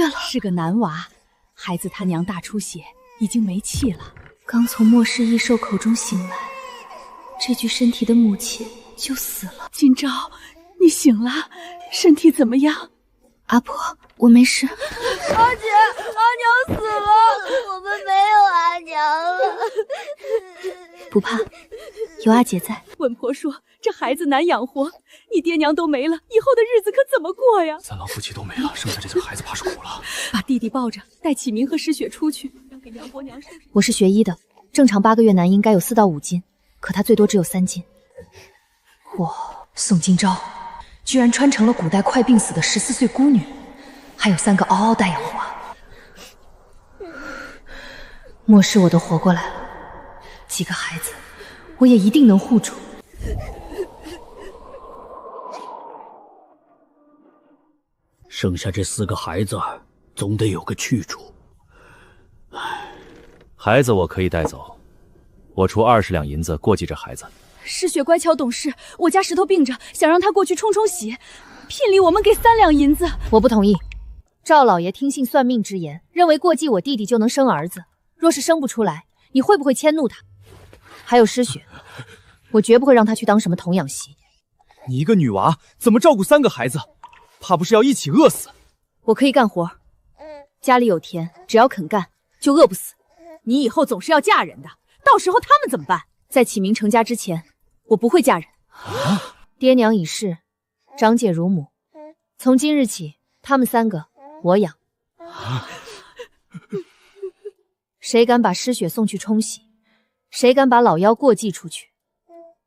月了，是个男娃，孩子他娘大出血，已经没气了。刚从末世异兽口中醒来，这具身体的母亲就死了。今朝，你醒了，身体怎么样？阿婆，我没事。阿姐，阿娘死了，我们没有阿娘了。不怕，有阿姐在。稳婆说这孩子难养活，你爹娘都没了，以后的日子可怎么过呀？三郎夫妻都没了，剩下这个孩子怕是苦了。把弟弟抱着，带启明和诗雪出去，让给娘婆娘收拾。我是学医的，正常8个月男婴该有4到5斤，可他最多只有3斤。宋今朝居然穿成了古代快病死的14岁孤女，还有3个嗷嗷待养活。末世我都活过来了，几个孩子我也一定能护住。剩下这4个孩子，总得有个去处。孩子我可以带走，我出20两银子过继这孩子。诗雪乖巧懂事，我家石头病着，想让他过去冲冲喜，聘礼我们给3两银子。我不同意。赵老爷听信算命之言，认为过继我弟弟就能生儿子，若是生不出来，你会不会迁怒他？还有诗雪，我绝不会让她去当什么童养媳。你一个女娃怎么照顾3个孩子？怕不是要一起饿死？我可以干活，家里有田，只要肯干就饿不死。你以后总是要嫁人的，到时候他们怎么办？在启明成家之前，我不会嫁人。爹娘已逝，长姐如母，从今日起，他们3个我养。谁敢把诗雪送去冲洗，谁敢把老妖过继出去，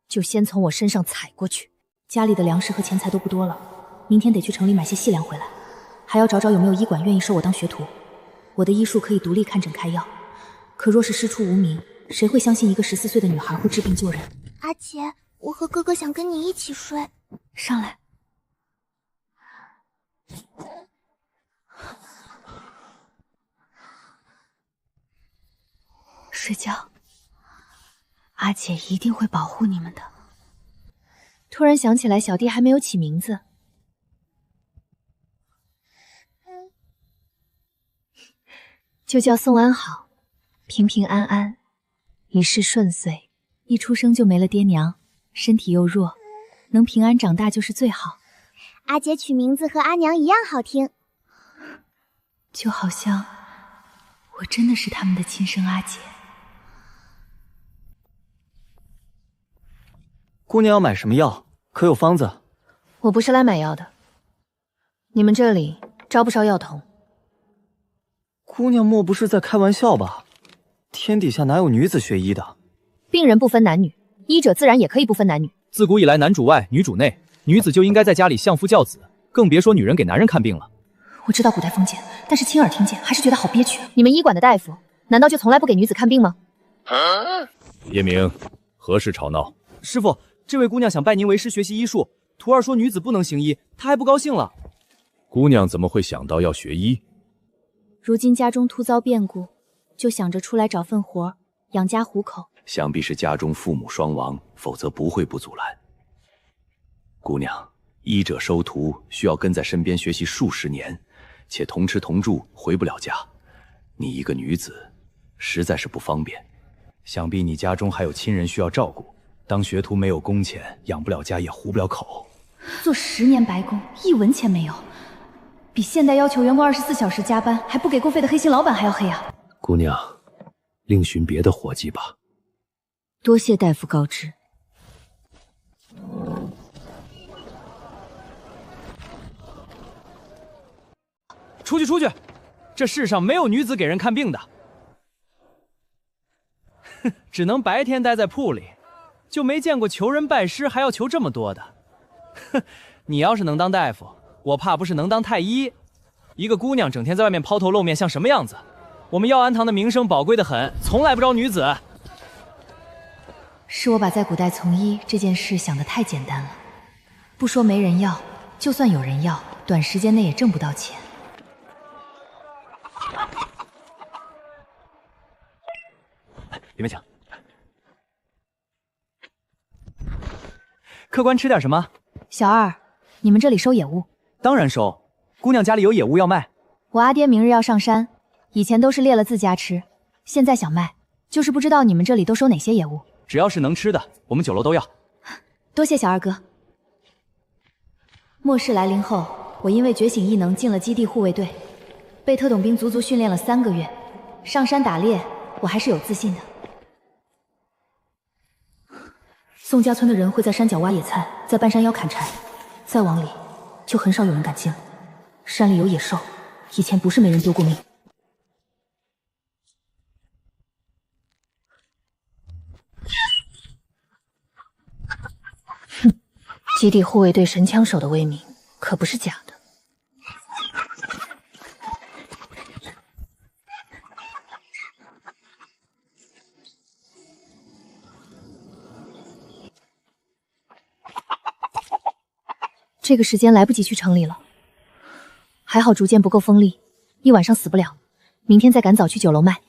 就先从我身上踩过去。家里的粮食和钱财都不多了，明天得去城里买些细粮回来，还要找找有没有医馆愿意收我当学徒。我的医术可以独立看诊开药，可若是师出无名，谁会相信一个14岁的女孩会治病救人？阿姐，我和哥哥想跟你一起睡。上来。睡觉，阿姐一定会保护你们的。突然想起来，小弟还没有起名字，就叫宋安好，平平安安，一世顺遂。一出生就没了爹娘，身体又弱，能平安长大就是最好。阿姐取名字和阿娘一样好听，就好像我真的是他们的亲生阿姐。姑娘要买什么药？可有方子？我不是来买药的。你们这里招不招药童？姑娘莫不是在开玩笑吧？天底下哪有女子学医的？病人不分男女，医者自然也可以不分男女。自古以来，男主外，女主内，女子就应该在家里相夫教子，更别说女人给男人看病了。我知道古代封建，但是亲耳听见还是觉得好憋屈。你们医馆的大夫难道就从来不给女子看病吗？叶明，何事吵闹？师傅，这位姑娘想拜您为师学习医术，徒儿说女子不能行医，她还不高兴了。姑娘怎么会想到要学医？如今家中突遭变故，就想着出来找份活养家糊口。想必是家中父母双亡，否则不会不阻拦。姑娘，医者收徒需要跟在身边学习数十年，且同吃同住，回不了家。你一个女子，实在是不方便。想必你家中还有亲人需要照顾，当学徒没有工钱，养不了家也糊不了口。做10年白工，1文钱没有，比现代要求员工24小时加班还不给过费的黑心老板还要黑啊！姑娘，另寻别的伙计吧。多谢大夫告知。出去出去！这世上没有女子给人看病的。哼，只能白天待在铺里，就没见过求人拜师还要求这么多的。哼，你要是能当大夫，我怕不是能当太医。一个姑娘整天在外面抛头露面，像什么样子？我们药安堂的名声宝贵的很，从来不招女子。是我把在古代从医这件事想得太简单了。不说没人要，就算有人要，短时间内也挣不到钱。里面请。客官吃点什么？小二，你们这里收野物？当然收，姑娘家里有野物要卖。我阿爹明日要上山，以前都是猎了自家吃，现在想卖，就是不知道你们这里都收哪些野物。只要是能吃的，我们酒楼都要。多谢小二哥。末世来临后，我因为觉醒异能进了基地护卫队，被特种兵足足训练了3个月。上山打猎，我还是有自信的。宋家村的人会在山脚挖野菜，在半山腰砍柴，再往里就很少有人敢进了。山里有野兽，以前不是没人丢过命。哼，基地护卫队神枪手的威名可不是假的。这个时间来不及去城里了，还好竹剑不够锋利，一晚上死不了。明天再赶早去酒楼卖。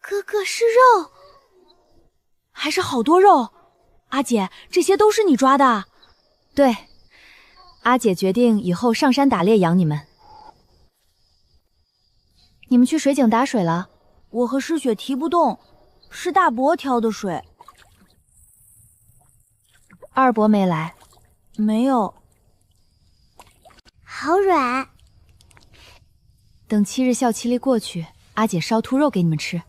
哥哥是肉，还是好多肉。阿姐，这些都是你抓的？对，阿姐决定以后上山打猎养你们。你们去水井打水了？我和诗雪提不动，是大伯挑的水。二伯没来？没有。好软。等7日孝期力过去，阿姐烧兔肉给你们吃。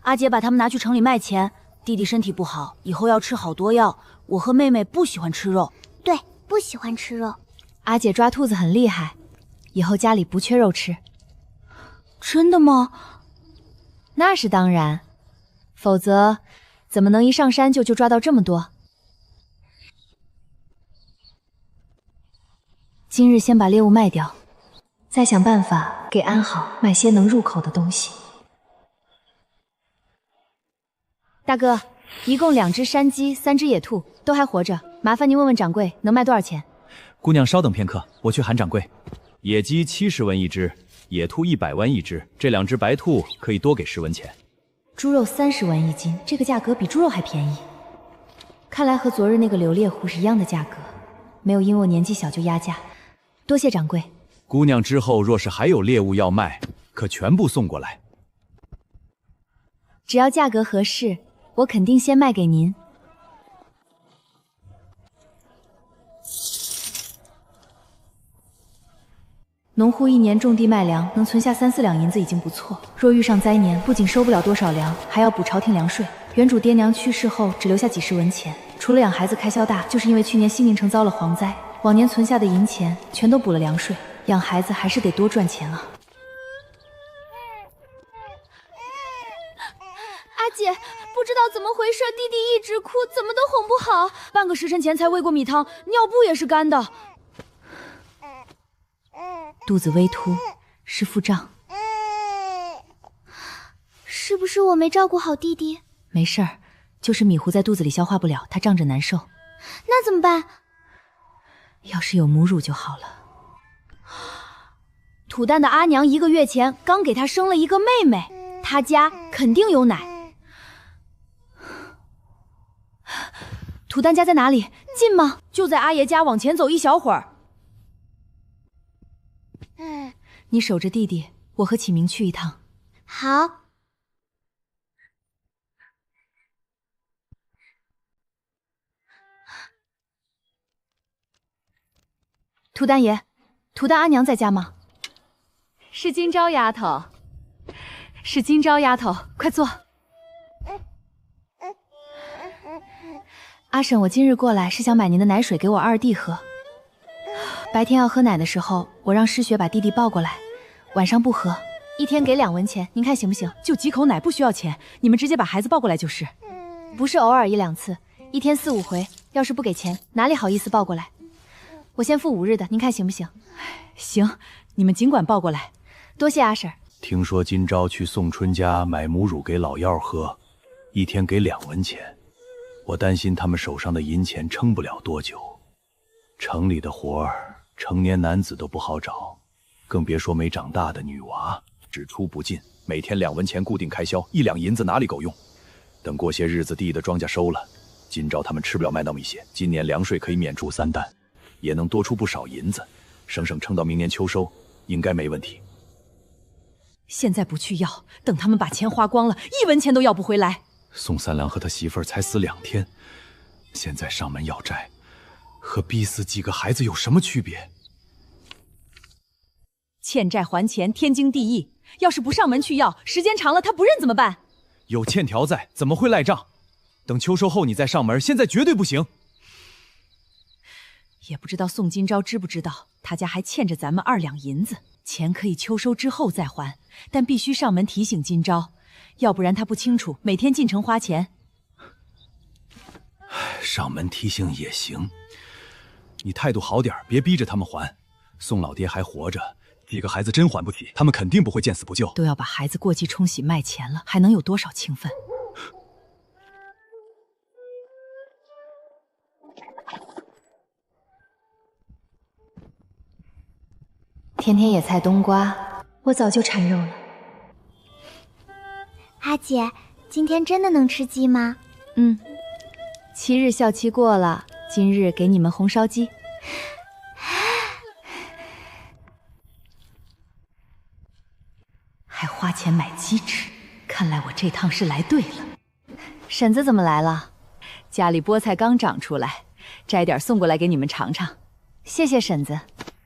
阿姐把它们拿去城里卖钱。弟弟身体不好，以后要吃好多药。我和妹妹不喜欢吃肉。对，不喜欢吃肉。阿姐抓兔子很厉害，以后家里不缺肉吃。真的吗？那是当然，否则怎么能一上山就抓到这么多？今日先把猎物卖掉，再想办法给安好买些能入口的东西。大哥，一共2只山鸡，3只野兔，都还活着，麻烦您问问掌柜能卖多少钱。姑娘稍等片刻，我去喊掌柜。野鸡70文一只。野兔100文一只，这2只白兔可以多给10文钱。猪肉30文一斤，这个价格比猪肉还便宜。看来和昨日那个柳猎户是一样的价格，没有因为我年纪小就压价。多谢掌柜。姑娘之后若是还有猎物要卖，可全部送过来。只要价格合适，我肯定先卖给您。农户1年种地卖粮，能存下3、4两银子已经不错。若遇上灾年，不仅收不了多少粮，还要补朝廷粮税。原主爹娘去世后，只留下几10文钱，除了养孩子开销大，就是因为去年西宁城遭了蝗灾，往年存下的银钱全都补了粮税，养孩子还是得多赚钱啊。阿姐，不知道怎么回事，弟弟一直哭，怎么都哄不好。半个时辰前才喂过米汤，尿布也是干的。肚子微凸，是腹胀。是不是我没照顾好弟弟？没事儿，就是米糊在肚子里消化不了，他胀着难受。那怎么办？要是有母乳就好了。土蛋的阿娘1个月前刚给他生了一个妹妹，他家肯定有奶。土蛋家在哪里？近吗？就在阿爷家往前走一小会儿。你守着弟弟，我和启明去一趟。好。土蛋爷，土蛋阿娘在家吗？是今朝丫头，是今朝丫头，快坐。阿婶，我今日过来是想买您的奶水给我二弟喝。白天要喝奶的时候，我让诗雪把弟弟抱过来，晚上不喝，1天给2文钱，您看行不行？就几口奶不需要钱，你们直接把孩子抱过来就是。不是偶尔1、2次，1天4、5回，要是不给钱，哪里好意思抱过来？我先付5日的，您看行不行？行，你们尽管抱过来。多谢阿婶。听说今朝去宋春家买母乳给老幺喝，1天给2文钱，我担心他们手上的银钱撑不了多久。城里的活儿，成年男子都不好找，更别说没长大的女娃，只出不进，每天2文钱固定开销，1两银子哪里够用？等过些日子地的庄稼收了，今朝他们吃不了卖那么些，今年粮税可以免除3担，也能多出不少银子，省撑到明年秋收，应该没问题。现在不去要，等他们把钱花光了，1文钱都要不回来。宋三郎和他媳妇儿才死2天，现在上门要债，和逼死几个孩子有什么区别？欠债还钱，天经地义。要是不上门去要，时间长了他不认怎么办？有欠条在，怎么会赖账？等秋收后你再上门，现在绝对不行。也不知道宋金钊知不知道，他家还欠着咱们2两银子，钱可以秋收之后再还，但必须上门提醒金钊，要不然他不清楚每天进城花钱。上门提醒也行，你态度好点，别逼着他们还。宋老爹还活着，几个孩子真还不起，他们肯定不会见死不救。都要把孩子过继冲洗卖钱了，还能有多少情分？天天野菜冬瓜，我早就馋肉了。阿姐，今天真的能吃鸡吗？7日效期过了，今日给你们红烧鸡。还花钱买鸡吃，看来我这趟是来对了。婶子怎么来了？家里菠菜刚长出来，摘点送过来给你们尝尝。谢谢婶子。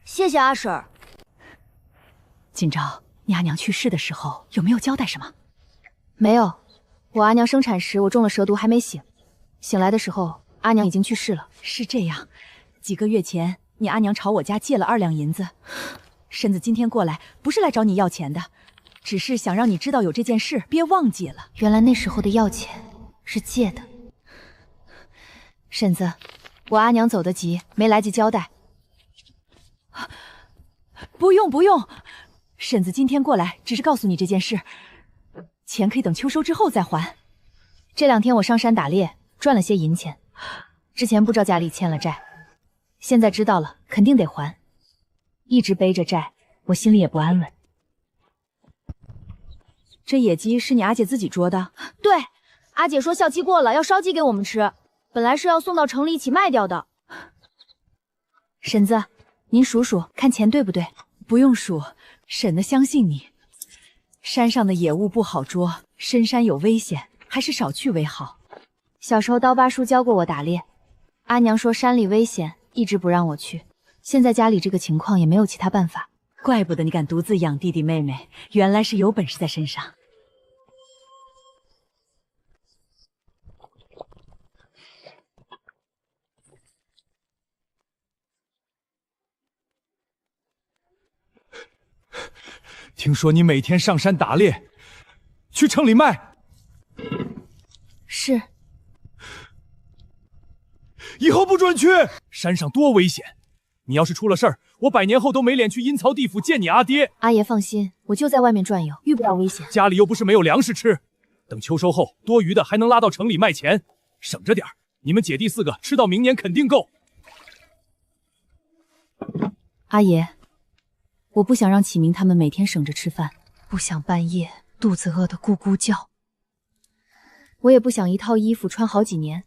谢谢阿婶儿。今朝你阿娘去世的时候有没有交代什么？没有，我阿娘生产时我中了蛇毒还没醒，醒来的时候阿娘已经去世了。是这样，几个月前你阿娘朝我家借了2两银子，婶子今天过来不是来找你要钱的，只是想让你知道有这件事，别忘记了。原来那时候的要钱是借的。婶子，我阿娘走得急，没来及交代。不用，婶子今天过来只是告诉你这件事，钱可以等秋收之后再还。这2天我上山打猎，赚了些银钱，之前不知道家里欠了债，现在知道了，肯定得还。一直背着债，我心里也不安稳。这野鸡是你阿姐自己捉的？对，阿姐说效期过了要烧鸡给我们吃，本来是要送到城里一起卖掉的。婶子，您数数看钱对不对？不用数，婶子相信你。山上的野物不好捉，深山有危险，还是少去为好。小时候刀疤叔教过我打猎，阿娘说山里危险，一直不让我去。现在家里这个情况也没有其他办法。怪不得你敢独自养弟弟妹妹，原来是有本事在身上。听说你每天上山打猎，去城里卖。是。以后不准去，山上多危险！你要是出了事儿，我100年后都没脸去阴曹地府见你阿爹。阿爷放心，我就在外面转悠，遇不到危险。家里又不是没有粮食吃，等秋收后，多余的还能拉到城里卖钱，省着点儿。你们姐弟4个吃到明年肯定够。阿爷，我不想让启明他们每天省着吃饭，不想半夜肚子饿得咕咕叫。我也不想一套衣服穿好几年，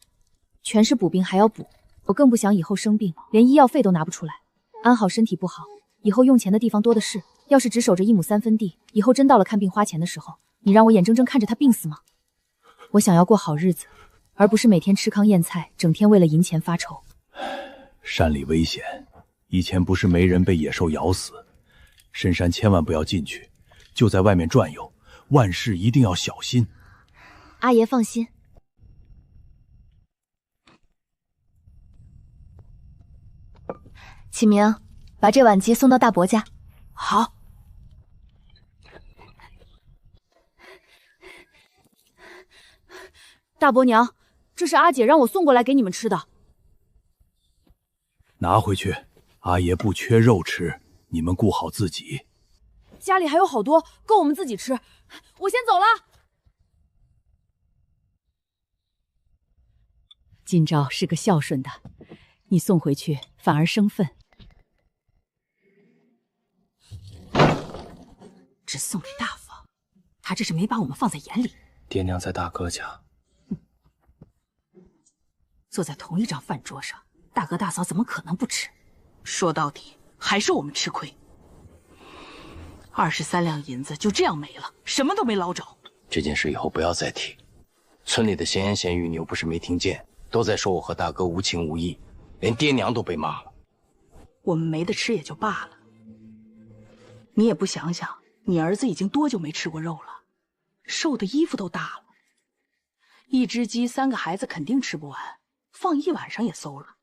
全是补兵还要补。我更不想以后生病，连医药费都拿不出来。安好身体不好，以后用钱的地方多的是。要是只守着1亩3分地，以后真到了看病花钱的时候，你让我眼睁睁看着他病死吗？我想要过好日子，而不是每天吃糠咽菜，整天为了银钱发愁。山里危险，以前不是没人被野兽咬死。深山千万不要进去，就在外面转悠，万事一定要小心。阿爷放心。启明，把这碗鸡送到大伯家。好。大伯娘，这是阿姐让我送过来给你们吃的。拿回去，阿爷不缺肉吃，你们顾好自己。家里还有好多，够我们自己吃。我先走了。今朝是个孝顺的，你送回去反而生分。只送给大房，他这是没把我们放在眼里。爹娘在大哥家。坐在同一张饭桌上，大哥大嫂怎么可能不吃？说到底，还是我们吃亏。23两银子就这样没了，什么都没捞着。这件事以后不要再提。村里的闲言闲语你又不是没听见，都在说我和大哥无情无义，连爹娘都被骂了。我们没得吃也就罢了，你也不想想，你儿子已经多久没吃过肉了，瘦的衣服都大了。一只鸡3个孩子肯定吃不完，放1晚上也馊了。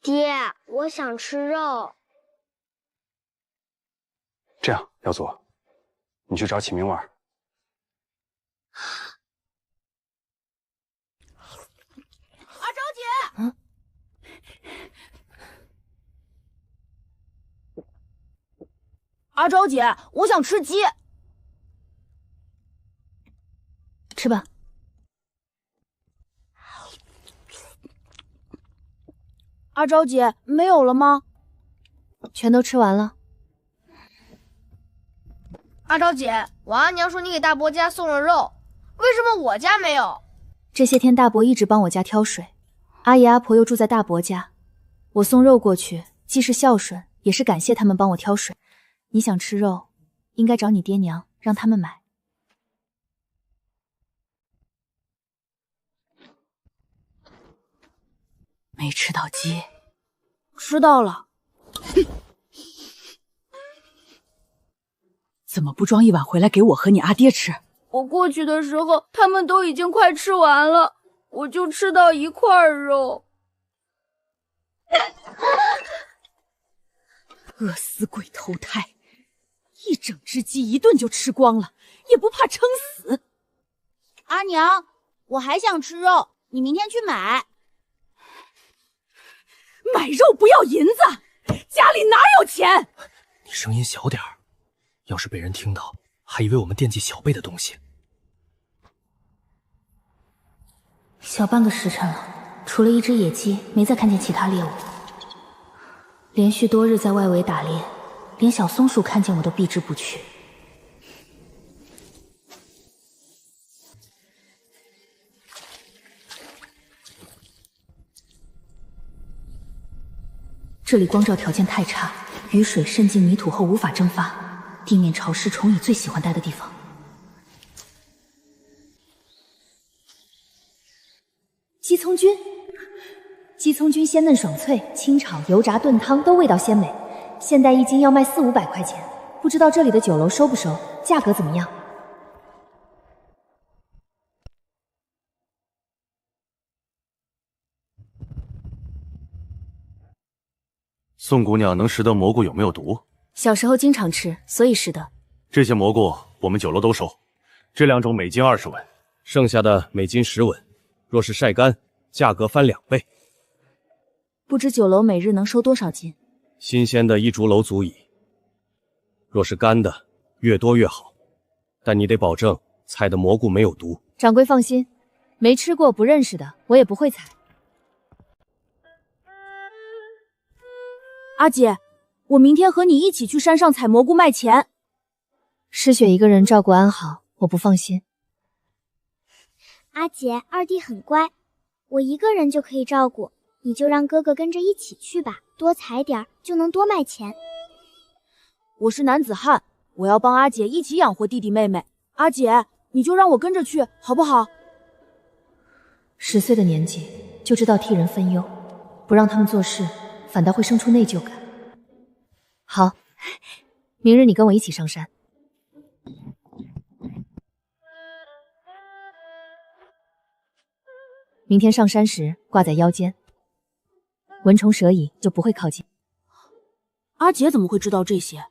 爹，我想吃肉。这样，耀祖，你去找启明玩。阿昭姐，阿昭姐，我想吃鸡。吃吧。阿昭姐，没有了吗？全都吃完了。阿昭姐，王阿娘说你给大伯家送了肉，为什么我家没有？这些天大伯一直帮我家挑水，阿姨阿婆又住在大伯家，我送肉过去，既是孝顺，也是感谢他们帮我挑水。你想吃肉，应该找你爹娘，让他们买。没吃到鸡，吃到了。怎么不装一碗回来给我和你阿爹吃？我过去的时候，他们都已经快吃完了，我就吃到1块肉。饿死鬼投胎，一整只鸡一顿就吃光了，也不怕撑死。阿娘，我还想吃肉，你明天去买。买肉不要银子，家里哪有钱？你声音小点儿，要是被人听到，还以为我们惦记小辈的东西。小半个时辰了，除了一只野鸡，没再看见其他猎物。连续多日在外围打猎，连小松鼠看见我都避之不去。这里光照条件太差，雨水渗进泥土后无法蒸发，地面潮湿，虫蚁最喜欢待的地方。鸡葱菌，鸡葱菌鲜嫩爽脆，清炒、油炸、炖汤都味道鲜美。现在1斤要卖400-500块钱，不知道这里的酒楼收不收，价格怎么样？宋姑娘能识得蘑菇有没有毒？小时候经常吃，所以识得。这些蘑菇我们酒楼都收，这2种每斤20文，剩下的每斤10文。若是晒干，价格翻2倍。不知酒楼每日能收多少斤？新鲜的1竹篓足矣。若是干的，越多越好，但你得保证采的蘑菇没有毒。掌柜放心，没吃过不认识的，我也不会采。阿姐，我明天和你一起去山上采蘑菇卖钱。诗雪一个人照顾安好，我不放心。阿姐，二弟很乖，我一个人就可以照顾，你就让哥哥跟着一起去吧，多采点就能多卖钱。我是男子汉，我要帮阿姐一起养活弟弟妹妹。阿姐，你就让我跟着去，好不好？10岁的年纪就知道替人分忧，不让他们做事，反倒会生出内疚感。好，明日你跟我一起上山。明天上山时挂在腰间，蚊虫蛇蚁就不会靠近。阿姐怎么会知道这些？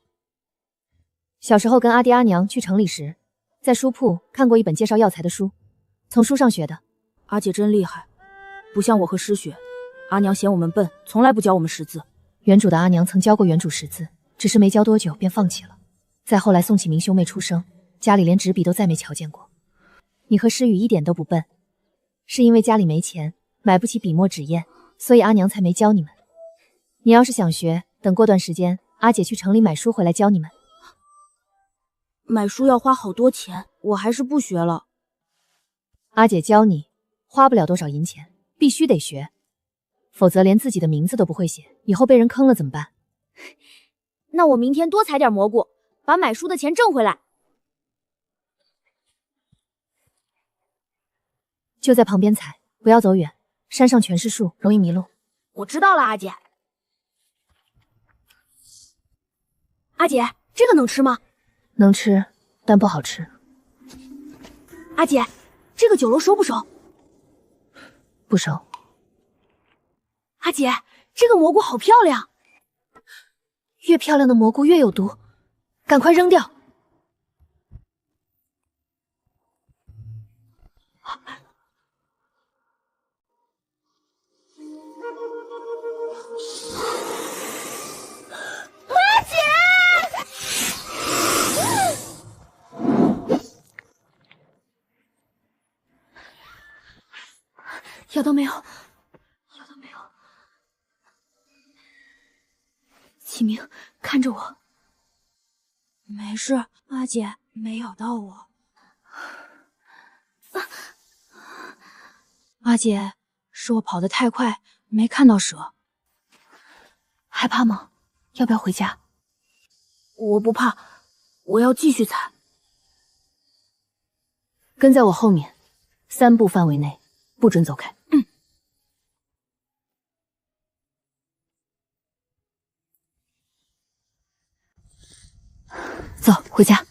小时候跟阿爹阿娘去城里时，在书铺看过一本介绍药材的书，从书上学的。阿姐真厉害，不像我和诗雪，阿娘嫌我们笨，从来不教我们识字。原主的阿娘曾教过原主识字，只是没教多久便放弃了。再后来宋启明兄妹出生，家里连纸笔都再没瞧见过。你和诗雨一点都不笨，是因为家里没钱，买不起笔墨纸砚，所以阿娘才没教你们。你要是想学，等过段时间，阿姐去城里买书回来教你们。买书要花好多钱，我还是不学了。阿姐教你，花不了多少银钱，必须得学，否则连自己的名字都不会写，以后被人坑了怎么办？那我明天多采点蘑菇，把买书的钱挣回来。就在旁边采，不要走远，山上全是树，容易迷路。我知道了，阿姐。阿姐，这个能吃吗？能吃，但不好吃。阿姐，这个酒楼熟不熟？不熟。阿姐，这个蘑菇好漂亮。越漂亮的蘑菇越有毒，赶快扔掉。阿姐！咬到没有？咬到没有？启明，看着我。没事，阿姐没咬到我。阿姐，是我跑得太快，没看到蛇。害怕吗？要不要回家？我不怕，我要继续采。跟在我后面，3步范围内，不准走开。走，回家。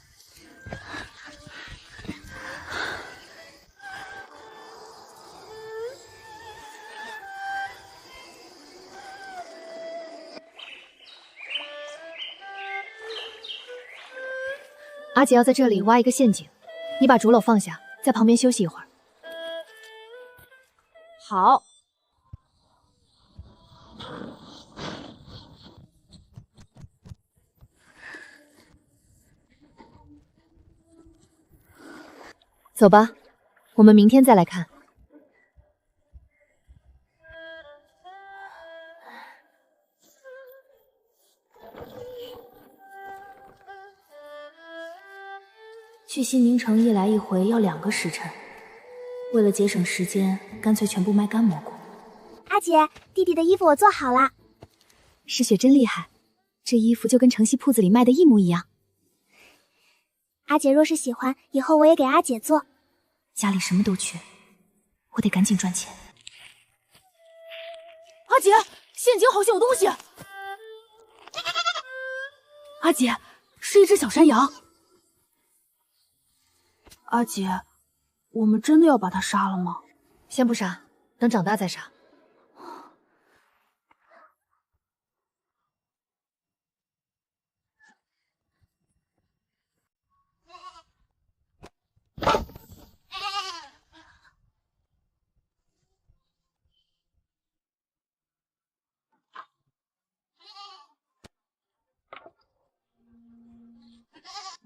阿姐要在这里挖一个陷阱，你把竹篓放下，在旁边休息一会儿。好。走吧，我们明天再来看。去西宁城一来一回要2个时辰，为了节省时间，干脆全部卖干蘑菇。阿姐，弟弟的衣服我做好了。诗雪真厉害，这衣服就跟城西铺子里卖的一模一样。阿姐若是喜欢，以后我也给阿姐做。家里什么都缺，我得赶紧赚钱。阿姐，陷阱好像有东西。阿姐，是一只小山羊。阿姐，我们真的要把它杀了吗？先不杀，等长大再杀。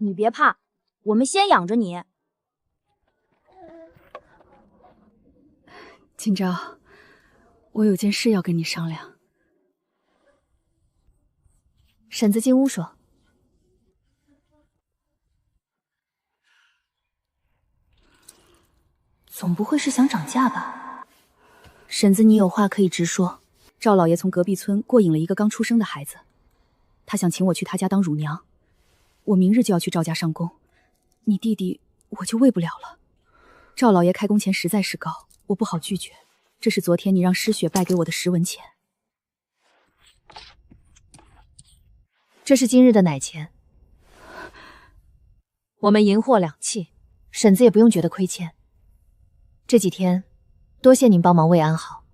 你别怕，我们先养着你。今朝，我有件事要跟你商量。婶子进屋说。总不会是想涨价吧？婶子，你有话可以直说。赵老爷从隔壁村过引了一个刚出生的孩子，他想请我去他家当乳娘。我明日就要去赵家上工，你弟弟我就喂不了了。赵老爷开工钱实在是高，我不好拒绝。这是昨天你让诗雪败给我的10文钱。这是今日的奶钱，我们银货2契，婶子也不用觉得亏欠。这几天多谢您帮忙喂安好。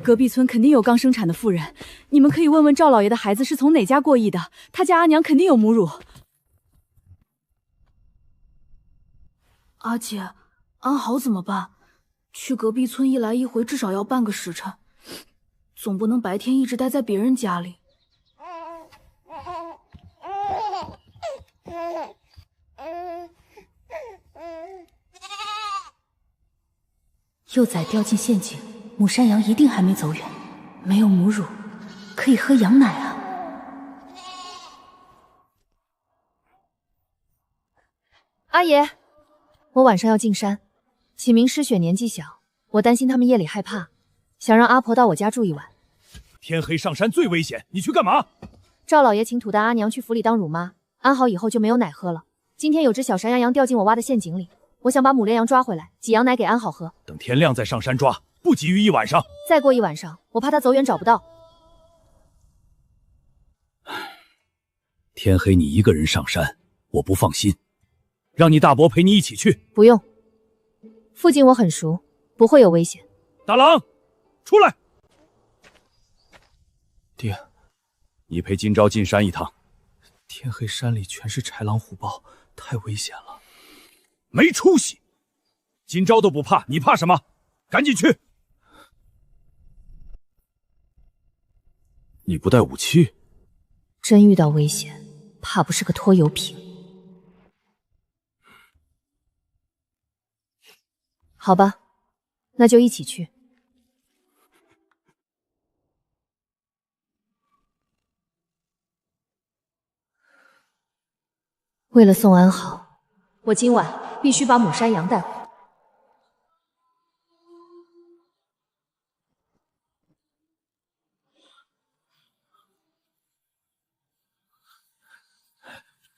隔壁村肯定有刚生产的妇人，你们可以问问赵老爷的孩子是从哪家过继的，他家阿娘肯定有母乳。阿姐，安好怎么办？去隔壁村一来一回至少要半个时辰，总不能白天一直待在别人家里。幼崽掉进陷阱，母山羊一定还没走远，没有母乳，可以喝羊奶啊。阿爷，我晚上要进山，启明失血年纪小，我担心他们夜里害怕，想让阿婆到我家住一晚。天黑上山最危险，你去干嘛？赵老爷请土蛋阿娘去府里当乳妈，安好以后就没有奶喝了。今天有只小山羊掉进我挖的陷阱里，我想把母羚羊抓回来，挤羊奶给安好喝。等天亮再上山抓，不急于一晚上。再过一晚上，我怕它走远找不到。天黑你一个人上山，我不放心，让你大伯陪你一起去。不用，附近我很熟，不会有危险。大郎，出来！爹，你陪金钊进山一趟。天黑山里全是豺狼虎豹，太危险了。没出息！金钊都不怕，你怕什么？赶紧去！你不带武器？真遇到危险，怕不是个拖油瓶。好吧，那就一起去。为了送安好，我今晚必须把母山羊带回。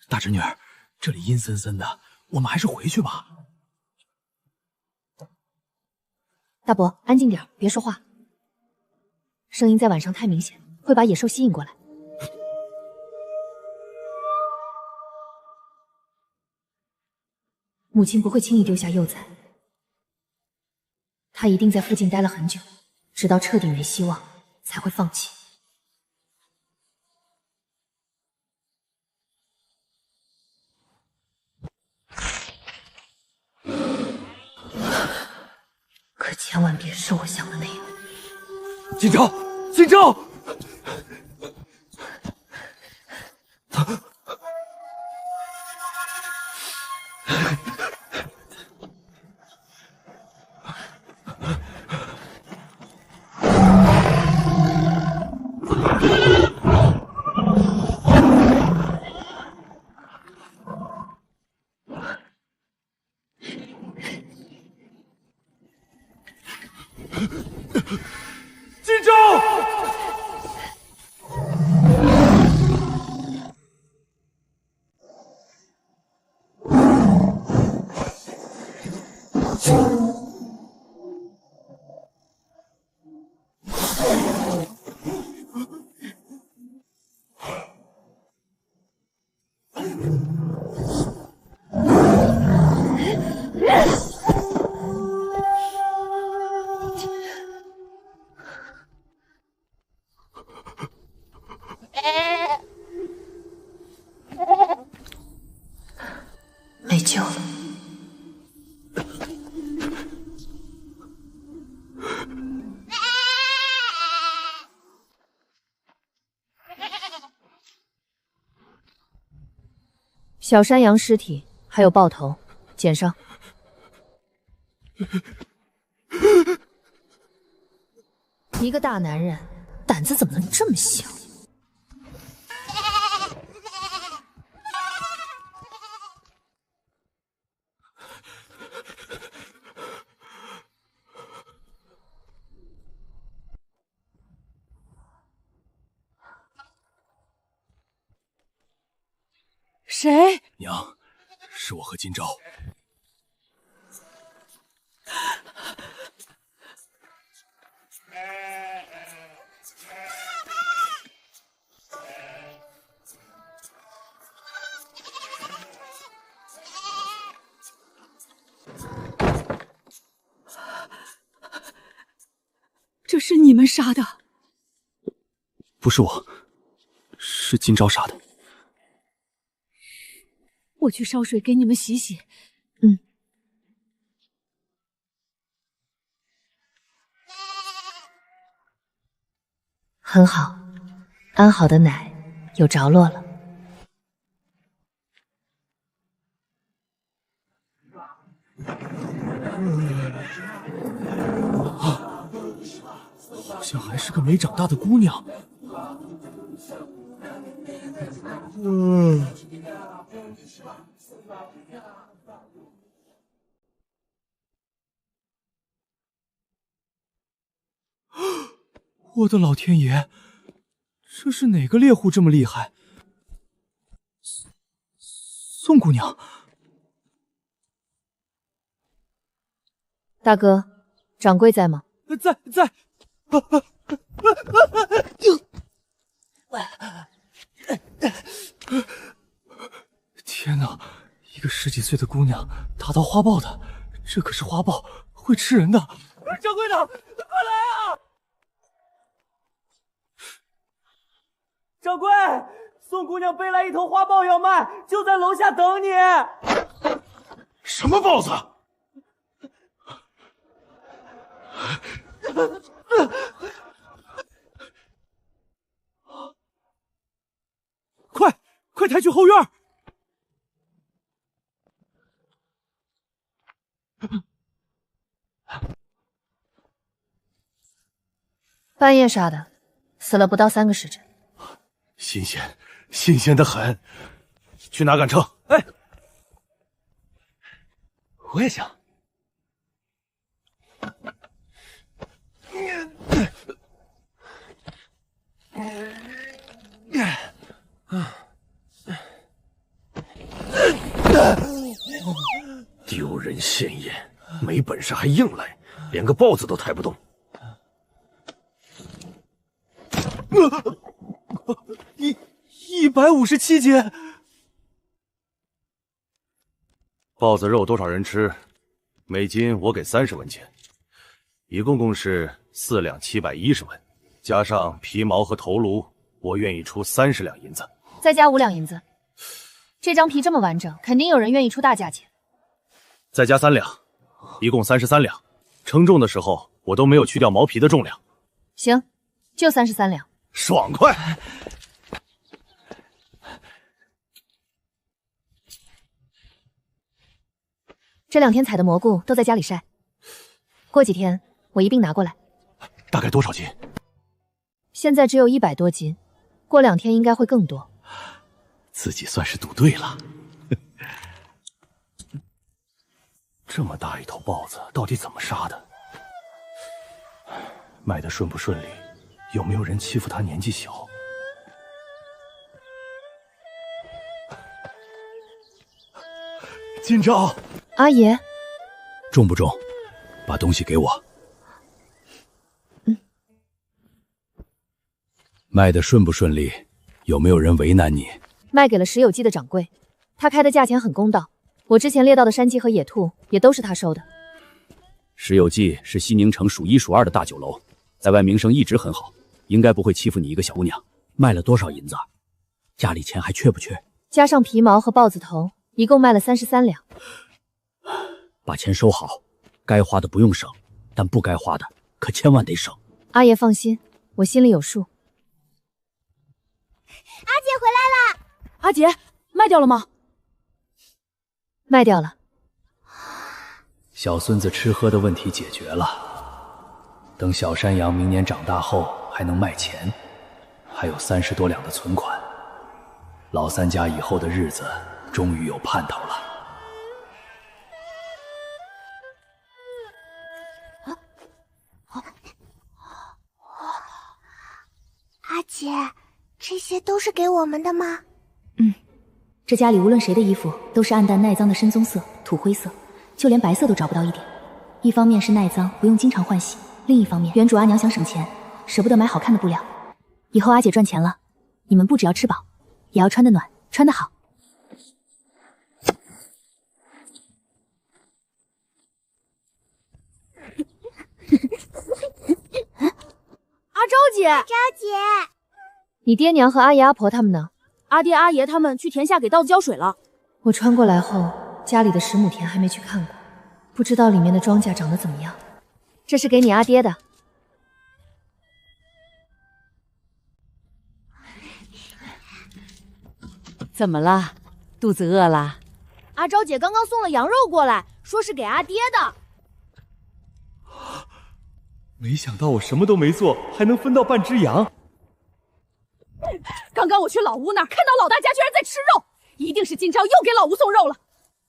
大侄女儿，这里阴森森的，我们还是回去吧。大伯，安静点，别说话，声音在晚上太明显，会把野兽吸引过来。母亲不会轻易丢下幼崽，她一定在附近待了很久，直到彻底没希望才会放弃。可千万别是我想的那样。金钊，金钊！金钊！没救了。小山羊尸体还有爆头，捡上。一个大男人，胆子怎么能这么小？谁？娘，是我和金钊。这是你们杀的？不是我，是金钊杀的。我去烧水给你们洗洗。嗯。很好，安好的奶有着落了。好像还是个没长大的姑娘。我的老天爷，这是哪个猎户这么厉害？宋姑娘，大哥，掌柜在吗？在。天哪！一个10几岁的姑娘打到花豹的，这可是花豹，会吃人的。掌柜的，快来啊！掌柜，宋姑娘背来一头花豹要卖，就在楼下等你。什么豹子？快抬去后院！半夜杀的，死了不到3个时辰。新鲜的很。去拿杆秤。哎，我也想。丢人现眼，没本事还硬来，连个豹子都抬不动。157斤。豹子肉多少人吃？每斤我给30文钱，一共是4两710文，加上皮毛和头颅，我愿意出30两银子，再加5两银子。这张皮这么完整，肯定有人愿意出大价钱。再加3两，一共33两。称重的时候，我都没有去掉毛皮的重量。行，就33两。爽快！这2天采的蘑菇都在家里晒，过几天我一并拿过来。大概多少斤？现在只有100多斤，过2天应该会更多。自己算是赌对了。这么大一头豹子，到底怎么杀的？卖的顺不顺利？有没有人欺负他年纪小？今朝，阿爷，重不重？把东西给我。卖的顺不顺利？有没有人为难你？卖给了石有记的掌柜，他开的价钱很公道。我之前猎到的山鸡和野兔也都是他收的。石有记是西宁城数1数2的大酒楼，在外名声一直很好，应该不会欺负你一个小姑娘。卖了多少银子？家里钱还缺不缺？加上皮毛和豹子头，一共卖了33两。把钱收好，该花的不用省，但不该花的可千万得省。阿爷放心，我心里有数。阿姐回来啦！阿姐，卖掉了吗？卖掉了。小孙子吃喝的问题解决了，等小山羊明年长大后还能卖钱，还有30多两的存款，老三家以后的日子终于有盼头了。阿姐，这些都是给我们的吗？这家里无论谁的衣服都是暗淡耐脏的深棕色、土灰色，就连白色都找不到一点。一方面是耐脏，不用经常换洗；另一方面，原主阿娘想省钱，舍不得买好看的布料。以后阿姐赚钱了，你们不只要吃饱，也要穿得暖，穿得好。阿昭姐，昭姐，你爹娘和阿爷阿婆他们呢？阿爹阿爷他们去田下给稻子浇水了。我穿过来后，家里的10亩田还没去看过，不知道里面的庄稼长得怎么样。这是给你阿爹的。怎么了？肚子饿了？阿昭姐刚刚送了羊肉过来，说是给阿爹的。没想到我什么都没做，还能分到半只羊。刚刚我去老吴那儿，看到老大家居然在吃肉，一定是今朝又给老吴送肉了。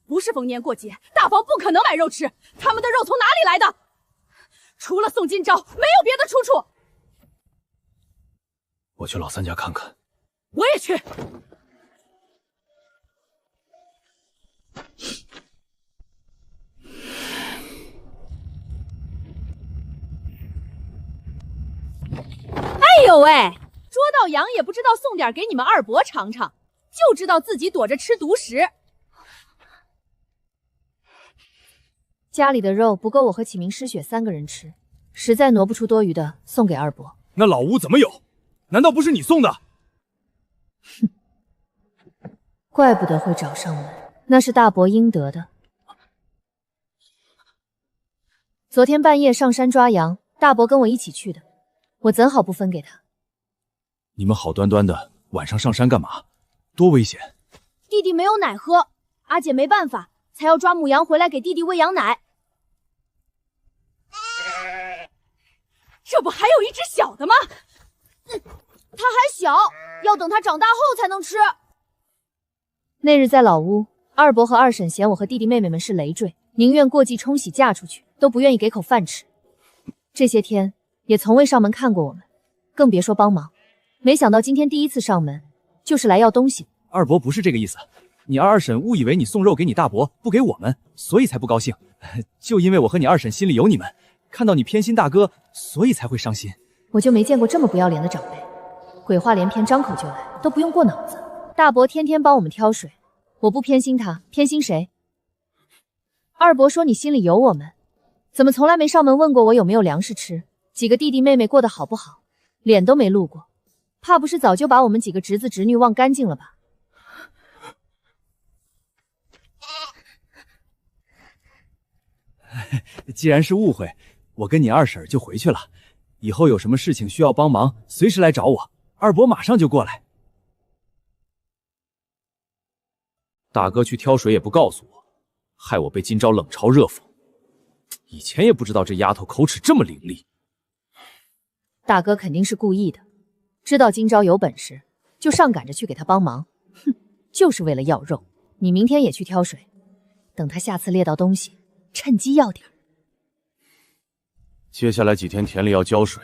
不是逢年过节，大房不可能买肉吃，他们的肉从哪里来的？除了送今朝，没有别的出处。我去老三家看看。我也去。哎呦喂，捉到羊也不知道送点给你们二伯尝尝，就知道自己躲着吃独食。家里的肉不够我和启明、诗雪3个人吃，实在挪不出多余的送给二伯。那老吴怎么有？难道不是你送的？哼，怪不得会找上门，那是大伯应得的。昨天半夜上山抓羊，大伯跟我一起去的，我怎好不分给他？你们好端端的晚上上山干嘛？多危险！弟弟没有奶喝，阿姐没办法，才要抓母羊回来给弟弟喂羊奶。这不还有一只小的吗？他还小，要等他长大后才能吃。那日在老屋，二伯和二婶嫌我和弟弟妹妹们是累赘，宁愿过继冲喜嫁出去，都不愿意给口饭吃。这些天也从未上门看过我们，更别说帮忙。没想到今天第一次上门，就是来要东西。二伯不是这个意思，你二婶误以为你送肉给你大伯，不给我们，所以才不高兴。就因为我和你二婶心里有你们，看到你偏心大哥，所以才会伤心。我就没见过这么不要脸的长辈，鬼话连篇，张口就来，都不用过脑子。大伯天天帮我们挑水，我不偏心他，偏心谁？二伯说你心里有我们，怎么从来没上门问过我有没有粮食吃？几个弟弟妹妹过得好不好？脸都没露过，怕不是早就把我们几个侄子侄女忘干净了吧？既然是误会，我跟你二婶就回去了。以后有什么事情需要帮忙，随时来找我，二伯马上就过来。大哥去挑水也不告诉我，害我被今朝冷嘲热讽。以前也不知道这丫头口齿这么伶俐。大哥肯定是故意的，知道今朝有本事，就上赶着去给他帮忙。哼，就是为了要肉。你明天也去挑水，等他下次猎到东西，趁机要点。接下来几天田里要浇水，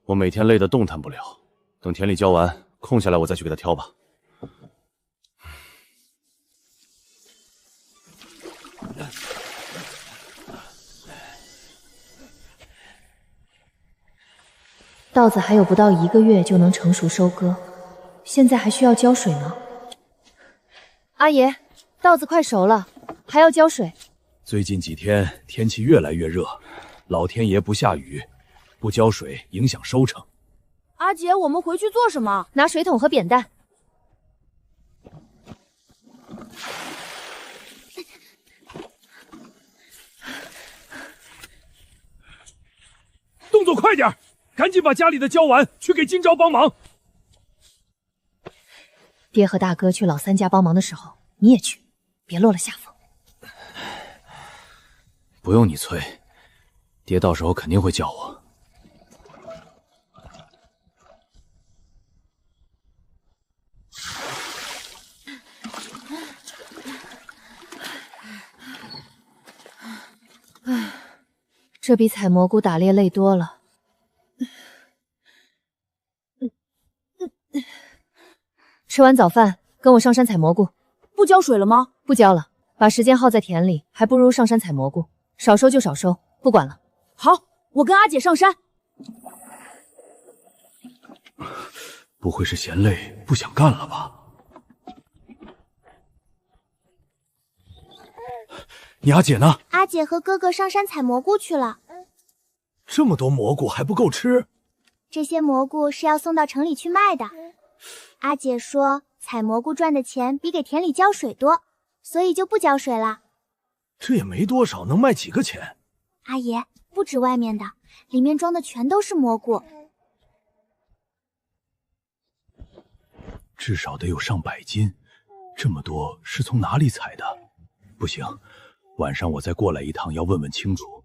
我每天累得动弹不了。等田里浇完，空下来我再去给他挑吧。稻子还有不到1个月就能成熟收割，现在还需要浇水吗？阿爷，稻子快熟了，还要浇水。最近几天天气越来越热，老天爷不下雨，不浇水影响收成。阿姐，我们回去做什么？拿水桶和扁担。动作快点，赶紧把家里的浇完，去给今朝帮忙。爹和大哥去老三家帮忙的时候，你也去，别落了下风。不用你催，爹到时候肯定会叫我。唉，这比采蘑菇打猎累多了。吃完早饭，跟我上山采蘑菇。不浇水了吗？不浇了，把时间耗在田里，还不如上山采蘑菇。少收就少收，不管了。好，我跟阿姐上山。不会是嫌累不想干了吧？你阿姐呢？阿姐和哥哥上山采蘑菇去了。这么多蘑菇还不够吃？这些蘑菇是要送到城里去卖的。阿姐说，采蘑菇赚的钱比给田里浇水多，所以就不浇水了。这也没多少，能卖几个钱？阿爷，不止外面的，里面装的全都是蘑菇，至少得有上百斤，这么多是从哪里采的？不行，晚上我再过来一趟，要问问清楚。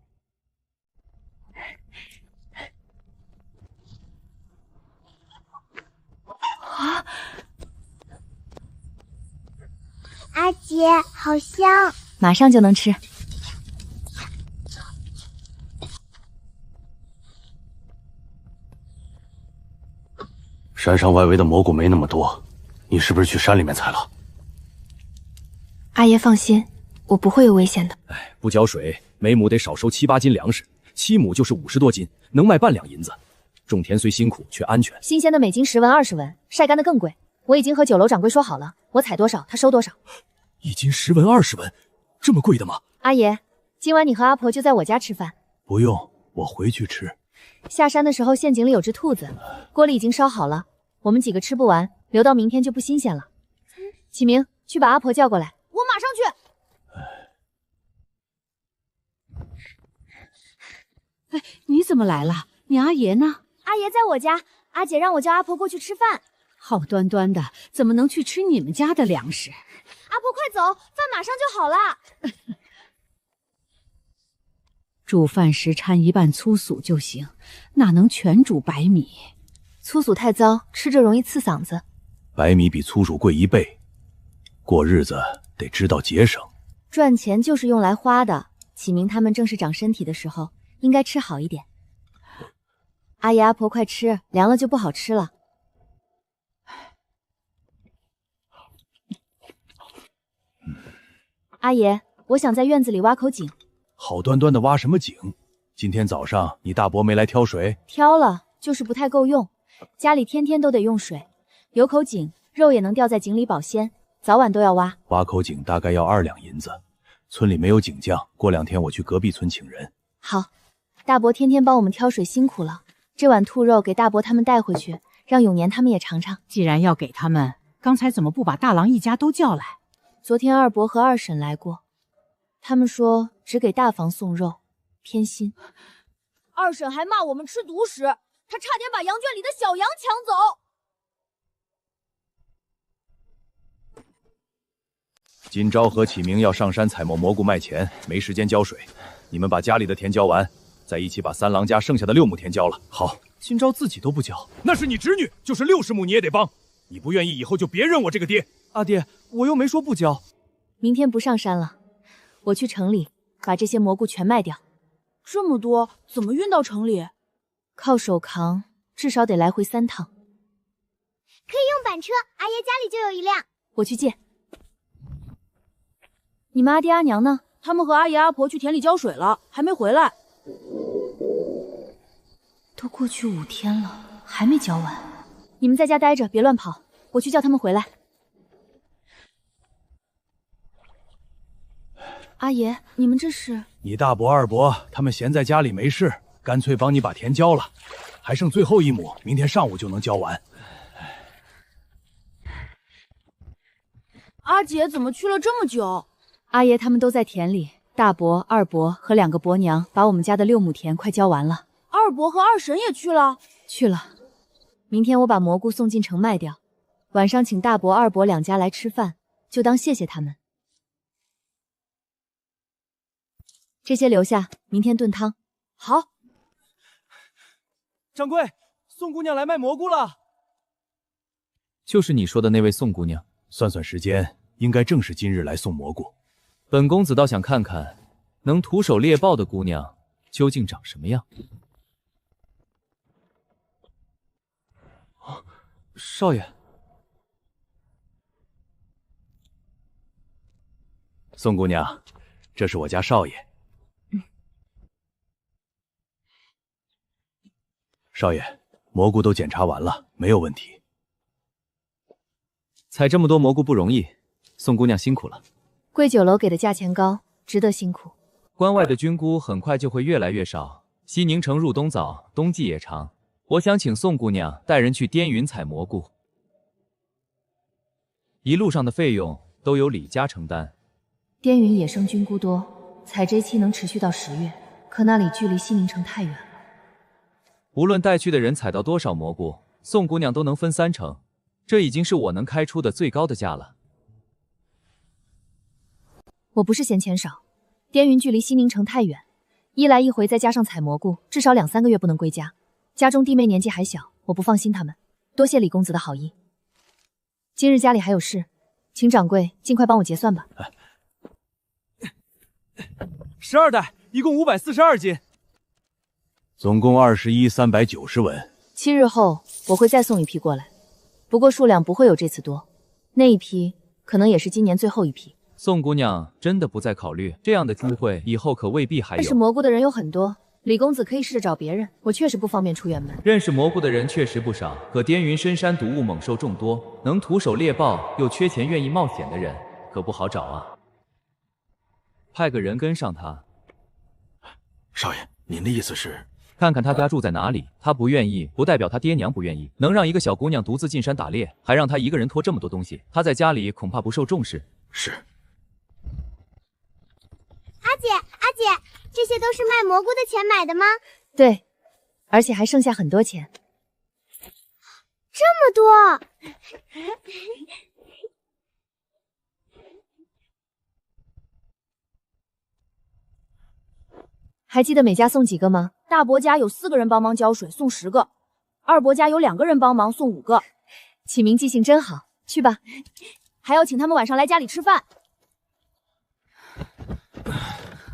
啊！阿姐，好香，马上就能吃。山上外围的蘑菇没那么多，你是不是去山里面采了？阿爷放心，我不会有危险的。哎，不浇水，每亩得少收7、8斤粮食，7亩就是50多斤，能卖半两银子。种田虽辛苦，却安全。新鲜的每斤10文20文，晒干的更贵。我已经和酒楼掌柜说好了，我采多少他收多少。1斤10文20文，这么贵的吗？阿爷，今晚你和阿婆就在我家吃饭。不用，我回去吃。下山的时候陷阱里有只兔子，锅里已经烧好了，我们几个吃不完，留到明天就不新鲜了。启明，去把阿婆叫过来。我马上去。哎，你怎么来了？你阿爷呢？阿爷在我家，阿姐让我叫阿婆过去吃饭。好端端的，怎么能去吃你们家的粮食？阿婆快走，饭马上就好了。煮饭时掺一半粗薯就行，哪能全煮白米？粗薯太糟，吃着容易刺嗓子。白米比粗薯贵1倍，过日子得知道节省。赚钱就是用来花的，启明他们正是长身体的时候，应该吃好一点。阿爷阿婆快吃，凉了就不好吃了。阿爷，我想在院子里挖口井。好端端的挖什么井？今天早上你大伯没来挑水？挑了，就是不太够用。家里天天都得用水，有口井，肉也能吊在井里保鲜，早晚都要挖。挖口井大概要2两银子，村里没有井匠，过2天我去隔壁村请人。好，大伯天天帮我们挑水辛苦了，这碗兔肉给大伯他们带回去，让永年他们也尝尝。既然要给他们，刚才怎么不把大郎一家都叫来？昨天二伯和二婶来过，他们说只给大房送肉，偏心。二婶还骂我们吃独食，她差点把羊圈里的小羊抢走。今朝和启明要上山采蘑菇卖钱，没时间浇水，你们把家里的田浇完，再一起把三郎家剩下的6亩田浇了。好，今朝自己都不浇，那是你侄女，就是60亩你也得帮。你不愿意，以后就别认我这个爹。阿爹，我又没说不浇。明天不上山了，我去城里把这些蘑菇全卖掉。这么多，怎么运到城里？靠手扛，至少得来回3趟。可以用板车，阿爷家里就有一辆。我去借。你们阿爹阿娘呢？他们和阿爷阿婆去田里浇水了，还没回来。都过去5天了，还没浇完。你们在家待着，别乱跑，我去叫他们回来。阿爷，你们这是？你大伯、二伯他们闲在家里没事，干脆帮你把田浇了，还剩最后1亩，明天上午就能浇完。阿姐怎么去了这么久？阿爷他们都在田里，大伯、二伯和2个伯娘把我们家的6亩田快浇完了。二伯和二婶也去了？去了。明天我把蘑菇送进城卖掉，晚上请大伯、二伯2家来吃饭，就当谢谢他们。这些留下，明天炖汤。好。掌柜，宋姑娘来卖蘑菇了。就是你说的那位宋姑娘。算算时间，应该正是今日来送蘑菇。本公子倒想看看，能徒手猎豹的姑娘究竟长什么样。少爷，宋姑娘，这是我家少爷。少爷，蘑菇都检查完了，没有问题。采这么多蘑菇不容易，宋姑娘辛苦了。贵酒楼给的价钱高，值得辛苦。关外的菌菇很快就会越来越少，西宁城入冬早，冬季也长。我想请宋姑娘带人去滇云采蘑菇，一路上的费用都由李家承担。滇云野生菌菇多，采摘期能持续到10月，可那里距离西宁城太远了。无论带去的人采到多少蘑菇，宋姑娘都能分3成，这已经是我能开出的最高的价了。我不是嫌钱少，滇云距离西宁城太远，一来一回再加上采蘑菇，至少2、3个月不能归家。家中弟妹年纪还小，我不放心他们。多谢李公子的好意。今日家里还有事，请掌柜尽快帮我结算吧。12袋，一共542斤，总共21、390文。 7日后我会再送一批过来。不过数量不会有这次多，那一批可能也是今年最后一批。宋姑娘真的不再考虑这样的机会，以后可未必还有。认识蘑菇的人有很多，李公子可以试着找别人，我确实不方便出远门。认识蘑菇的人确实不少，可滇云深山毒物猛兽众多，能徒手猎豹又缺钱愿意冒险的人可不好找啊。派个人跟上他。少爷，您的意思是？看看他家住在哪里，他不愿意不代表他爹娘不愿意。能让一个小姑娘独自进山打猎，还让她一个人拖这么多东西，她在家里恐怕不受重视。是。阿姐，这些都是卖蘑菇的钱买的吗？对，而且还剩下很多钱。这么多！还记得每家送几个吗？大伯家有4个人帮忙浇水，送10个；二伯家有2个人帮忙，送5个。启明记性真好，去吧。还要请他们晚上来家里吃饭。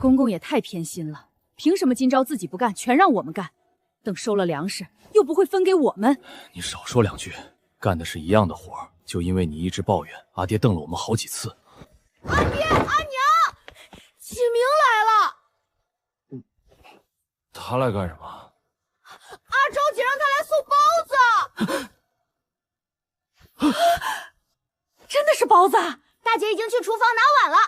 公公也太偏心了，凭什么今朝自己不干，全让我们干？等收了粮食，又不会分给我们。你少说2句，干的是一样的活，就因为你一直抱怨，阿爹瞪了我们好几次。阿爹，阿娘，启明来了。他来干什么？阿昭姐让他来送包子。真的是包子！大姐已经去厨房拿碗了。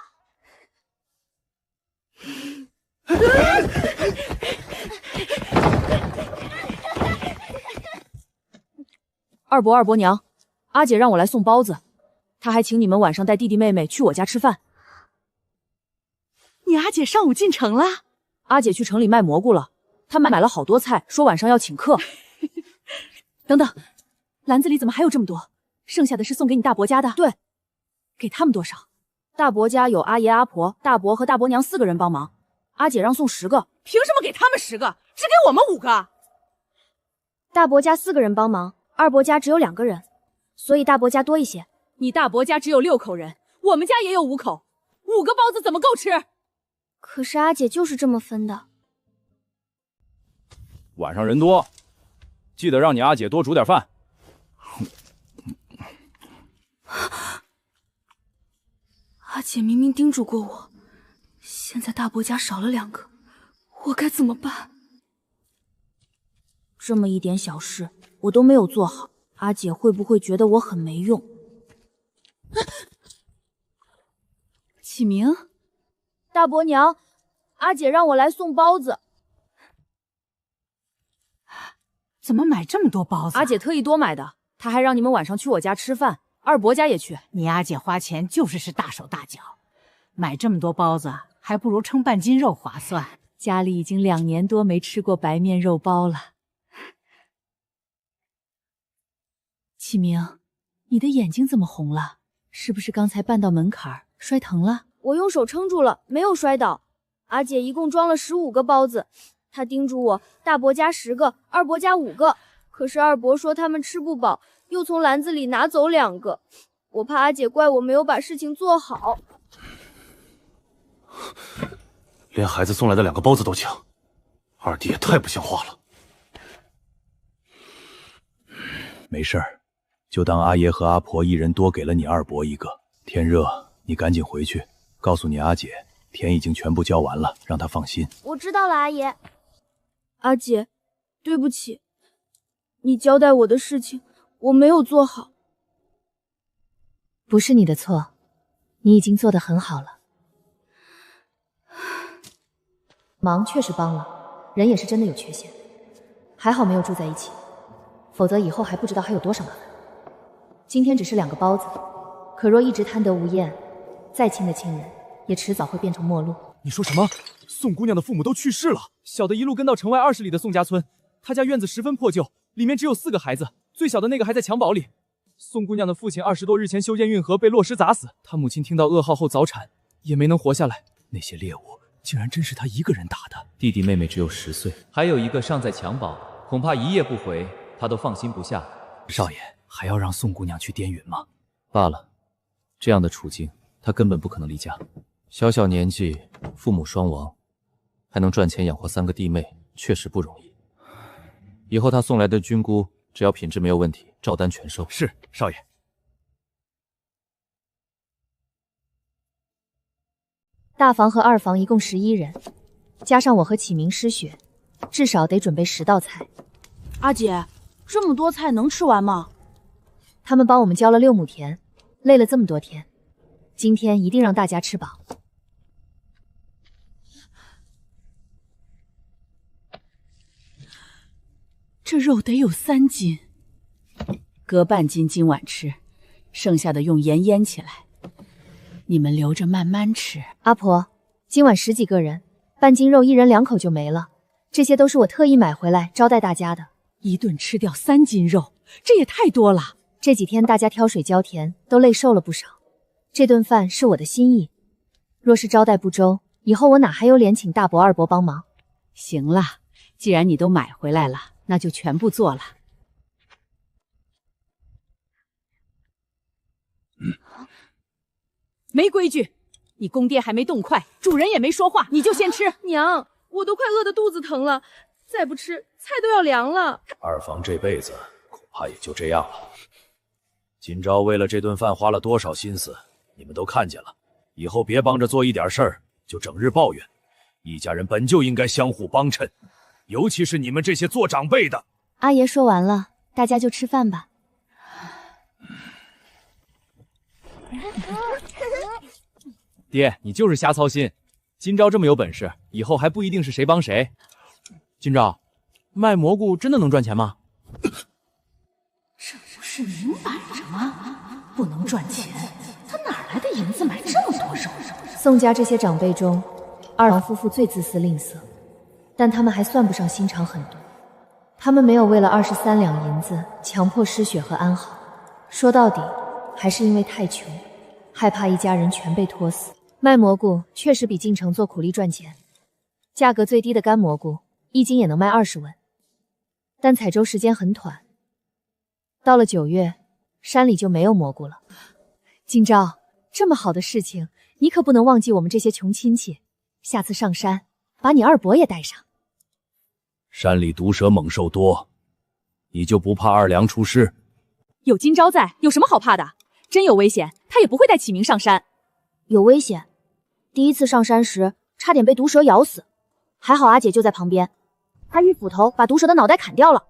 二伯娘，阿姐让我来送包子，她还请你们晚上带弟弟妹妹去我家吃饭。你阿姐上午进城了？阿姐去城里卖蘑菇了，她买了好多菜，说晚上要请客。等等，篮子里怎么还有这么多？剩下的是送给你大伯家的。对，给他们多少？大伯家有阿爷阿婆、大伯和大伯娘4个人帮忙，阿姐让送10个。凭什么给他们10个，只给我们5个？大伯家4个人帮忙，二伯家只有2个人，所以大伯家多一些。你大伯家只有6口人，我们家也有5口，5个包子怎么够吃？可是阿姐就是这么分的。晚上人多，记得让你阿姐多煮点饭。阿姐明明叮嘱过我，现在大伯家少了2个，我该怎么办？这么一点小事我都没有做好，阿姐会不会觉得我很没用？启明，大伯娘，阿姐让我来送包子。怎么买这么多包子？阿姐特意多买的，她还让你们晚上去我家吃饭，二伯家也去。你阿姐花钱就是大手大脚，买这么多包子还不如称半斤肉划算。家里已经2年多没吃过白面肉包了。启明，你的眼睛怎么红了？是不是刚才绊到门槛摔疼了？我用手撑住了，没有摔倒。阿姐一共装了15个包子，她叮嘱我大伯家10个，二伯家5个。可是二伯说他们吃不饱，又从篮子里拿走2个。我怕阿姐怪我没有把事情做好。连孩子送来的2个包子都抢，二弟也太不像话了。没事儿，就当阿爷和阿婆一人多给了你二伯1个。天热，你赶紧回去，告诉你阿姐，田已经全部浇完了，让她放心。我知道了，阿爷。阿姐，对不起，你交代我的事情我没有做好。不是你的错，你已经做得很好了。忙确实帮了，人也是真的有缺陷，还好没有住在一起，否则以后还不知道还有多少麻烦。今天只是2个包子，可若一直贪得无厌，再亲的亲人也迟早会变成陌路。你说什么？宋姑娘的父母都去世了，小的一路跟到城外20里的宋家村，他家院子十分破旧，里面只有4个孩子，最小的那个还在襁褓里。宋姑娘的父亲20多日前修建运河被落石砸死，她母亲听到噩耗后早产，也没能活下来。那些猎物竟然真是他一个人打的。弟弟妹妹只有10岁，还有一个尚在襁褓，恐怕一夜不回，他都放心不下。少爷，还要让宋姑娘去滇云吗？罢了，这样的处境，他根本不可能离家。小小年纪，父母双亡，还能赚钱养活3个弟妹，确实不容易。以后他送来的菌菇，只要品质没有问题，照单全收。是，少爷。大房和二房一共11人，加上我和启明、诗雪，至少得准备10道菜。阿姐，这么多菜能吃完吗？他们帮我们浇了6亩田，累了这么多天，今天一定让大家吃饱。这肉得有3斤，隔半斤今晚吃，剩下的用盐腌起来，你们留着慢慢吃。阿婆，今晚10几个人，半斤肉1人2口就没了，这些都是我特意买回来招待大家的。一顿吃掉3斤肉，这也太多了。这几天大家挑水浇田，都累瘦了不少。这顿饭是我的心意，若是招待不周，以后我哪还有脸请大伯、二伯帮忙？行了，既然你都买回来了，那就全部做了。没规矩！你宫殿还没动筷，主人也没说话，你就先吃。娘，我都快饿得肚子疼了，再不吃菜都要凉了。二房这辈子恐怕也就这样了。今朝为了这顿饭花了多少心思，你们都看见了。以后别帮着做一点事儿就整日抱怨，一家人本就应该相互帮衬，尤其是你们这些做长辈的。阿爷说完了，大家就吃饭吧。爹，你就是瞎操心。今朝这么有本事，以后还不一定是谁帮谁。今朝卖蘑菇真的能赚钱吗？这不是明摆着吗？不能赚钱，他哪来的银子买这么多肉？宋家这些长辈中，二房夫妇最自私吝啬，但他们还算不上心肠狠毒。他们没有为了23两银子强迫诗雪和安好，说到底还是因为太穷，害怕一家人全被拖死。卖蘑菇确实比进城做苦力赚钱，价格最低的干蘑菇1斤也能卖20文，但采收时间很短，到了9月，山里就没有蘑菇了。今朝这么好的事情，你可不能忘记我们这些穷亲戚。下次上山，把你二伯也带上。山里毒蛇猛兽多，你就不怕二娘出事？有今朝在，有什么好怕的？真有危险，他也不会带启明上山。有危险，第一次上山时差点被毒蛇咬死，还好阿姐就在旁边，她一斧头把毒蛇的脑袋砍掉了。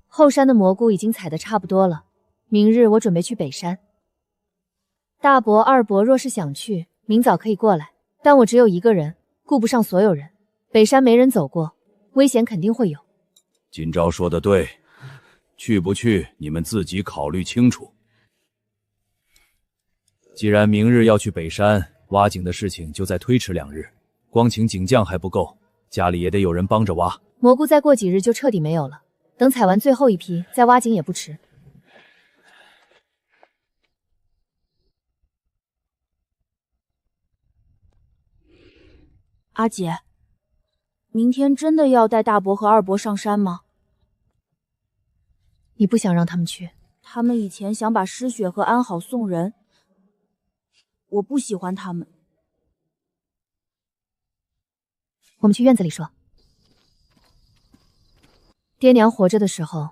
后山的蘑菇已经采得差不多了，明日我准备去北山。大伯、二伯若是想去，明早可以过来，但我只有一个人，顾不上所有人。北山没人走过，危险肯定会有。今朝说的对，去不去你们自己考虑清楚。既然明日要去北山，挖井的事情就再推迟2日，光请井匠还不够，家里也得有人帮着挖。蘑菇再过几日就彻底没有了，等采完最后一批再挖井也不迟。阿姐，明天真的要带大伯和二伯上山吗？你不想让他们去？他们以前想把诗雪和安好送人，我不喜欢他们。我们去院子里说。爹娘活着的时候，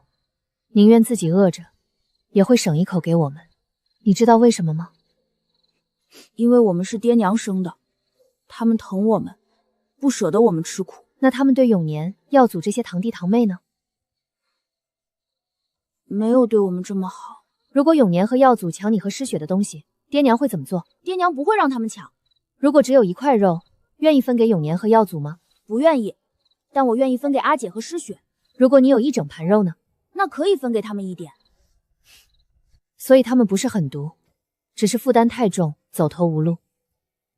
宁愿自己饿着，也会省一口给我们。你知道为什么吗？因为我们是爹娘生的，他们疼我们，不舍得我们吃苦。那他们对永年、耀祖这些堂弟堂妹呢？没有对我们这么好。如果永年和耀祖抢你和诗雪的东西，爹娘会怎么做？爹娘不会让他们抢。如果只有1块肉，愿意分给永年和耀祖吗？不愿意，但我愿意分给阿姐和诗雪。如果你有1整盘肉呢？那可以分给他们一点。所以他们不是狠毒，只是负担太重，走投无路。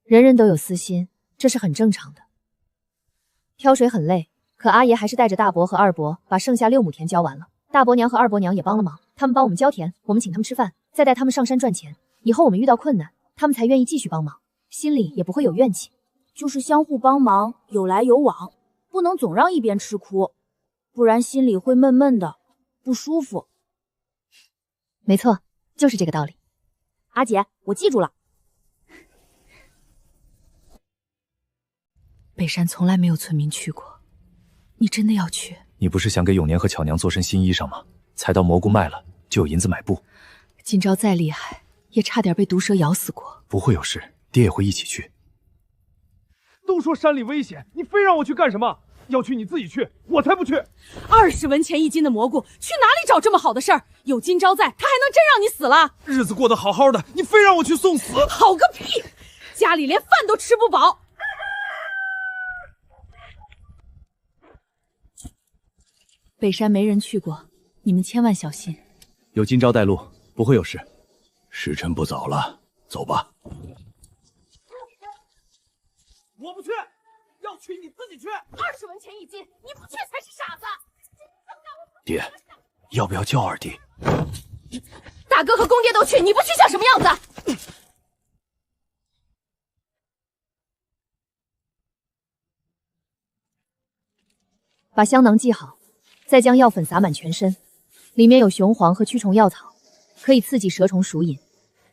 人人都有私心，这是很正常的。挑水很累，可阿爷还是带着大伯和二伯把剩下6亩田浇完了。大伯娘和二伯娘也帮了忙，他们帮我们浇田，我们请他们吃饭，再带他们上山赚钱。以后我们遇到困难，他们才愿意继续帮忙，心里也不会有怨气。就是相互帮忙，有来有往，不能总让一边吃苦，不然心里会闷闷的，不舒服。没错，就是这个道理。阿姐，我记住了。北山从来没有村民去过，你真的要去？你不是想给永年和巧娘做身新衣裳吗？采到蘑菇卖了，就有银子买布。今朝再厉害，也差点被毒蛇咬死过。不会有事，爹也会一起去。都说山里危险，你非让我去干什么？要去你自己去，我才不去。20文钱1斤的蘑菇，去哪里找这么好的事儿？有今朝在，他还能真让你死了？日子过得好好的，你非让我去送死？好个屁！家里连饭都吃不饱。北山没人去过，你们千万小心。有今朝带路，不会有事。时辰不早了，走吧。我不去，要去你自己去。20文钱1斤，你不去才是傻子。爹，要不要叫二弟？大哥和公爹都去，你不去像什么样子？把香囊系好，再将药粉撒满全身，里面有雄黄和驱虫药草，可以刺激蛇虫鼠蚁。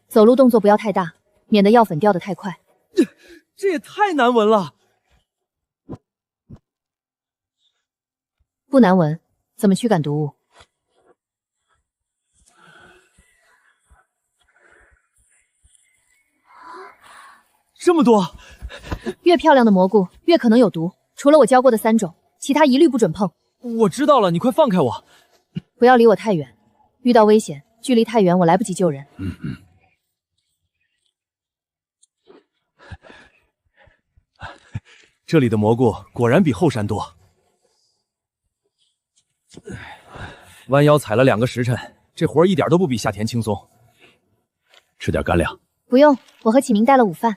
走路动作不要太大，免得药粉掉得太快。这也太难闻了。不难闻，怎么驱赶毒物？这么多，越漂亮的蘑菇越可能有毒，除了我教过的3种，其他一律不准碰。我知道了，你快放开我！不要离我太远，遇到危险，距离太远我来不及救人。这里的蘑菇果然比后山多。弯腰采了2个时辰，这活儿一点都不比夏田轻松。吃点干粮。不用，我和启明带了午饭。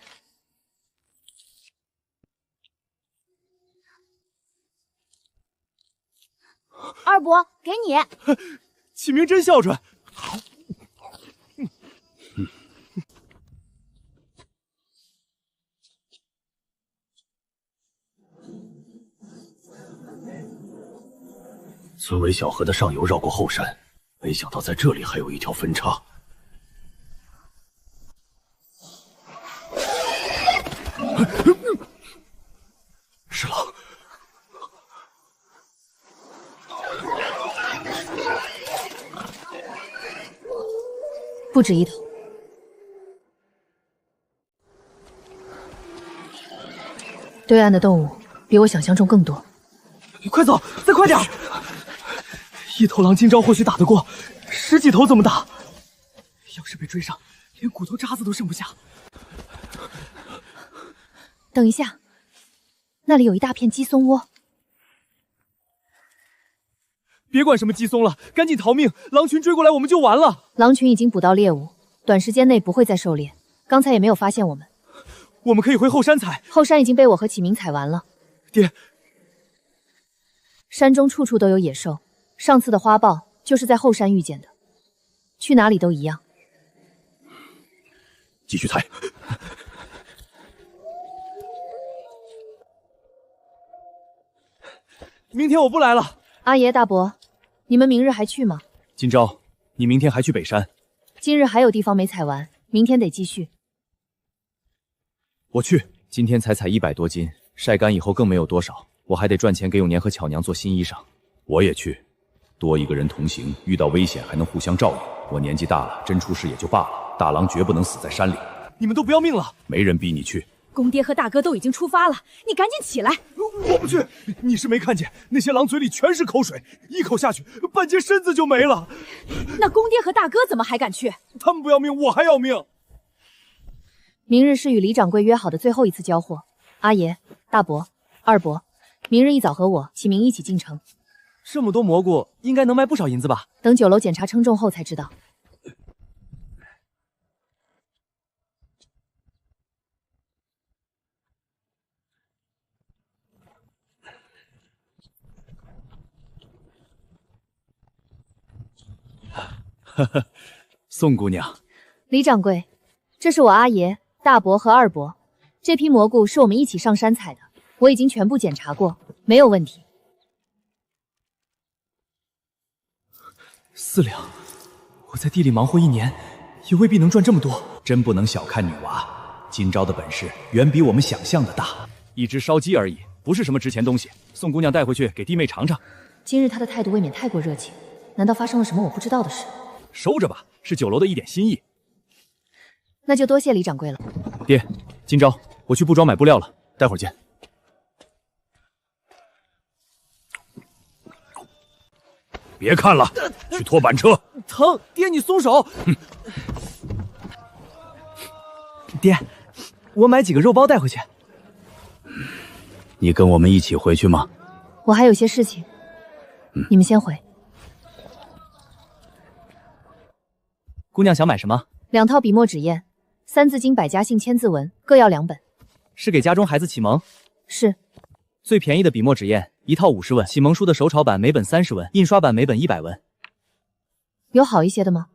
二伯，给你。启明真孝顺。村委小河的上游绕过后山，没想到在这里还有一条分叉。是狼！不止一头。对岸的动物比我想象中更多。快走，再快点！一头狼今朝或许打得过，10几头怎么打？要是被追上，连骨头渣子都剩不下。等一下，那里有一大片鸡松窝。别管什么鸡松了，赶紧逃命！狼群追过来，我们就完了。狼群已经捕到猎物，短时间内不会再狩猎。刚才也没有发现我们。我们可以回后山采。后山已经被我和启明采完了。爹，山中处处都有野兽，上次的花豹就是在后山遇见的。去哪里都一样。继续采。明天我不来了。阿爷大伯，你们明日还去吗？今朝，你明天还去北山？今日还有地方没采完，明天得继续。我去。今天才采100多斤，晒干以后更没有多少，我还得赚钱给永年和巧娘做新衣裳。我也去，多一个人同行，遇到危险还能互相照应。我年纪大了，真出事也就罢了，大郎绝不能死在山里。你们都不要命了？没人逼你去。公爹和大哥都已经出发了，你赶紧起来！我不去！你是没看见那些狼嘴里全是口水，一口下去，半截身子就没了。那公爹和大哥怎么还敢去？他们不要命，我还要命。明日是与李掌柜约好的最后一次交货。阿爷、大伯、二伯，明日一早和我、启明一起进城。这么多蘑菇，应该能卖不少银子吧？等酒楼检查称重后才知道。呵呵，宋姑娘，李掌柜，这是我阿爷、大伯和二伯。这批蘑菇是我们一起上山采的，我已经全部检查过，没有问题。4两，我在地里忙活1年，也未必能赚这么多。真不能小看女娃，今朝的本事远比我们想象的大。一只烧鸡而已，不是什么值钱东西。宋姑娘带回去给弟妹尝尝。今日她的态度未免太过热情，难道发生了什么我不知道的事？收着吧，是酒楼的一点心意。那就多谢李掌柜了。爹，今朝我去布庄买布料了，待会儿见。别看了，去拖板车。疼，爹你松手。爹，我买几个肉包带回去。你跟我们一起回去吗？我还有些事情，你们先回。姑娘想买什么？2套笔墨纸砚，3字经百家姓千字文，各要2本。是给家中孩子启蒙？是。最便宜的笔墨纸砚1套50文，启蒙书的手抄版每本30文，印刷版每本100文。有好一些的吗？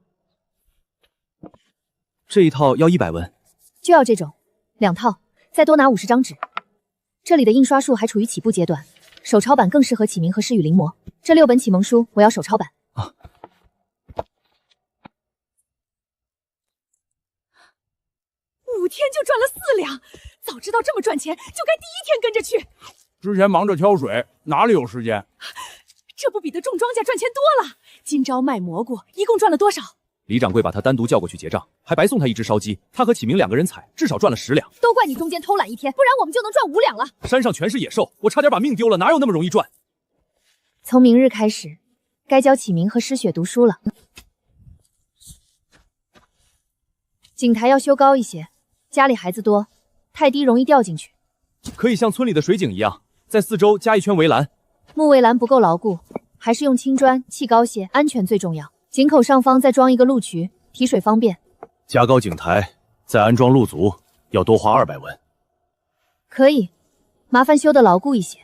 这一套要100文。就要这种，2套，再多拿50张纸。这里的印刷术还处于起步阶段，手抄版更适合启明和诗语临摹。这6本启蒙书我要手抄版。啊5天就赚了4两，早知道这么赚钱，就该第1天跟着去。之前忙着挑水，哪里有时间？这不比得种庄稼赚钱多了？今朝卖蘑菇，一共赚了多少？李掌柜把他单独叫过去结账，还白送他1只烧鸡。他和启明2个人采，至少赚了10两。都怪你中间偷懒1天，不然我们就能赚5两了。山上全是野兽，我差点把命丢了，哪有那么容易赚？从明日开始，该教启明和诗雪读书了。井台要修高一些，家里孩子多，太低容易掉进去。可以像村里的水井一样，在4周加一圈围栏。木围栏不够牢固，还是用青砖砌高些，安全最重要。井口上方再装一个路渠，提水方便。加高井台，再安装路足，要多花200文。可以，麻烦修得牢固一些。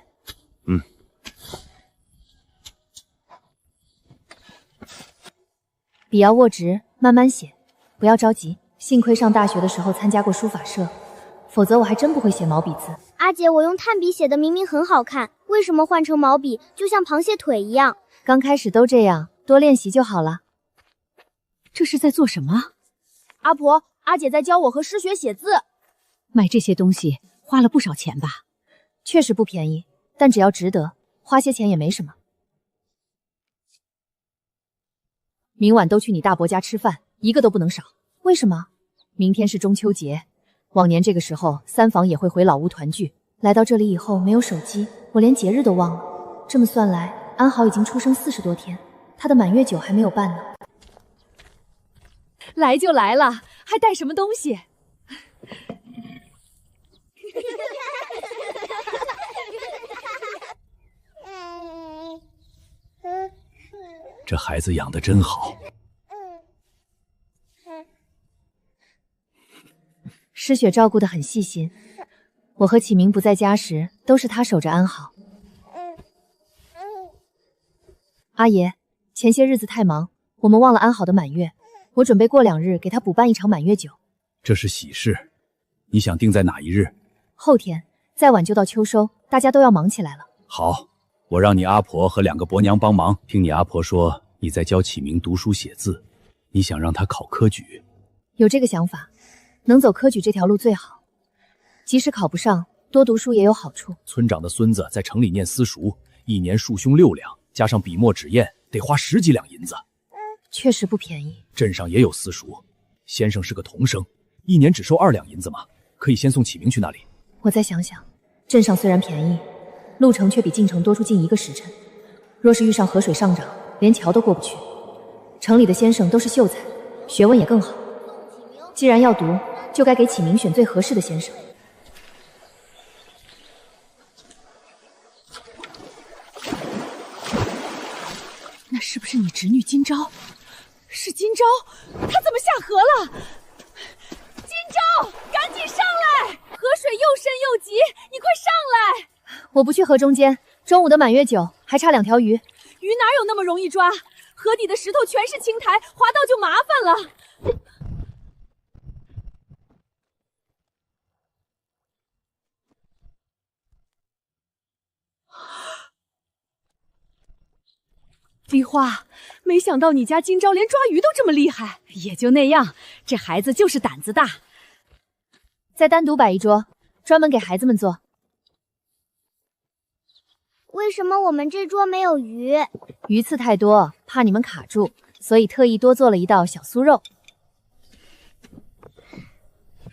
笔要握直，慢慢写，不要着急。幸亏上大学的时候参加过书法社，否则我还真不会写毛笔字。阿姐，我用炭笔写的明明很好看，为什么换成毛笔就像螃蟹腿一样？刚开始都这样，多练习就好了。这是在做什么？阿婆，阿姐在教我和诗雪写字。买这些东西花了不少钱吧？确实不便宜，但只要值得，花些钱也没什么。明晚都去你大伯家吃饭，一个都不能少。为什么？明天是中秋节，往年这个时候三房也会回老屋团聚。来到这里以后没有手机，我连节日都忘了。这么算来，安好已经出生40多天，他的满月酒还没有办呢。来就来了，还带什么东西？这孩子养得真好。诗雪照顾得很细心，我和启明不在家时，都是他守着安好。阿爷，前些日子太忙，我们忘了安好的满月，我准备过2日给他补办一场满月酒。这是喜事，你想定在哪一日？后天，再晚就到秋收，大家都要忙起来了。好，我让你阿婆和2个伯娘帮忙。听你阿婆说你在教启明读书写字，你想让他考科举。有这个想法，能走科举这条路最好。即使考不上，多读书也有好处。村长的孙子在城里念私塾，1年束胸6两，加上笔墨纸砚，得花10几两银子。确实不便宜。镇上也有私塾，先生是个童生，1年只收2两银子嘛，可以先送启明去那里。我再想想，镇上虽然便宜，路程却比晋城多出近1个时辰。若是遇上河水上涨，连桥都过不去。城里的先生都是秀才，学问也更好。既然要读，就该给启明选最合适的先生。那是不是你侄女今朝？是今朝，她怎么下河了？今朝，赶紧上来！河水又深又急，你快上来！我不去河中间，中午的满月酒还差2条鱼。鱼哪有那么容易抓？河底的石头全是青苔，滑到就麻烦了。梨花，没想到你家今朝连抓鱼都这么厉害。也就那样，这孩子就是胆子大。再单独摆一桌，专门给孩子们做。为什么我们这桌没有鱼？鱼刺太多，怕你们卡住，所以特意多做了一道小酥肉。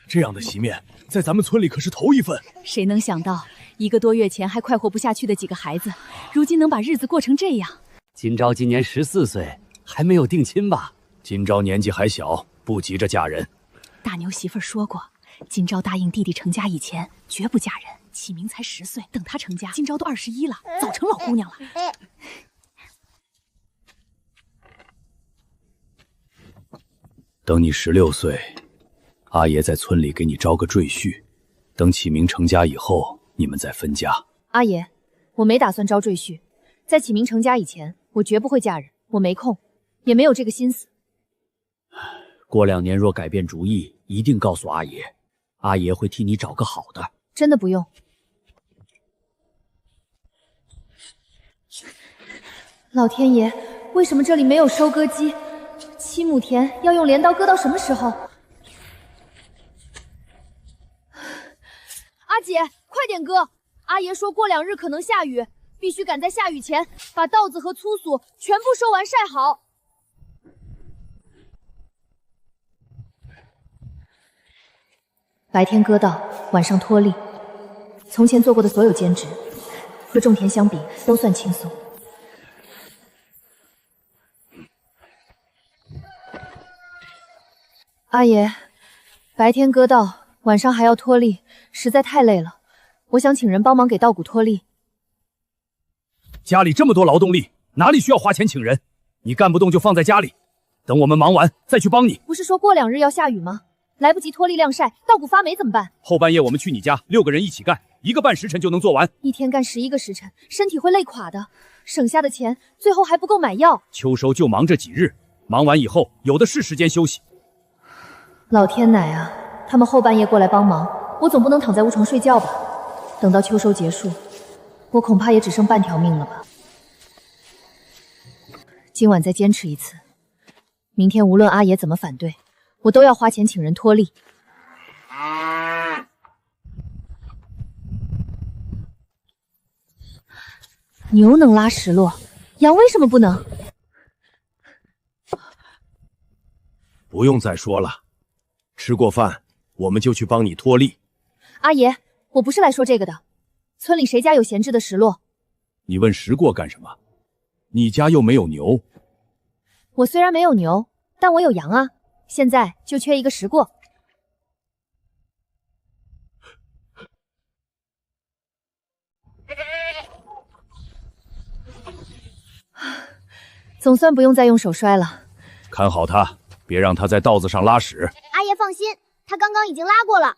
这样的席面，在咱们村里可是头一份。谁能想到，1个多月前还快活不下去的几个孩子，如今能把日子过成这样？今朝今年14岁，还没有定亲吧？今朝年纪还小，不急着嫁人。大牛媳妇儿说过，今朝答应弟弟成家以前，绝不嫁人。启明才10岁，等他成家，今朝都21了，早成老姑娘了。等你16岁，阿爷在村里给你招个赘婿，等启明成家以后，你们再分家。阿爷，我没打算招赘婿，在启明成家以前，我绝不会嫁人，我没空，也没有这个心思。过2年若改变主意，一定告诉阿爷，阿爷会替你找个好的。真的不用。老天爷，为什么这里没有收割机？7亩田要用镰刀割到什么时候？阿姐，快点割！阿爷说过2日可能下雨，必须赶在下雨前把稻子和粗笋全部收完晒好。白天割稻，晚上脱粒。从前做过的所有兼职，和种田相比都算轻松。阿爷，白天割稻，晚上还要脱粒，实在太累了。我想请人帮忙给稻谷脱粒。家里这么多劳动力，哪里需要花钱请人？你干不动就放在家里，等我们忙完再去帮你。不是说过2日要下雨吗？来不及脱粒晾晒，稻谷发霉怎么办？后半夜我们去你家，6个人一起干，1个半时辰就能做完。一天干11个时辰，身体会累垮的。省下的钱最后还不够买药。秋收就忙这几日，忙完以后有的是时间休息。老天奶啊，他们后半夜过来帮忙，我总不能躺在屋床睡觉吧？等到秋收结束，我恐怕也只剩半条命了吧。今晚再坚持一次，明天无论阿爷怎么反对，我都要花钱请人脱粒。牛能拉石落，羊为什么不能？不用再说了，吃过饭我们就去帮你脱粒。阿爷，我不是来说这个的。村里谁家有闲置的石落？你问石过干什么？你家又没有牛。我虽然没有牛，但我有羊啊。现在就缺一个石过。总算不用再用手摔了。看好它，别让它在稻子上拉屎。阿爷放心，他刚刚已经拉过了。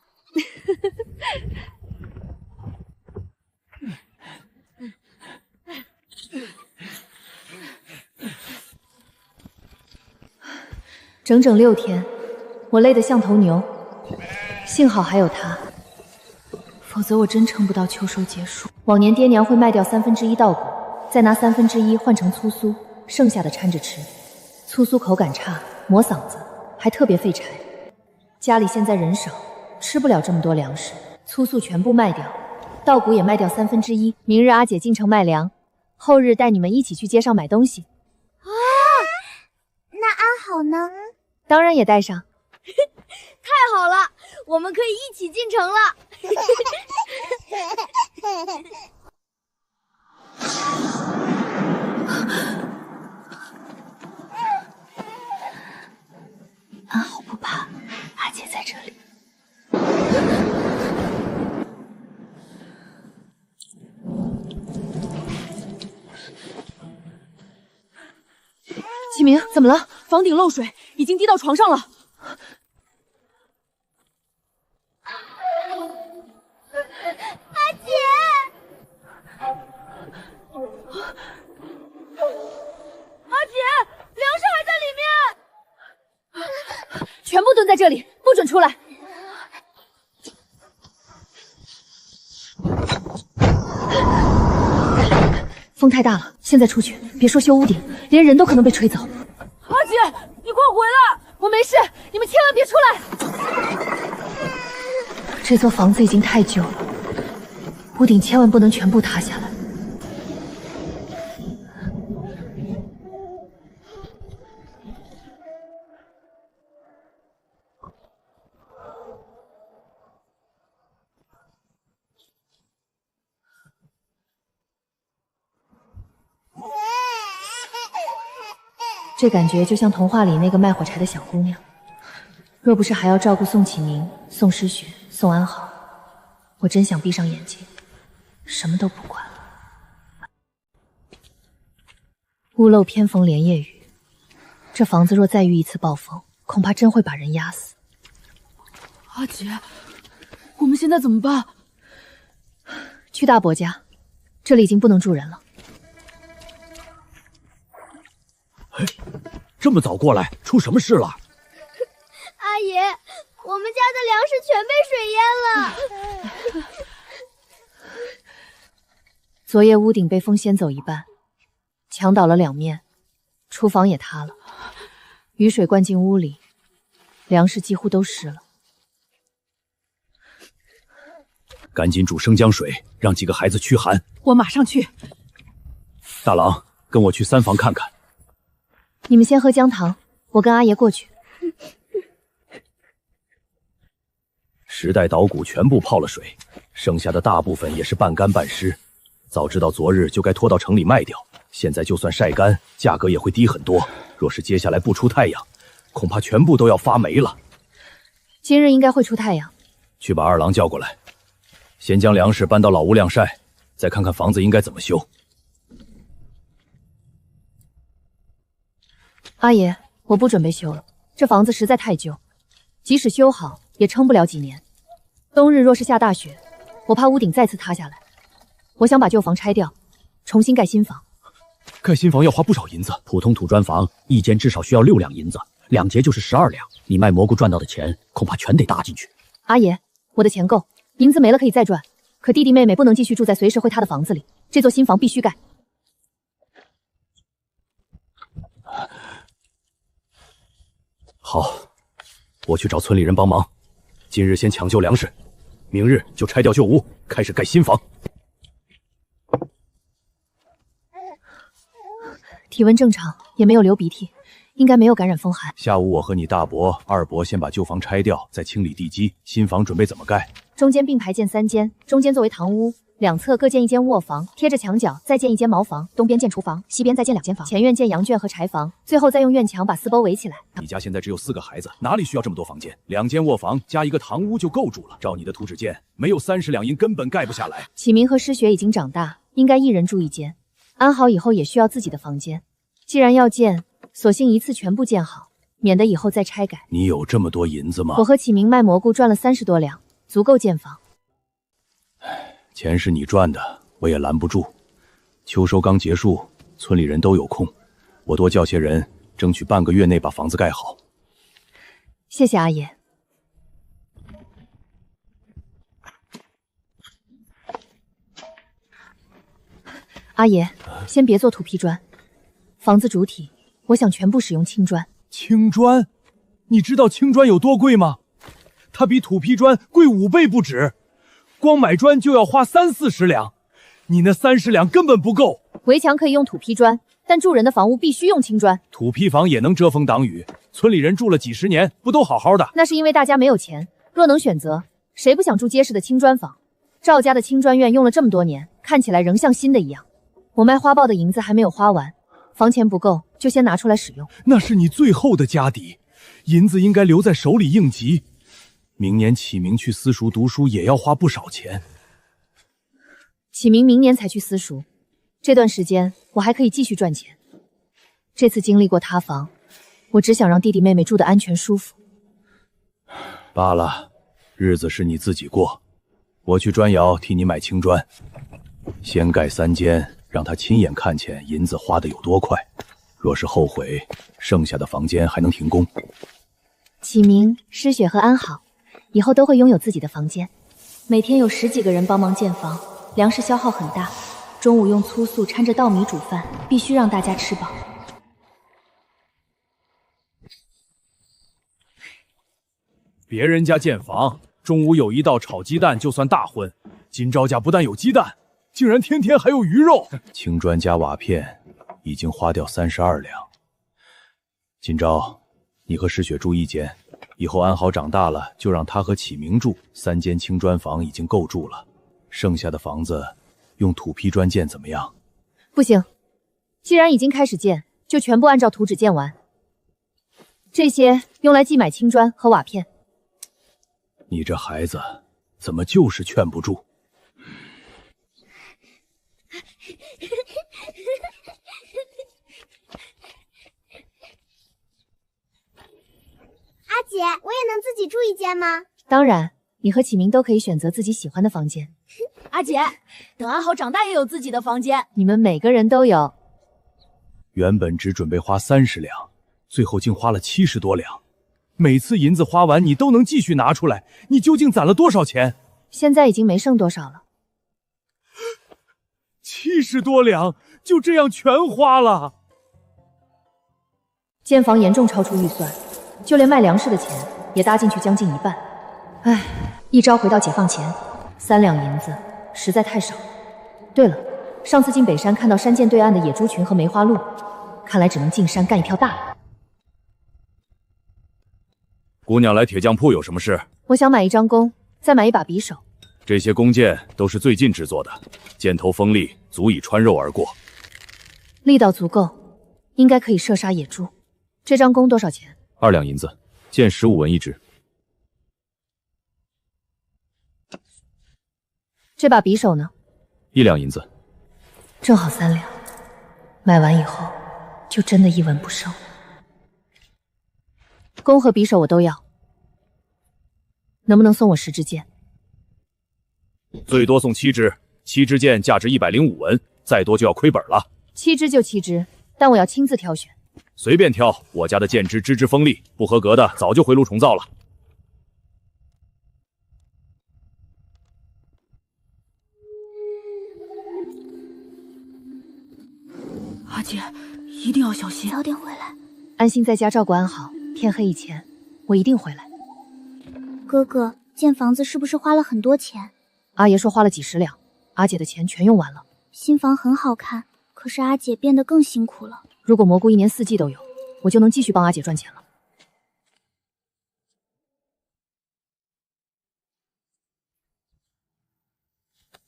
整整6天，我累得像头牛，幸好还有他，否则我真撑不到秋收结束。往年爹娘会卖掉1/3稻谷，再拿1/3换成粗酥，剩下的掺着吃。粗酥口感差，磨嗓子，还特别费柴。家里现在人少，吃不了这么多粮食，粗酥全部卖掉，稻谷也卖掉1/3。明日阿姐进城卖粮，后日带你们一起去街上买东西。啊，那安好呢？当然也带上。太好了，我们可以一起进城了。安好不怕，阿姐在这里。启明，怎么了？房顶漏水，已经滴到床上了。阿姐，阿姐，粮食还在里面。全部蹲在这里，不准出来。风太大了，现在出去，别说修屋顶，连人都可能被吹走。阿姐，你快回来！我没事，你们千万别出来。这座房子已经太旧了，屋顶千万不能全部塌下来。这感觉就像童话里那个卖火柴的小姑娘。若不是还要照顾宋启明、宋诗雪、宋安好，我真想闭上眼睛，什么都不管了。屋漏偏逢连夜雨，这房子若再遇一次暴风，恐怕真会把人压死。阿姐，我们现在怎么办？去大伯家，这里已经不能住人了。哎，这么早过来，出什么事了？阿爷，我们家的粮食全被水淹了。昨夜屋顶被风掀走一半，墙倒了2面，厨房也塌了，雨水灌进屋里，粮食几乎都湿了。赶紧煮生姜水，让几个孩子驱寒。我马上去。大郎，跟我去3房看看。你们先喝姜汤，我跟阿爷过去。10袋捣谷全部泡了水，剩下的大部分也是半干半湿。早知道昨日就该拖到城里卖掉，现在就算晒干，价格也会低很多。若是接下来不出太阳，恐怕全部都要发霉了。今日应该会出太阳。去把2郎叫过来，先将粮食搬到老屋晾晒，再看看房子应该怎么修。阿爷，我不准备修了，这房子实在太旧，即使修好也撑不了几年。冬日若是下大雪，我怕屋顶再次塌下来。我想把旧房拆掉，重新盖新房。盖新房要花不少银子，普通土砖房1间至少需要6两银子，2节就是12两。你卖蘑菇赚到的钱，恐怕全得搭进去。阿爷，我的钱够，银子没了可以再赚，可弟弟妹妹不能继续住在随时会塌的房子里，这座新房必须盖。好，我去找村里人帮忙。今日先抢救粮食，明日就拆掉旧屋，开始盖新房。体温正常，也没有流鼻涕，应该没有感染风寒。下午我和你大伯、二伯先把旧房拆掉，再清理地基，新房准备怎么盖？中间并排建3间，中间作为堂屋，两侧各建1间卧房，贴着墙角再建1间茅房，东边建厨房，西边再建2间房，前院建羊圈和柴房，最后再用院墙把四包围起来。你家现在只有4个孩子，哪里需要这么多房间？2间卧房加1个堂屋就够住了。照你的图纸建，没有30两银根本盖不下来。启明和诗雪已经长大，应该1人住1间。安好以后也需要自己的房间，既然要建，索性一次全部建好，免得以后再拆改。你有这么多银子吗？我和启明卖蘑菇赚了30多两，足够建房。钱是你赚的，我也拦不住。秋收刚结束，村里人都有空，我多叫些人，争取半个月内把房子盖好。谢谢阿爷。阿爷，先别做土坯砖，房子主体我想全部使用青砖。青砖？你知道青砖有多贵吗？它比土坯砖贵5倍不止，光买砖就要花30-40两，你那30两根本不够。围墙可以用土坯砖，但住人的房屋必须用青砖。土坯房也能遮风挡雨，村里人住了几十年，不都好好的？那是因为大家没有钱，若能选择，谁不想住结实的青砖房？赵家的青砖院用了这么多年，看起来仍像新的一样。我卖花豹的银子还没有花完，房钱不够，就先拿出来使用。那是你最后的家底，银子应该留在手里应急。明年启明去私塾读书也要花不少钱。启明明年才去私塾，这段时间我还可以继续赚钱。这次经历过塌房，我只想让弟弟妹妹住得安全舒服。罢了，日子是你自己过，我去砖窑替你买青砖，先盖3间，让他亲眼看见银子花的有多快。若是后悔，剩下的房间还能停工。启明、诗雪和安好以后都会拥有自己的房间。每天有10几个人帮忙建房，粮食消耗很大，中午用粗素掺着稻米煮饭，必须让大家吃饱。别人家建房，中午有一道炒鸡蛋就算大荤，今朝家不但有鸡蛋，竟然天天还有鱼肉。青砖加瓦片已经花掉32两。今朝你和诗雪住1间，以后安好长大了就让他和启明住，3间青砖房已经够住了，剩下的房子用土坯砖建怎么样？不行，既然已经开始建，就全部按照图纸建完。这些用来寄买青砖和瓦片。你这孩子怎么就是劝不住？阿姐，我也能自己住一间吗？当然，你和启明都可以选择自己喜欢的房间。阿姐，等阿豪长大也有自己的房间。你们每个人都有。原本只准备花30两，最后竟花了70多两。每次银子花完，你都能继续拿出来。你究竟攒了多少钱？现在已经没剩多少了。70多两，就这样全花了。建房严重超出预算，就连卖粮食的钱也搭进去将近一半。唉，一朝回到解放前，3两银子实在太少。对了，上次进北山看到山涧对岸的野猪群和梅花鹿，看来只能进山干一票大的。姑娘来铁匠铺有什么事？我想买一张弓，再买一把匕首。这些弓箭都是最近制作的，箭头锋利，足以穿肉而过。力道足够，应该可以射杀野猪。这张弓多少钱？2两银子，箭15文一支。这把匕首呢？1两银子，正好3两。买完以后，就真的一文不剩。弓和匕首我都要，能不能送我10支箭？最多送7支，7支箭价值105文，再多就要亏本了。7支就7支，但我要亲自挑选。随便挑，我家的箭支枝枝锋利，不合格的早就回炉重造了。阿姐，一定要小心，早点回来。安心在家照顾安好，天黑以前我一定回来。哥哥，建房子是不是花了很多钱？阿爷说花了几10两，阿姐的钱全用完了。新房很好看，可是阿姐变得更辛苦了。如果蘑菇1年4季都有，我就能继续帮阿姐赚钱了。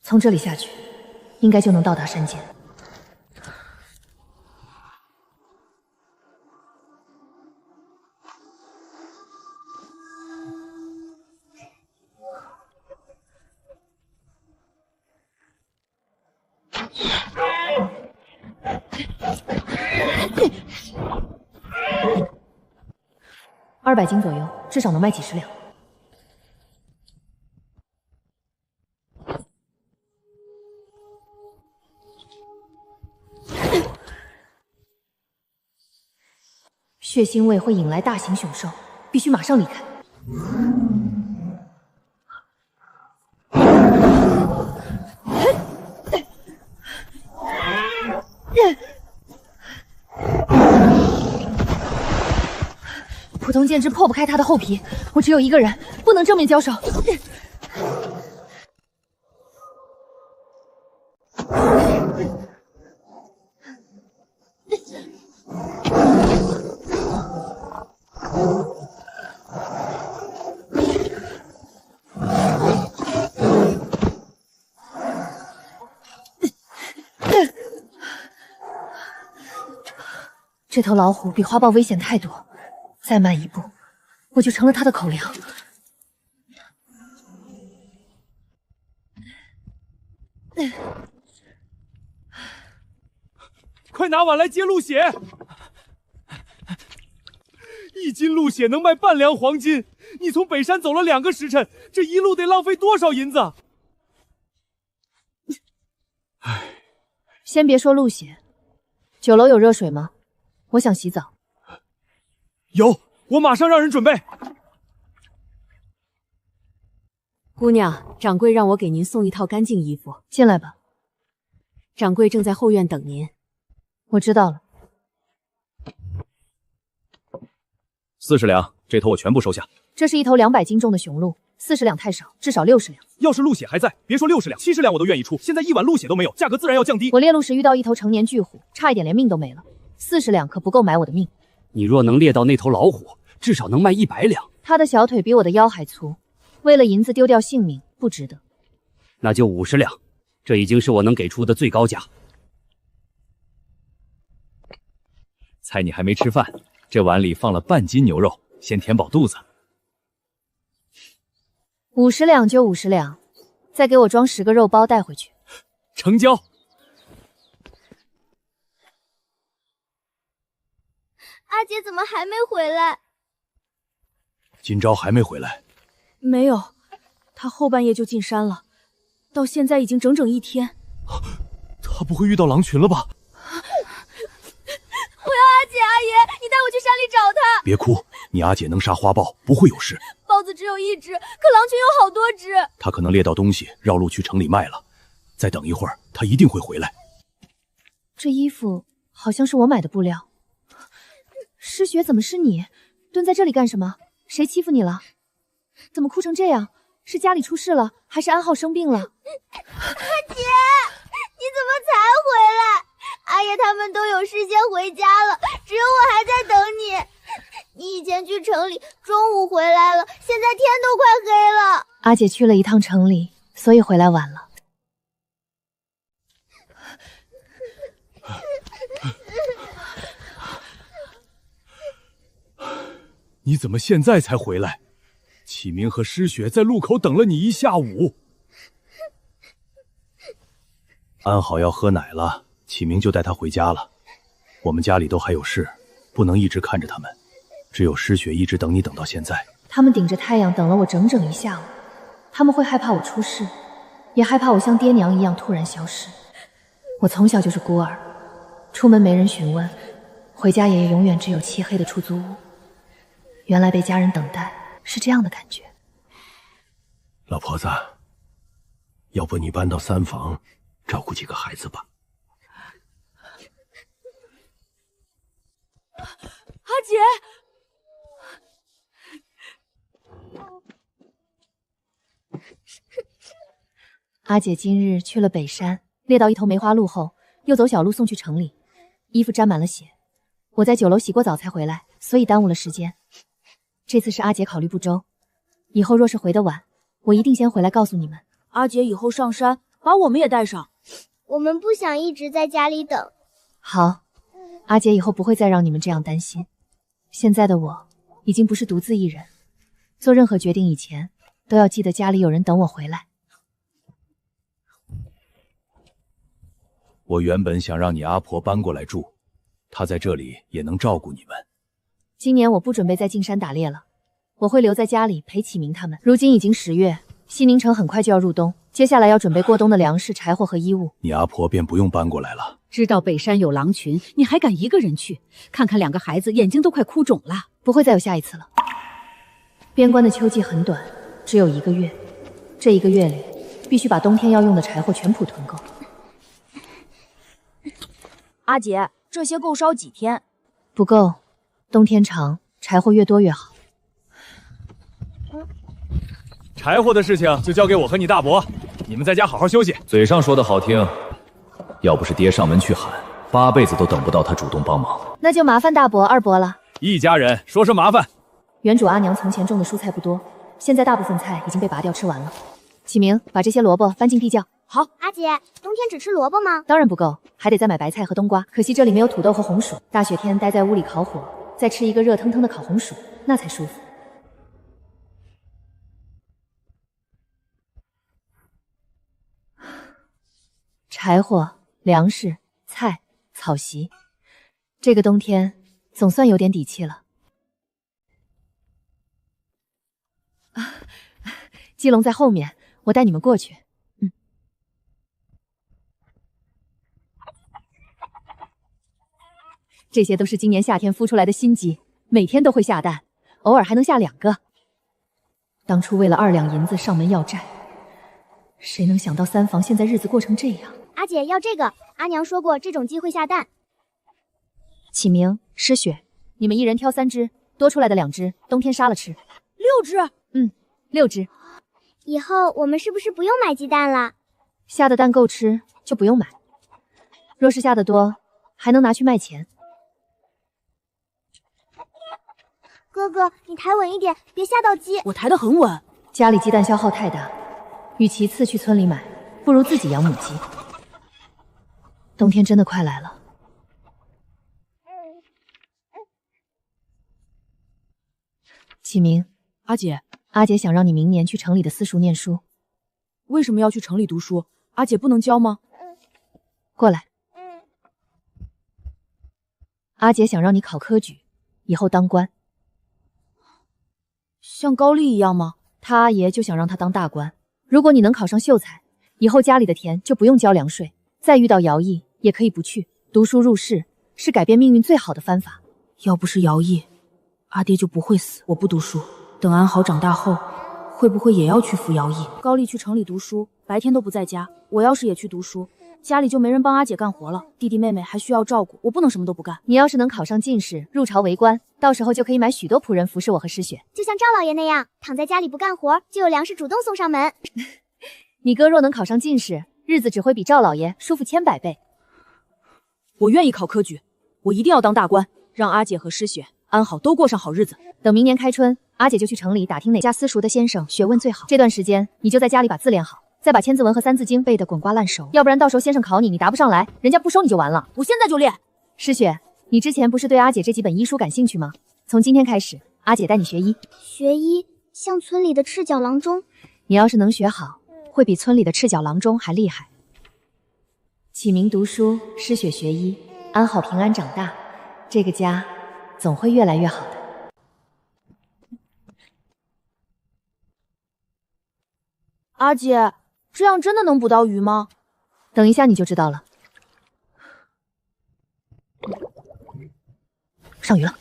从这里下去，应该就能到达山涧。200斤左右，至少能卖几10两。血腥味会引来大型凶兽，必须马上离开。普通剑枝破不开他的厚皮，我只有1个人，不能正面交手。这头老虎比花豹危险太多，再慢一步，我就成了它的口粮。快拿碗来接鹿血！1斤鹿血能卖半两黄金，你从北山走了2个时辰，这一路得浪费多少银子？先别说鹿血，酒楼有热水吗？我想洗澡。有，我马上让人准备。姑娘，掌柜让我给您送一套干净衣服。进来吧。掌柜正在后院等您。我知道了。40两，这头我全部收下。这是一头200斤重的雄鹿，40两太少，至少60两。要是鹿血还在，别说60两，70两我都愿意出。现在1碗鹿血都没有，价格自然要降低。我猎鹿时遇到一头成年巨虎，差一点连命都没了，40两可不够买我的命。你若能猎到那头老虎，至少能卖100两。他的小腿比我的腰还粗，为了银子丢掉性命，不值得。那就50两，这已经是我能给出的最高价。猜你还没吃饭，这碗里放了半斤牛肉，先填饱肚子。50两就50两，再给我装10个肉包带回去。成交。阿姐怎么还没回来？今朝还没回来？没有，他后半夜就进山了，到现在已经整整1天。他不会遇到狼群了吧？我要阿姐，阿爷，你带我去山里找他。别哭，你阿姐能杀花豹，不会有事。豹子只有1只，可狼群有好多只。他可能猎到东西，绕路去城里卖了。再等一会儿，他一定会回来。这衣服好像是我买的布料。诗雪，怎么是你？蹲在这里干什么？谁欺负你了？怎么哭成这样？是家里出事了，还是安浩生病了？阿姐，你怎么才回来？阿爷他们都有事先回家了，只有我还在等你。你以前去城里，中午回来了，现在天都快黑了。阿姐去了一趟城里，所以回来晚了。你怎么现在才回来？启明和诗雪在路口等了你1下午。安好要喝奶了，启明就带他回家了。我们家里都还有事，不能一直看着他们。只有诗雪一直等你等到现在。他们顶着太阳等了我整整1下午，他们会害怕我出事，也害怕我像爹娘一样突然消失。我从小就是孤儿，出门没人询问，回家也永远只有漆黑的出租屋。原来被家人等待是这样的感觉。老婆子，要不你搬到3房照顾几个孩子吧。阿姐，阿姐今日去了北山，猎到一头梅花鹿后，又走小路送去城里，衣服沾满了血。我在酒楼洗过澡才回来，所以耽误了时间。这次是阿姐考虑不周，以后若是回得晚，我一定先回来告诉你们。阿姐以后上山，把我们也带上。我们不想一直在家里等。好，阿姐以后不会再让你们这样担心。现在的我已经不是独自一人，做任何决定以前都要记得家里有人等我回来。我原本想让你阿婆搬过来住，她在这里也能照顾你们。今年我不准备再进山打猎了，我会留在家里陪启明他们。如今已经10月，西宁城很快就要入冬，接下来要准备过冬的粮食、柴火和衣物。你阿婆便不用搬过来了。知道北山有狼群，你还敢一个人去？看看2个孩子，眼睛都快哭肿了。不会再有下一次了。边关的秋季很短，只有1个月。这1个月里，必须把冬天要用的柴火全部囤够。阿姐，这些够烧几天？不够，冬天长，柴火越多越好。柴火的事情就交给我和你大伯，你们在家好好休息。嘴上说的好听，要不是爹上门去喊，8辈子都等不到他主动帮忙。那就麻烦大伯、二伯了。一家人说声麻烦。原主阿娘从前种的蔬菜不多，现在大部分菜已经被拔掉吃完了。启明，把这些萝卜搬进地窖。好。阿姐，冬天只吃萝卜吗？当然不够，还得再买白菜和冬瓜。可惜这里没有土豆和红薯。大雪天待在屋里烤火，再吃一个热腾腾的烤红薯，那才舒服。柴火、粮食、菜、草席，这个冬天总算有点底气了。鸡笼在后面，我带你们过去。这些都是今年夏天孵出来的新鸡，每天都会下蛋，偶尔还能下2个。当初为了2两银子上门要债，谁能想到3房现在日子过成这样？阿姐要这个，阿娘说过这种鸡会下蛋。启明、诗雪，你们一人挑3只，多出来的2只冬天杀了吃。6只？ 6只。以后我们是不是不用买鸡蛋了？下的蛋够吃就不用买，若是下的多，还能拿去卖钱。哥哥，你抬稳一点，别吓到鸡。我抬得很稳。家里鸡蛋消耗太大，与其次去村里买，不如自己养母鸡。冬天真的快来了。启明，阿姐，阿姐想让你明年去城里的私塾念书。为什么要去城里读书？阿姐不能教吗？过来。阿姐想让你考科举，以后当官。像高丽一样吗？他阿爷就想让他当大官。如果你能考上秀才，以后家里的田就不用交粮税，再遇到徭役也可以不去。读书入仕是改变命运最好的方法。要不是徭役，阿爹就不会死。我不读书，等安好长大后，会不会也要去服徭役？高丽去城里读书，白天都不在家。我要是也去读书，家里就没人帮阿姐干活了，弟弟妹妹还需要照顾，我不能什么都不干。你要是能考上进士，入朝为官，到时候就可以买许多仆人服侍我和诗雪，就像赵老爷那样，躺在家里不干活，就有粮食主动送上门。你哥若能考上进士，日子只会比赵老爷舒服千百倍。我愿意考科举，我一定要当大官，让阿姐和诗雪、安好都过上好日子。等明年开春，阿姐就去城里打听哪家私塾的先生学问最好。这段时间，你就在家里把字练好，再把千字文和三字经背得滚瓜烂熟，要不然到时候先生考你，你答不上来，人家不收你就完了。我现在就练。诗雪，你之前不是对阿姐这几本医书感兴趣吗？从今天开始，阿姐带你学医。学医，像村里的赤脚郎中。你要是能学好，会比村里的赤脚郎中还厉害。启明读书，诗雪学医，安好平安长大，这个家总会越来越好的。阿姐，这样真的能捕到鱼吗？等一下你就知道了。上鱼了。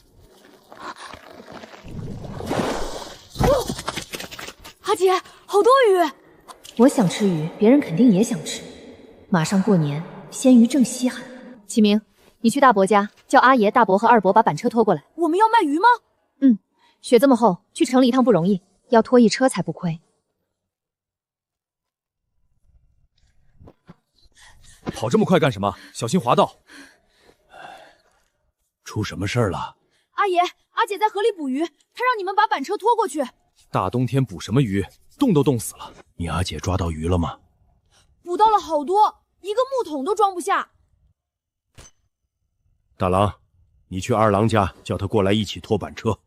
阿姐，好多鱼！我想吃鱼，别人肯定也想吃。马上过年，鲜鱼正稀罕。启明，你去大伯家，叫阿爷、大伯和二伯把板车拖过来。我们要卖鱼吗？雪这么厚，去城里一趟不容易，要拖一车才不亏。跑这么快干什么？小心滑道！出什么事儿了？阿爷，阿姐在河里捕鱼，她让你们把板车拖过去。大冬天捕什么鱼？冻都冻死了。你阿姐抓到鱼了吗？捕到了好多，一个木桶都装不下。大郎，你去二郎家叫他过来一起拖板车。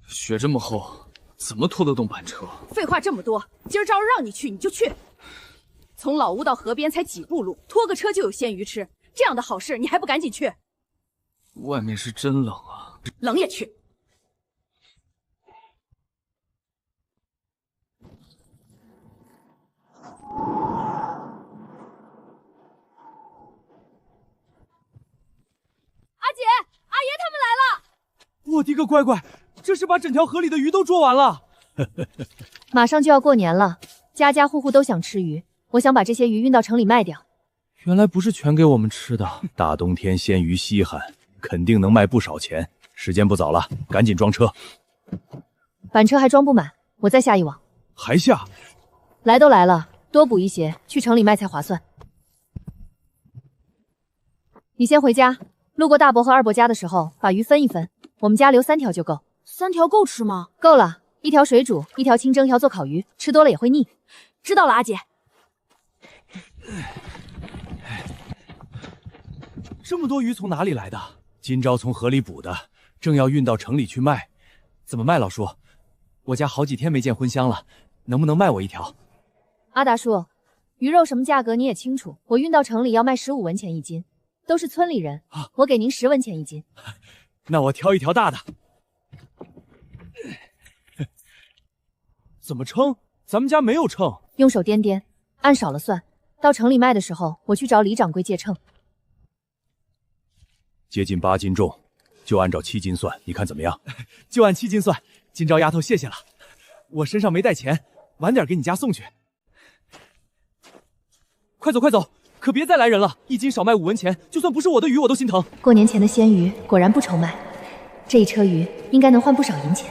雪这么厚，怎么拖得动板车？废话这么多，今儿照让你去你就去。从老屋到河边才几步路，拖个车就有鲜鱼吃，这样的好事你还不赶紧去？外面是真冷啊！冷也去。阿姐，阿爷他们来了！我的个乖乖，这是把整条河里的鱼都捉完了。马上就要过年了，家家户户都想吃鱼，我想把这些鱼运到城里卖掉。原来不是全给我们吃的。大冬天鲜鱼稀罕，肯定能卖不少钱。时间不早了，赶紧装车。板车还装不满，我再下一网。还下？来都来了，多补一些，去城里卖才划算。你先回家，路过大伯和二伯家的时候，把鱼分一分，我们家留3条就够。3条够吃吗？够了，1条水煮，1条清蒸，1条做烤鱼，吃多了也会腻。知道了，阿姐。这么多鱼从哪里来的？今朝从河里捕的，正要运到城里去卖。怎么卖，老叔？我家好几天没见荤香了，能不能卖我1条？阿达叔，鱼肉什么价格你也清楚，我运到城里要卖15文钱1斤，都是村里人，我给您10文钱1斤。那我挑1条大的。怎么称？咱们家没有秤。用手掂掂，按少了算。到城里卖的时候，我去找李掌柜借秤。接近8斤重，就按照7斤算，你看怎么样？就按7斤算。今朝丫头谢谢了，我身上没带钱，晚点给你家送去。快走快走，可别再来人了！1斤少卖5文钱，就算不是我的鱼我都心疼。过年前的鲜鱼果然不愁卖，这一车鱼应该能换不少银钱。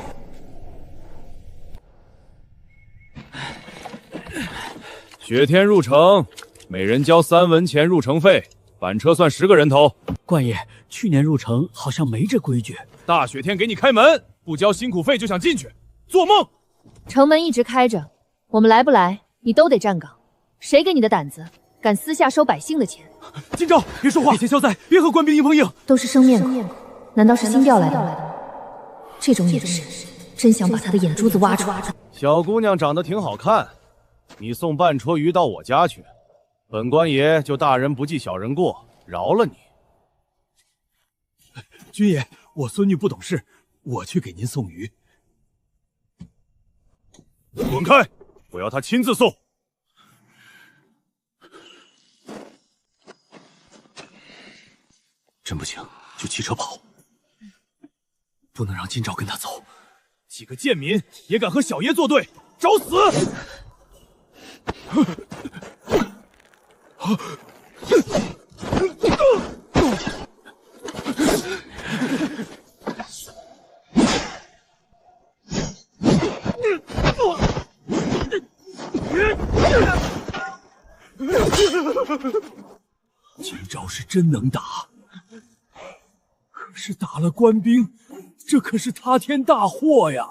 雪天入城，每人交3文钱入城费，板车算10个人头。冠爷，去年入城好像没这规矩。大雪天给你开门，不交辛苦费就想进去，做梦！城门一直开着，我们来不来，你都得站岗。谁给你的胆子，敢私下收百姓的钱。今朝别说话，面前消灾，别和官兵硬碰硬。都是生面孔，难道是新调来的吗？这种眼神，真想把他的眼珠子挖出来。小姑娘长得挺好看，你送半撮鱼到我家去，本官爷就大人不计小人过，饶了你。军爷，我孙女不懂事，我去给您送鱼。滚开！我要他亲自送。真不行，就骑车跑，不能让今朝跟他走。几个贱民也敢和小爷作对，找死！今朝是真能打，可是打了官兵，这可是塌天大祸呀！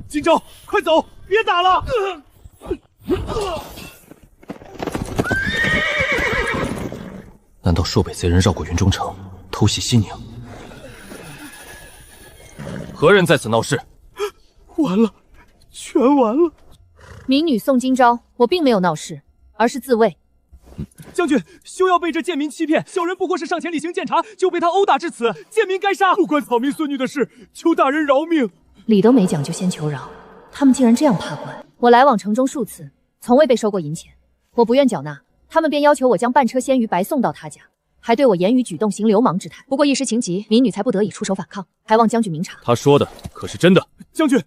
今朝，快走，别打了！难道朔北贼人绕过云中城，偷袭西宁？何人在此闹事？完了，全完了！民女宋今朝，我并没有闹事，而是自卫。将军，休要被这贱民欺骗，小人不过是上前例行检查，就被他殴打至此，贱民该杀，不关草民孙女的事，求大人饶命。理都没讲就先求饶，他们竟然这样怕官！我来往城中数次，从未被收过银钱，我不愿缴纳，他们便要求我将半车鲜鱼白送到他家，还对我言语举动行流氓之态。不过一时情急，民女才不得已出手反抗，还望将军明察。他说的可是真的？将军，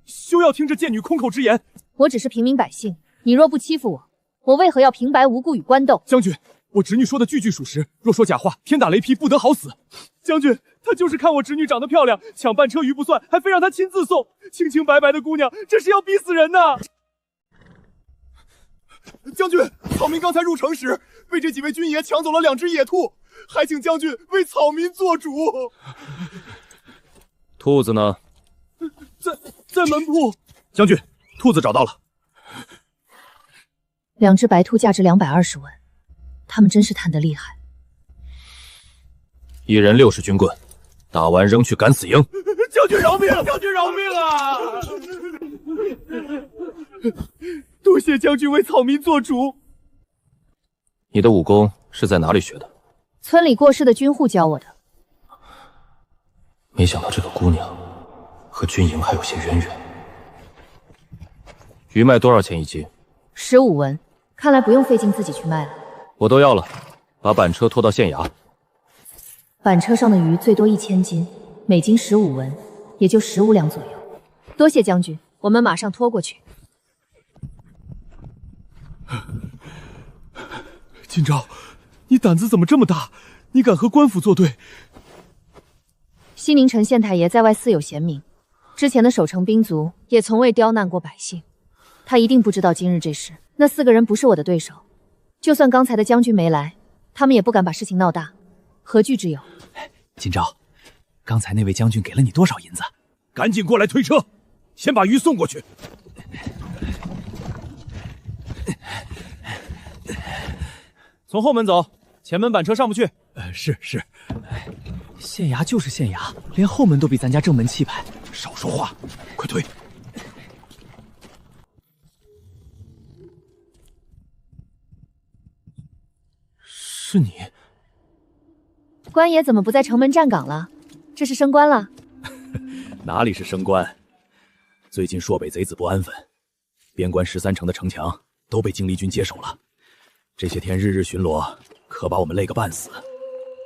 休要听这贱女空口之言。我只是平民百姓，你若不欺负我，我为何要平白无故与官斗？将军，我侄女说的句句属实，若说假话，天打雷劈，不得好死。将军，他就是看我侄女长得漂亮，抢半车鱼不算，还非让她亲自送，清清白白的姑娘，这是要逼死人呐！将军，草民刚才入城时，被这几位军爷抢走了2只野兔，还请将军为草民做主。兔子呢？在门铺。将军，兔子找到了。 2只白兔价值220文，他们真是贪得厉害。一人60军棍，打完扔去赶死营。将军饶命！将军饶命啊！多谢将军为草民做主。你的武功是在哪里学的？村里过世的军户教我的。没想到这个姑娘和军营还有些渊源。鱼卖多少钱一斤？15文。 看来不用费劲自己去卖了，我都要了。把板车拖到县衙。板车上的鱼最多1000斤，每斤15文，也就15两左右。多谢将军，我们马上拖过去。今朝，你胆子怎么这么大？你敢和官府作对？西宁陈县太爷在外素有贤名，之前的守城兵卒也从未刁难过百姓，他一定不知道今日这事。 那4个人不是我的对手，就算刚才的将军没来，他们也不敢把事情闹大，何惧之有？今朝，刚才那位将军给了你多少银子？赶紧过来推车，先把鱼送过去。从后门走，前门板车上不去。是。县衙就是县衙，连后门都比咱家正门气派。少说话，快推。 是你，官爷怎么不在城门站岗了？这是升官了？哪里是升官？最近朔北贼子不安分，边关13城的城墙都被京离军接手了。这些天日日巡逻，可把我们累个半死。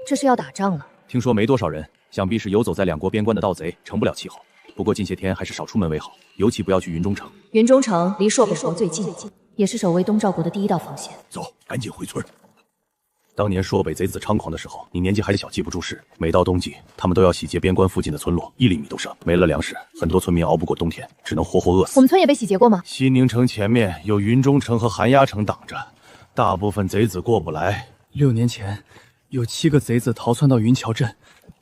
这是要打仗了？听说没多少人，想必是游走在2国边关的盗贼，成不了气候。不过近些天还是少出门为好，尤其不要去云中城。云中城离朔北国最近，也是守卫东赵国的第1道防线。走，赶紧回村。 当年朔北贼子猖狂的时候，你年纪还小，记不住事。每到冬季，他们都要洗劫边关附近的村落，1粒米都剩。没了粮食，很多村民熬不过冬天，只能活活饿死。我们村也被洗劫过吗？西宁城前面有云中城和韩鸭城挡着，大部分贼子过不来。 6年前，有7个贼子逃窜到云桥镇，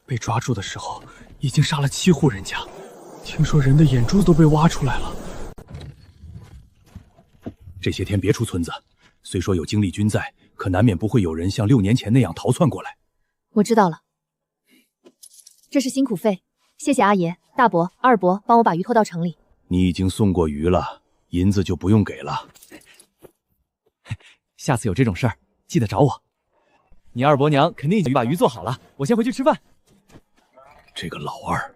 被抓住的时候，已经杀了7户人家。听说人的眼珠都被挖出来了。这些天别出村子。虽说有经历军在，可难免不会有人像6年前那样逃窜过来。我知道了，这是辛苦费，谢谢阿爷、大伯、二伯帮我把鱼拖到城里。你已经送过鱼了，银子就不用给了。下次有这种事儿，记得找我。你二伯娘肯定已经把鱼做好了，我先回去吃饭。这个老二，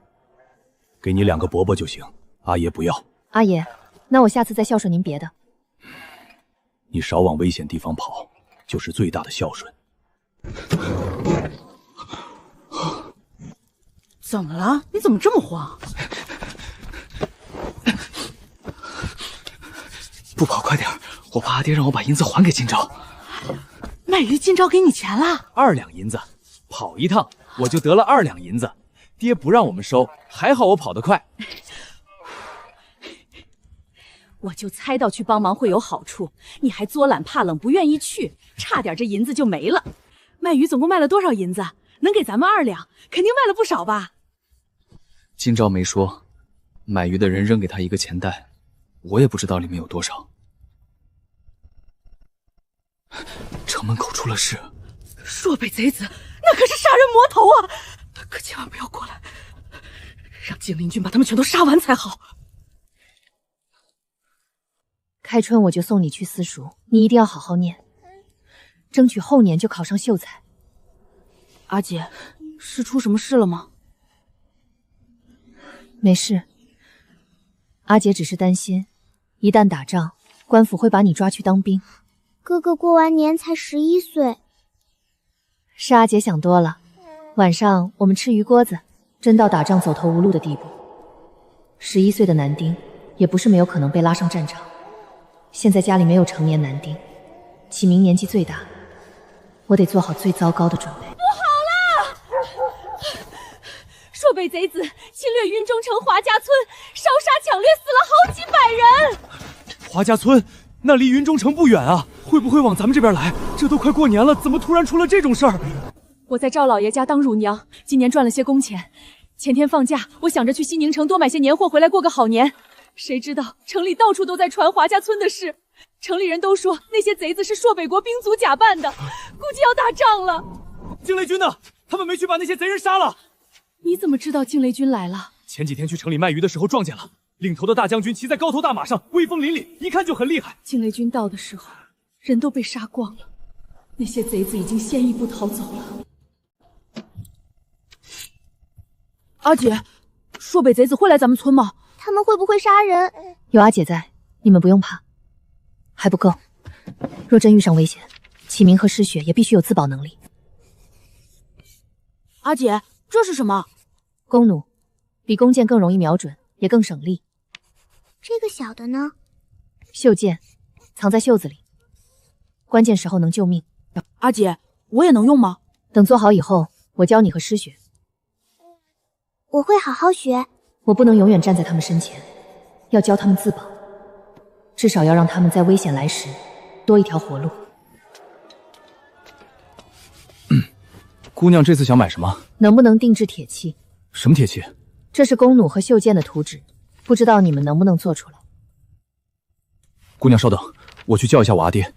给你2个伯伯就行，阿爷不要。阿爷，那我下次再孝顺您别的。你少往危险地方跑，就是最大的孝顺。怎么了？你怎么这么慌？不跑快点，我怕阿爹让我把银子还给金钊。卖鱼金钊给你钱了？2两银子，跑一趟我就得了2两银子。爹不让我们收，还好我跑得快。我就猜到去帮忙会有好处，你还作懒怕冷不愿意去，差点这银子就没了。卖鱼总共卖了多少银子？能给咱们2两，肯定卖了不少吧？金钊没说，买鱼的人扔给他一个钱袋，我也不知道里面有多少。城门口出了事，朔北贼子那可是杀人魔头啊！可千万不要过来，让精灵军把他们全都杀完才好。开春我就送你去私塾，你一定要好好念，争取后年就考上秀才。阿姐，是出什么事了吗？没事，阿姐只是担心，一旦打仗，官府会把你抓去当兵。哥哥过完年才11岁。是阿姐想多了。晚上我们吃鱼锅子，真到打仗走投无路的地步，11岁的男丁也不是没有可能被拉上战场。现在家里没有成年男丁，启明年纪最大，我得做好最糟糕的准备。不好了！朔北贼子侵略云中城华家村，烧杀抢掠，死了好几百人。华家村那离云中城不远啊，会不会往咱们这边来？这都快过年了，怎么突然出了这种事儿？我在赵老爷家当乳娘，今年赚了些工钱。前天放假，我想着去西宁城多买些年货回来过个好年。谁知道城里到处都在传华家村的事，城里人都说那些贼子是朔北国兵卒假扮的，估计要打仗了。惊雷军呢？他们没去把那些贼人杀了？你怎么知道惊雷军来了？前几天去城里卖鱼的时候撞见了，领头的大将军骑在高头大马上，威风凛凛，一看就很厉害。惊雷军到的时候，人都被杀光了，那些贼子已经先一步逃走了。阿姐，朔北贼子会来咱们村吗？他们会不会杀人？有阿姐在，你们不用怕。还不够，若真遇上危险，启明和诗雪也必须有自保能力。阿姐，这是什么？弓弩，比弓箭更容易瞄准，也更省力。这个小的呢？袖箭，藏在袖子里，关键时候能救命。阿姐，我也能用吗？等做好以后，我教你和诗雪。我会好好学。我不能永远站在他们身前，要教他们自保，至少要让他们在危险来时多一条活路。姑娘这次想买什么？能不能定制铁器？什么铁器？这是弓弩和袖箭的图纸，不知道你们能不能做出来。姑娘稍等，我去叫一下我阿爹。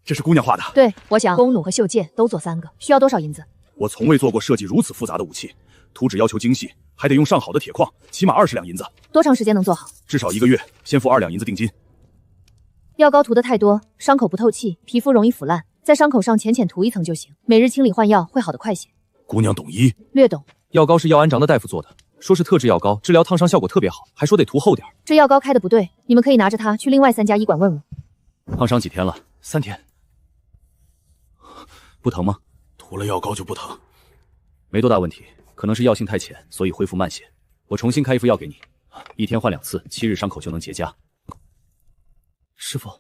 这是姑娘画的。对，我想弓弩和袖箭都做3个，需要多少银子？我从未做过设计如此复杂的武器，图纸要求精细，还得用上好的铁矿，起码20两银子。多长时间能做好？至少1个月，先付2两银子定金。药膏涂的太多，伤口不透气，皮肤容易腐烂，在伤口上浅浅涂1层就行，每日清理换药会好得快些。姑娘懂医？略懂。药膏是药安长的大夫做的，说是特制药膏，治疗烫伤效果特别好，还说得涂厚点。这药膏开的不对，你们可以拿着它去另外3家医馆问问。烫伤几天了？3天。不疼吗？涂了药膏就不疼。没多大问题，可能是药性太浅，所以恢复慢些。我重新开一副药给你，1天换2次，7日伤口就能结痂。师傅，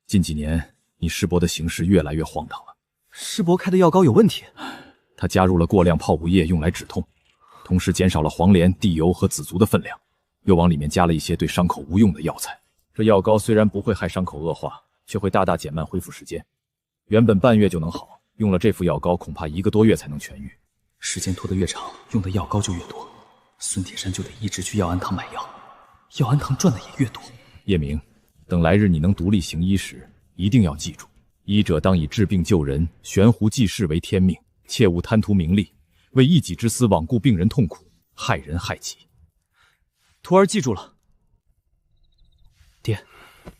近几年你师伯的形势越来越荒唐了。师伯开的药膏有问题，他加入了过量泡无液用来止痛，同时减少了黄连、地油和紫竹的分量，又往里面加了一些对伤口无用的药材。这药膏虽然不会害伤口恶化，却会大大减慢恢复时间。原本半月就能好，用了这副药膏恐怕1个多月才能痊愈。时间拖得越长，用的药膏就越多，孙铁山就得一直去药安堂买药，药安堂赚的也越多。叶明，等来日你能独立行医时，一定要记住，医者当以治病救人、悬壶济世为天命，切勿贪图名利，为一己之私罔顾病人痛苦，害人害己。徒儿记住了。爹，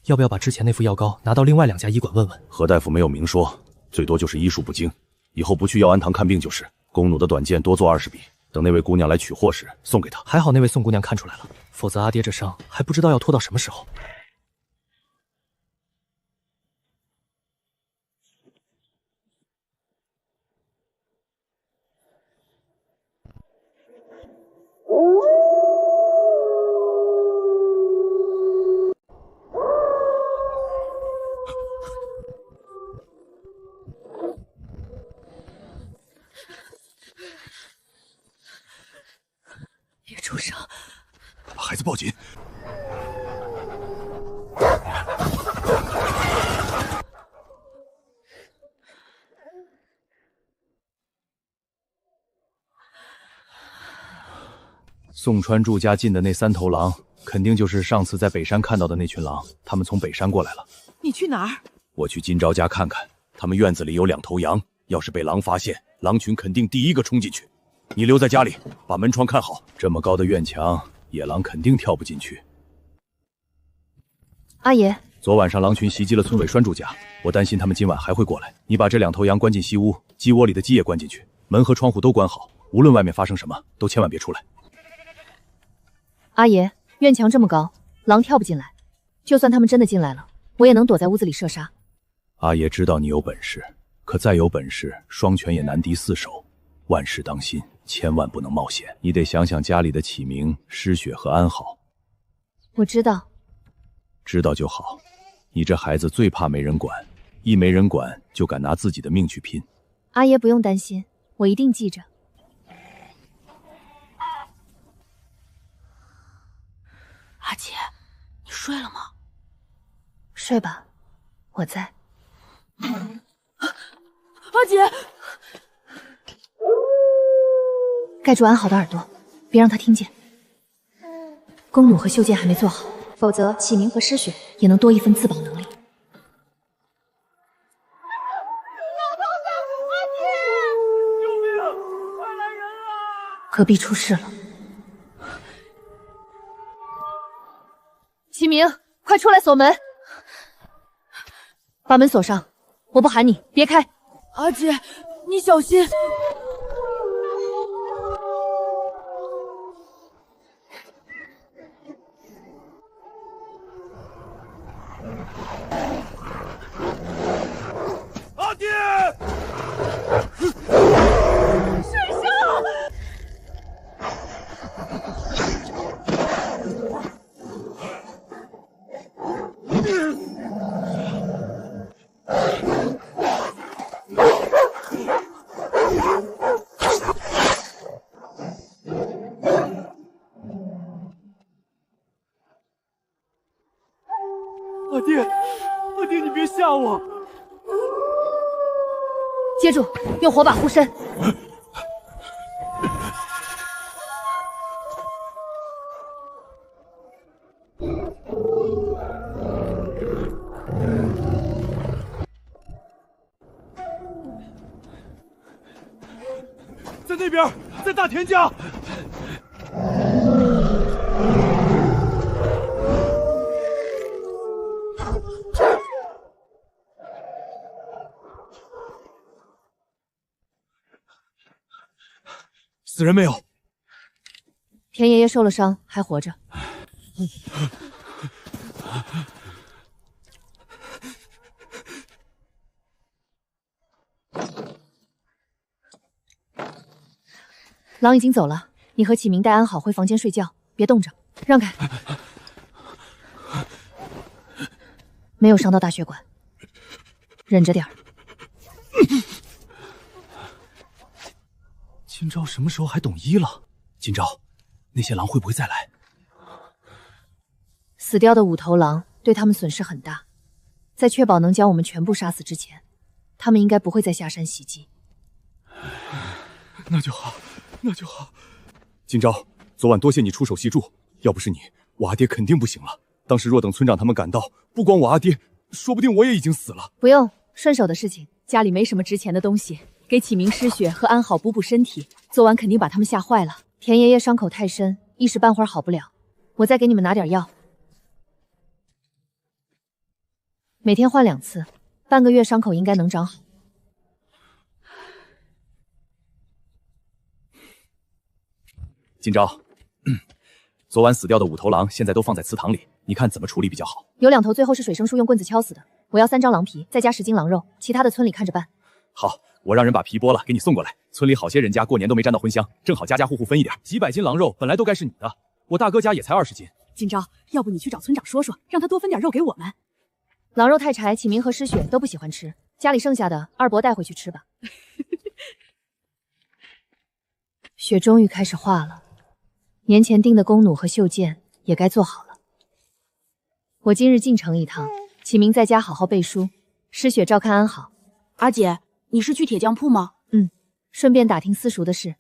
要不要把之前那副药膏拿到另外2家医馆问问？何大夫没有明说，最多就是医术不精，以后不去药安堂看病就是。弓弩的短剑多做20笔，等那位姑娘来取货时送给她。还好那位宋姑娘看出来了，否则阿爹这伤还不知道要拖到什么时候。别出声，把孩子抱紧。宋川住家近的那3头狼，肯定就是上次在北山看到的那群狼。他们从北山过来了。你去哪儿？我去金昭家看看，他们院子里有2头羊，要是被狼发现，狼群肯定第一个冲进去。你留在家里，把门窗看好。这么高的院墙，野狼肯定跳不进去。阿爷，昨晚上狼群袭击了村委栓住家，我担心他们今晚还会过来。你把这2头羊关进西屋，鸡窝里的鸡也关进去，门和窗户都关好，无论外面发生什么，都千万别出来。阿爷，院墙这么高，狼跳不进来。就算他们真的进来了，我也能躲在屋子里射杀。阿爷知道你有本事，可再有本事，双拳也难敌4手。万事当心，千万不能冒险。你得想想家里的启明、诗雪和安好。我知道，知道就好。你这孩子最怕没人管，一没人管就敢拿自己的命去拼。阿爷不用担心，我一定记着。阿姐，你睡了吗？睡吧，我在。阿姐，盖住安好的耳朵，别让他听见。弓弩和袖箭还没做好，否则启明和诗雪也能多一分自保能力。隔壁出事了，启明，快出来锁门，把门锁上。我不喊你，别开。阿姐，你小心。阿爹！水生！阿爹，阿爹，你别吓我！接住，用火把护身。在那边，在大田家。死人没有？田爷爷受了伤，还活着。狼已经走了，你和启明带安好回房间睡觉，别动着，让开。没有伤到大血管，忍着点儿。金昭什么时候还懂医了？金昭，那些狼会不会再来？死掉的5头狼对他们损失很大，在确保能将我们全部杀死之前，他们应该不会再下山袭击。那就好，那就好。金昭，昨晚多谢你出手协助，要不是你，我阿爹肯定不行了。当时若等村长他们赶到，不光我阿爹，说不定我也已经死了。不用，顺手的事情。家里没什么值钱的东西，给启明失血和安好补补身体，做完肯定把他们吓坏了。田爷爷伤口太深，一时半会儿好不了，我再给你们拿点药，每天换2次，半个月伤口应该能长好。今朝，昨晚死掉的5头狼现在都放在祠堂里，你看怎么处理比较好？有2头最后是水生树用棍子敲死的，我要3张狼皮，再加10斤狼肉，其他的村里看着办。好，我让人把皮剥了，给你送过来。村里好些人家过年都没沾到荤香，正好家家户户分一点。几百斤狼肉本来都该是你的，我大哥家也才20斤。今朝，要不你去找村长说说，让他多分点肉给我们。狼肉太柴，启明和失血都不喜欢吃，家里剩下的二伯带回去吃吧。雪终于开始化了，年前订的弓弩和袖箭也该做好了。我今日进城一趟，启明在家好好背书，失血照看安好。阿姐，你是去铁匠铺吗？顺便打听私塾的事。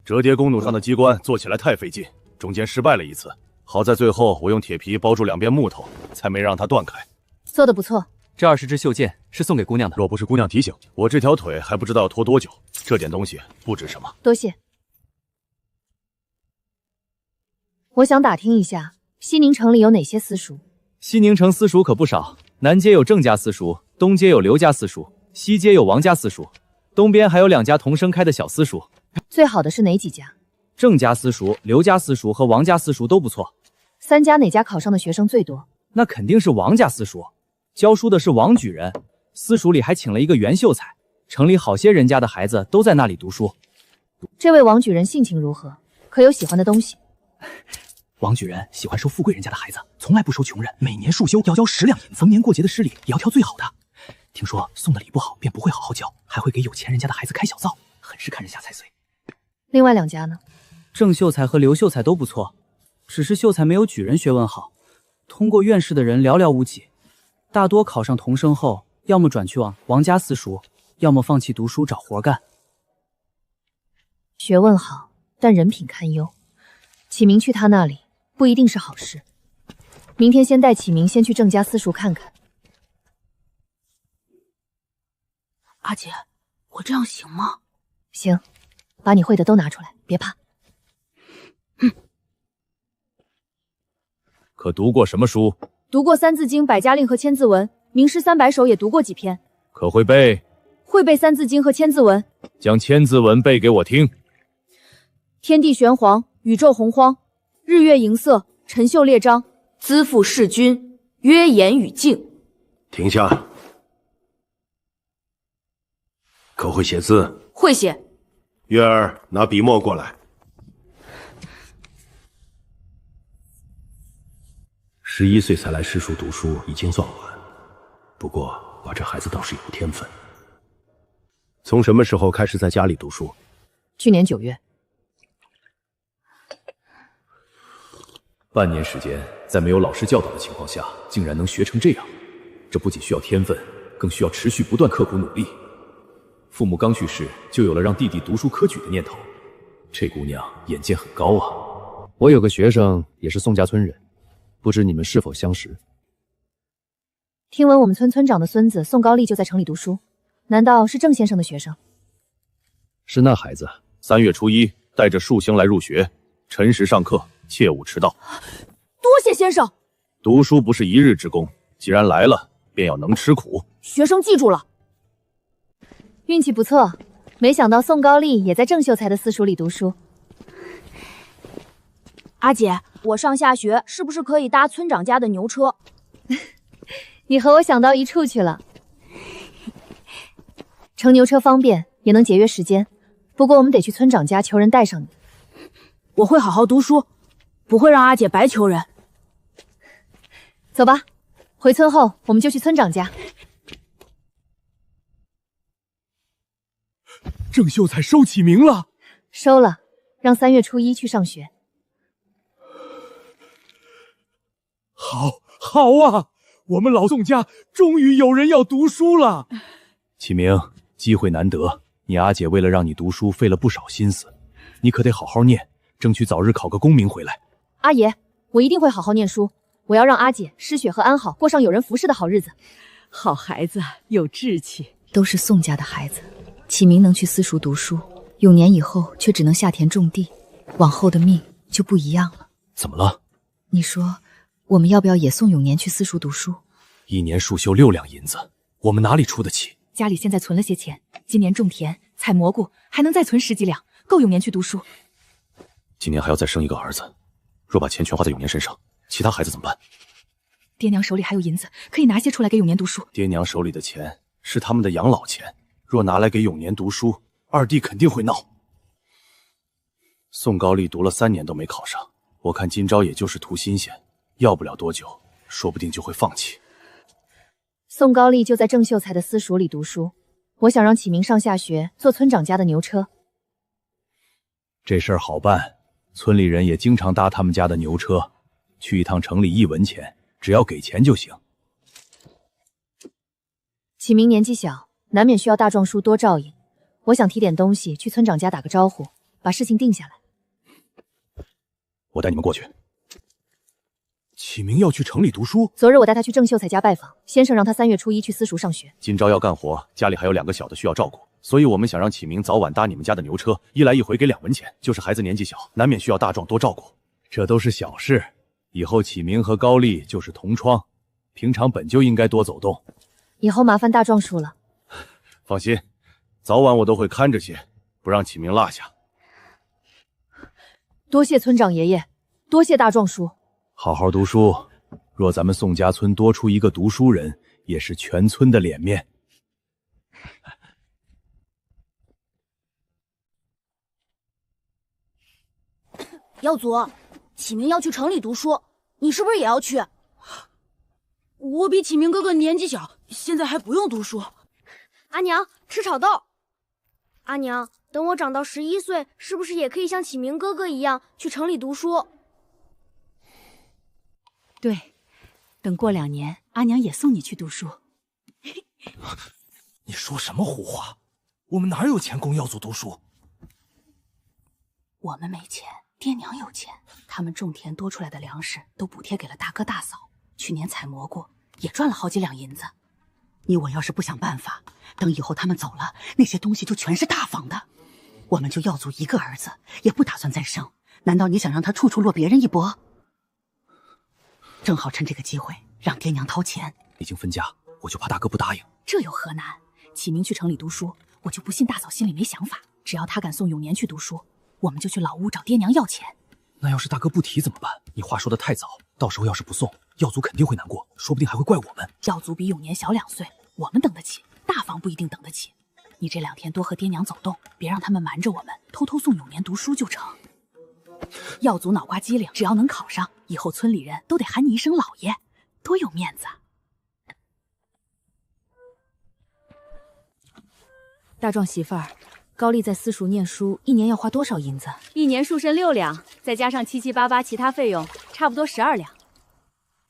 折叠弓弩上的机关做起来太费劲，中间失败了1次，好在最后我用铁皮包住2边木头，才没让它断开。做得不错。这20支袖箭是送给姑娘的，若不是姑娘提醒，我这条腿还不知道要拖多久。这点东西不值什么。多谢。我想打听一下，西宁城里有哪些私塾？西宁城私塾可不少，南街有郑家私塾，东街有刘家私塾，西街有王家私塾，东边还有2家同生开的小私塾。最好的是哪几家？郑家私塾、刘家私塾和王家私塾都不错。3家哪家考上的学生最多？那肯定是王家私塾，教书的是王举人，私塾里还请了一个袁秀才，城里好些人家的孩子都在那里读书。这位王举人性情如何？可有喜欢的东西？王举人喜欢收富贵人家的孩子，从来不收穷人，每年束修要交10两银子，逢年过节的施礼也要挑最好的。听说送的礼不好，便不会好好教，还会给有钱人家的孩子开小灶，很是看人下菜岁。另外2家呢？郑秀才和刘秀才都不错，只是秀才没有举人学问好，通过院士的人寥寥无几，大多考上童生后，要么转去往王家私塾，要么放弃读书找活干。学问好，但人品堪忧，启明去他那里不一定是好事。明天先带启明先去郑家私塾看看。阿姐，我这样行吗？行，把你会的都拿出来，别怕。可读过什么书？读过《三字经》《百家令》和《千字文》，名诗300首也读过几篇。可会背？会背《三字经》和《千字文》。将千字文背给我听。天地玄黄，宇宙洪荒，日月盈色，辰宿列张，资父弑君，曰言与敬。停下。可会写字？会写。月儿，拿笔墨过来。11岁才来师塾读书，已经算晚。不过，把这孩子倒是有天分。从什么时候开始在家里读书？去年9月。半年时间，在没有老师教导的情况下，竟然能学成这样，这不仅需要天分，更需要持续不断刻苦努力。父母刚去世，就有了让弟弟读书科举的念头。这姑娘眼界很高啊。我有个学生也是宋家村人，不知你们是否相识？听闻我们村村长的孙子宋高丽就在城里读书，难道是郑先生的学生？是那孩子3月初1带着树星来入学，辰时上课，切勿迟到。多谢先生。读书不是1日之功，既然来了，便要能吃苦。学生记住了。运气不错，没想到宋高丽也在郑秀才的私塾里读书。阿姐，我上下学是不是可以搭村长家的牛车？你和我想到一处去了。乘牛车方便，也能节约时间。不过我们得去村长家求人带上你。我会好好读书，不会让阿姐白求人。走吧，回村后我们就去村长家。郑秀才收启明了？收了，让3月初1去上学。好啊！我们老宋家终于有人要读书了。启明，机会难得，你阿姐为了让你读书，费了不少心思，你可得好好念，争取早日考个功名回来。阿爷，我一定会好好念书，我要让阿姐、诗雪和安好过上有人服侍的好日子。好孩子，有志气。都是宋家的孩子，启明能去私塾读书，永年以后却只能下田种地，往后的命就不一样了。怎么了？你说，我们要不要也送永年去私塾读书？1年束修6两银子，我们哪里出得起？家里现在存了些钱，今年种田、采蘑菇，还能再存10几两，够永年去读书。今年还要再生一个儿子，若把钱全花在永年身上，其他孩子怎么办？爹娘手里还有银子，可以拿些出来给永年读书。爹娘手里的钱是他们的养老钱，若拿来给永年读书，二弟肯定会闹。宋高丽读了3年都没考上，我看今朝也就是图新鲜，要不了多久，说不定就会放弃。宋高丽就在郑秀才的私塾里读书，我想让启明上下学坐村长家的牛车。这事儿好办，村里人也经常搭他们家的牛车，去一趟城里1文钱，只要给钱就行。启明年纪小，难免需要大壮叔多照应，我想提点东西去村长家打个招呼，把事情定下来。我带你们过去。启明要去城里读书？昨日我带他去郑秀才家拜访，先生让他3月初1去私塾上学。今朝要干活，家里还有2个小的需要照顾，所以我们想让启明早晚搭你们家的牛车，一来一回给2文钱。就是孩子年纪小，难免需要大壮多照顾。这都是小事，以后启明和高丽就是同窗，平常本就应该多走动。以后麻烦大壮叔了。放心，早晚我都会看着些，不让启明落下。多谢村长爷爷，多谢大壮叔。好好读书，若咱们宋家村多出一个读书人，也是全村的脸面。耀祖，启明要去城里读书，你是不是也要去？我比启明哥哥年纪小，现在还不用读书。阿娘，吃炒豆。阿娘，等我长到11岁，是不是也可以像启明哥哥一样去城里读书？对，等过2年，阿娘也送你去读书。你说什么胡话？我们哪有钱供耀祖读书？我们没钱，爹娘有钱，他们种田多出来的粮食都补贴给了大哥大嫂。去年采蘑菇也赚了好几两银子。你我要是不想办法，等以后他们走了，那些东西就全是大房的。我们就耀祖一个儿子，也不打算再生。难道你想让他处处落别人一搏？正好趁这个机会让爹娘掏钱。已经分家，我就怕大哥不答应。这有何难？启明去城里读书，我就不信大嫂心里没想法。只要他敢送永年去读书，我们就去老屋找爹娘要钱。那要是大哥不提怎么办？你话说的太早，到时候要是不送，耀祖肯定会难过，说不定还会怪我们。耀祖比永年小2岁，我们等得起，大房不一定等得起。你这2天多和爹娘走动，别让他们瞒着我们，偷偷送永年读书就成。耀祖脑瓜机灵，只要能考上，以后村里人都得喊你一声老爷，多有面子啊！大壮媳妇儿，高丽在私塾念书，1年要花多少银子？1年束身6两，再加上7七八八其他费用，差不多12两。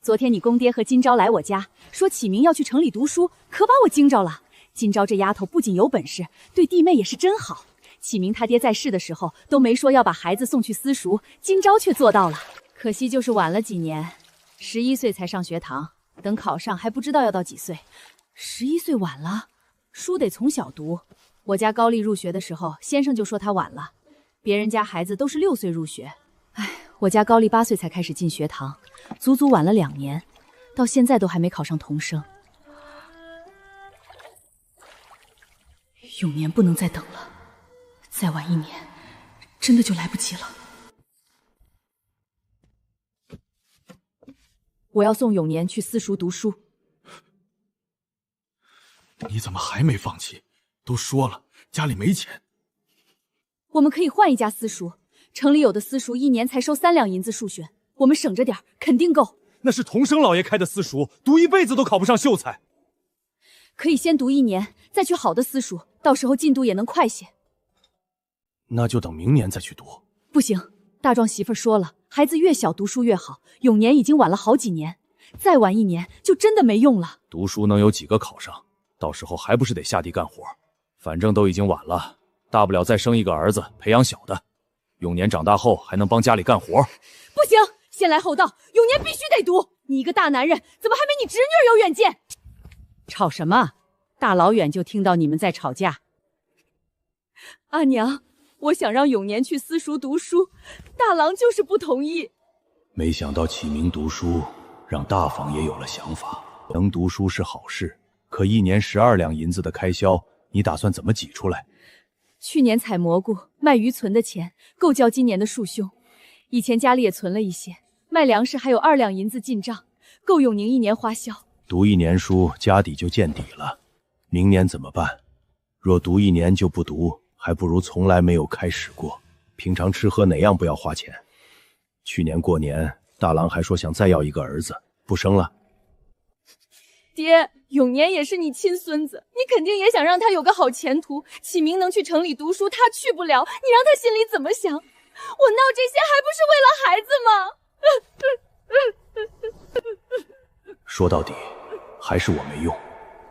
昨天你公爹和金钊来我家，说启明要去城里读书，可把我惊着了。金钊这丫头不仅有本事，对弟妹也是真好。启明他爹在世的时候都没说要把孩子送去私塾，金钊却做到了。可惜就是晚了几年，11岁才上学堂，等考上还不知道要到几岁。11岁晚了，书得从小读。我家高丽入学的时候，先生就说他晚了，别人家孩子都是6岁入学。哎，我家高丽8岁才开始进学堂，足足晚了2年，到现在都还没考上童生。永年不能再等了，再晚1年，真的就来不及了。我要送永年去私塾读书。你怎么还没放弃？都说了，家里没钱。我们可以换一家私塾，城里有的私塾1年才收3两银子数学，我们省着点，肯定够。那是童生老爷开的私塾，读一辈子都考不上秀才。可以先读1年，再去好的私塾，到时候进度也能快些。那就等明年再去读。不行，大壮媳妇说了，孩子越小读书越好，永年已经晚了好几年，再晚1年就真的没用了。读书能有几个考上？到时候还不是得下地干活？反正都已经晚了，大不了再生一个儿子，培养小的。永年长大后还能帮家里干活。不行，先来后到，永年必须得读。你一个大男人，怎么还没你侄女有远见？吵什么？大老远就听到你们在吵架。阿娘，我想让永年去私塾读书，大郎就是不同意。没想到启明读书让大房也有了想法。能读书是好事，可1年12两银子的开销，你打算怎么挤出来？去年采蘑菇卖鱼存的钱够交今年的束胸，以前家里也存了一些，卖粮食还有2两银子进账，够永宁1年花销。读1年书，家底就见底了，明年怎么办？若读1年就不读，还不如从来没有开始过。平常吃喝哪样不要花钱？去年过年，大郎还说想再要一个儿子，不生了。爹，永年也是你亲孙子，你肯定也想让他有个好前途。启明能去城里读书，他去不了，你让他心里怎么想？我闹这些还不是为了孩子吗？说到底，还是我没用，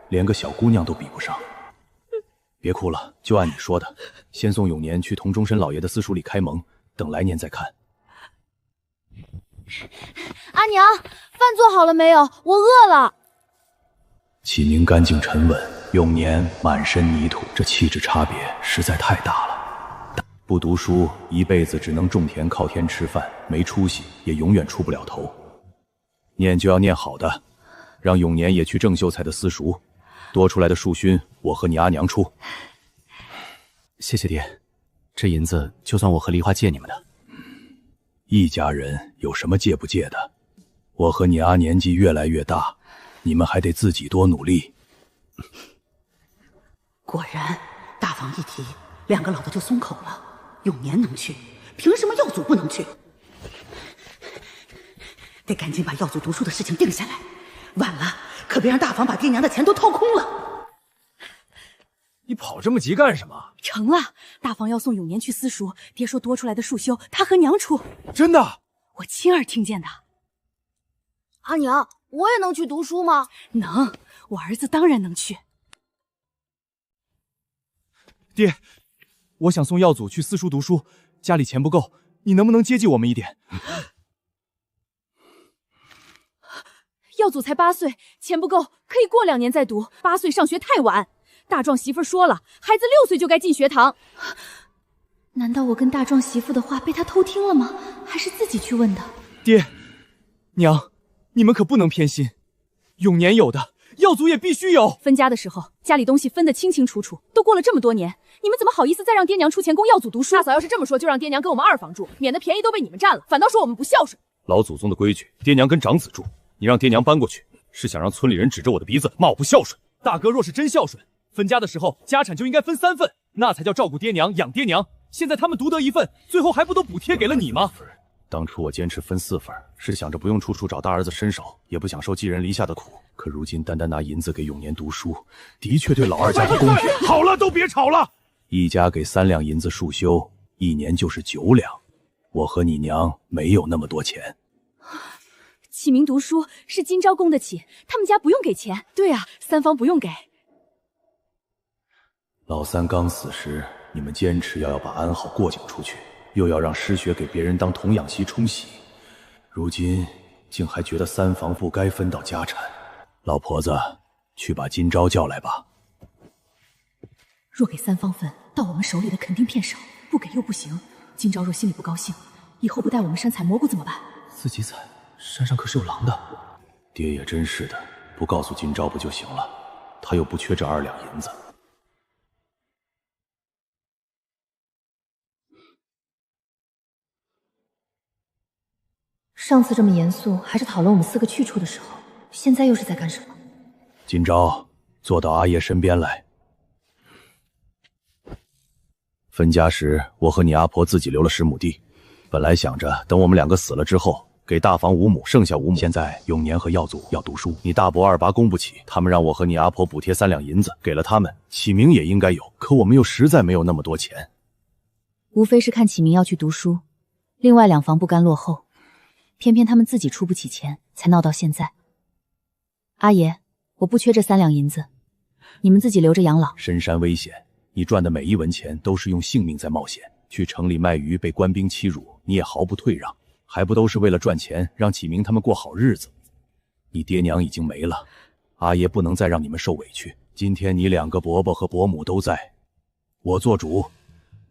连个小姑娘都比不上。别哭了，就按你说的，先送永年去同中申老爷的私塾里开蒙，等来年再看。阿娘，饭做好了没有？我饿了。启明干净沉稳，永年满身泥土，这气质差别实在太大了。不读书，一辈子只能种田靠天吃饭，没出息，也永远出不了头。念就要念好的，让永年也去郑秀才的私塾，多出来的束勋，我和你阿娘出。谢谢爹，这银子就算我和梨花借你们的。一家人有什么借不借的？我和你阿年纪越来越大，你们还得自己多努力。果然，大房一提，2个老的就松口了。永年能去，凭什么耀祖不能去？得赶紧把耀祖读书的事情定下来，晚了可别让大房把爹娘的钱都掏空了。你跑这么急干什么？成了，大房要送永年去私塾，爹说多出来的束修他和娘出。真的？我亲耳听见的。阿娘，我也能去读书吗？能，我儿子当然能去。爹，我想送耀祖去私塾读书，家里钱不够，你能不能接济我们一点？耀祖才8岁，钱不够，可以过2年再读。8岁上学太晚。大壮媳妇说了，孩子6岁就该进学堂。难道我跟大壮媳妇的话被他偷听了吗？还是自己去问的？爹，娘，你们可不能偏心。永年有的，耀祖也必须有。分家的时候，家里东西分得清清楚楚，都过了这么多年，你们怎么好意思再让爹娘出钱供耀祖读书？大嫂要是这么说，就让爹娘跟我们2房住，免得便宜都被你们占了，反倒说我们不孝顺。老祖宗的规矩，爹娘跟长子住，你让爹娘搬过去，是想让村里人指着我的鼻子骂我不孝顺。大哥若是真孝顺，分家的时候家产就应该分3份，那才叫照顾爹娘养爹娘。现在他们独得1份，最后还不都补贴给了你吗？当初我坚持分4份，是想着不用处处找大儿子伸手，也不想受寄人篱下的苦。可如今单单拿银子给永年读书，的确对老二家不公平。好了，都别吵了。一家给3两银子束修，1年就是9两。我和你娘没有那么多钱。启明读书是今朝供得起，他们家不用给钱。对啊，3房不用给。老三刚死时，你们坚持要把安好过继出去，又要让失学给别人当童养媳冲喜，如今竟还觉得3房不该分到家产。老婆子，去把今朝叫来吧。若给3房分，到我们手里的肯定偏少，不给又不行。今朝若心里不高兴，以后不带我们山采蘑菇怎么办？自己采，山上可是有狼的。爹也真是的，不告诉今朝不就行了？他又不缺这2两银子。上次这么严肃，还是讨论我们4个去处的时候，现在又是在干什么？今朝坐到阿爷身边来。分家时，我和你阿婆自己留了10亩地，本来想着等我们2个死了之后，给大房5亩，剩下5亩。现在永年和耀祖要读书，你大伯2拔供不起，他们让我和你阿婆补贴3两银子，给了他们。启明也应该有，可我们又实在没有那么多钱。无非是看启明要去读书，另外2房不甘落后。偏偏他们自己出不起钱，才闹到现在。阿爷，我不缺这3两银子，你们自己留着养老。深山危险，你赚的每1文钱都是用性命在冒险。去城里卖鱼被官兵欺辱，你也毫不退让。还不都是为了赚钱，让启明他们过好日子？你爹娘已经没了，阿爷不能再让你们受委屈。今天你2个伯伯和伯母都在，我做主，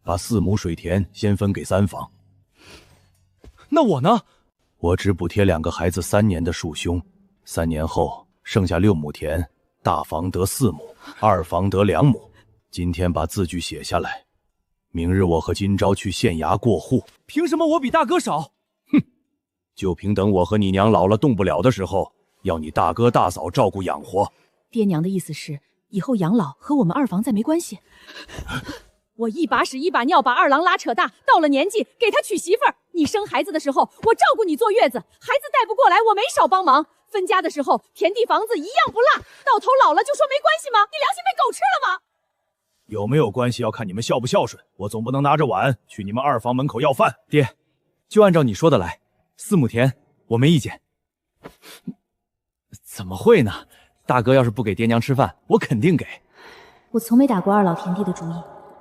把4亩水田先分给3房。那我呢？我只补贴2个孩子3年的束胸，3年后剩下6亩田，大房得4亩，二房得2亩。今天把字据写下来，明日我和金钊去县衙过户。凭什么我比大哥少？哼，就凭等我和你娘老了动不了的时候，要你大哥大嫂照顾养活。爹娘的意思是，以后养老和我们二房再没关系。我一把屎一把尿把二郎拉扯大，到了年纪给他娶媳妇儿。你生孩子的时候，我照顾你坐月子，孩子带不过来，我没少帮忙。分家的时候，田地房子一样不落，到头老了就说没关系吗？你良心被狗吃了吗？有没有关系要看你们孝不孝顺，我总不能拿着碗去你们二房门口要饭。爹，就按照你说的来，4亩田我没意见。怎么会呢？大哥要是不给爹娘吃饭，我肯定给。我从没打过二老田地的主意，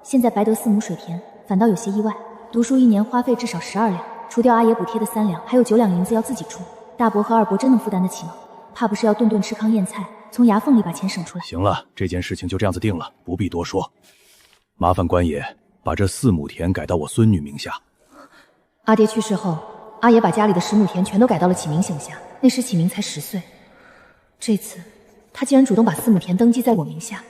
现在白得4亩水田，反倒有些意外。读书1年花费至少12两，除掉阿爷补贴的3两，还有9两银子要自己出。大伯和二伯真能负担得起吗？怕不是要顿顿吃糠咽菜，从牙缝里把钱省出来。行了，这件事情就这样子定了，不必多说。麻烦官爷把这4亩田改到我孙女名下。阿爹去世后，阿爷把家里的10亩田全都改到了启明姓下，那时启明才10岁。这次他竟然主动把4亩田登记在我名下。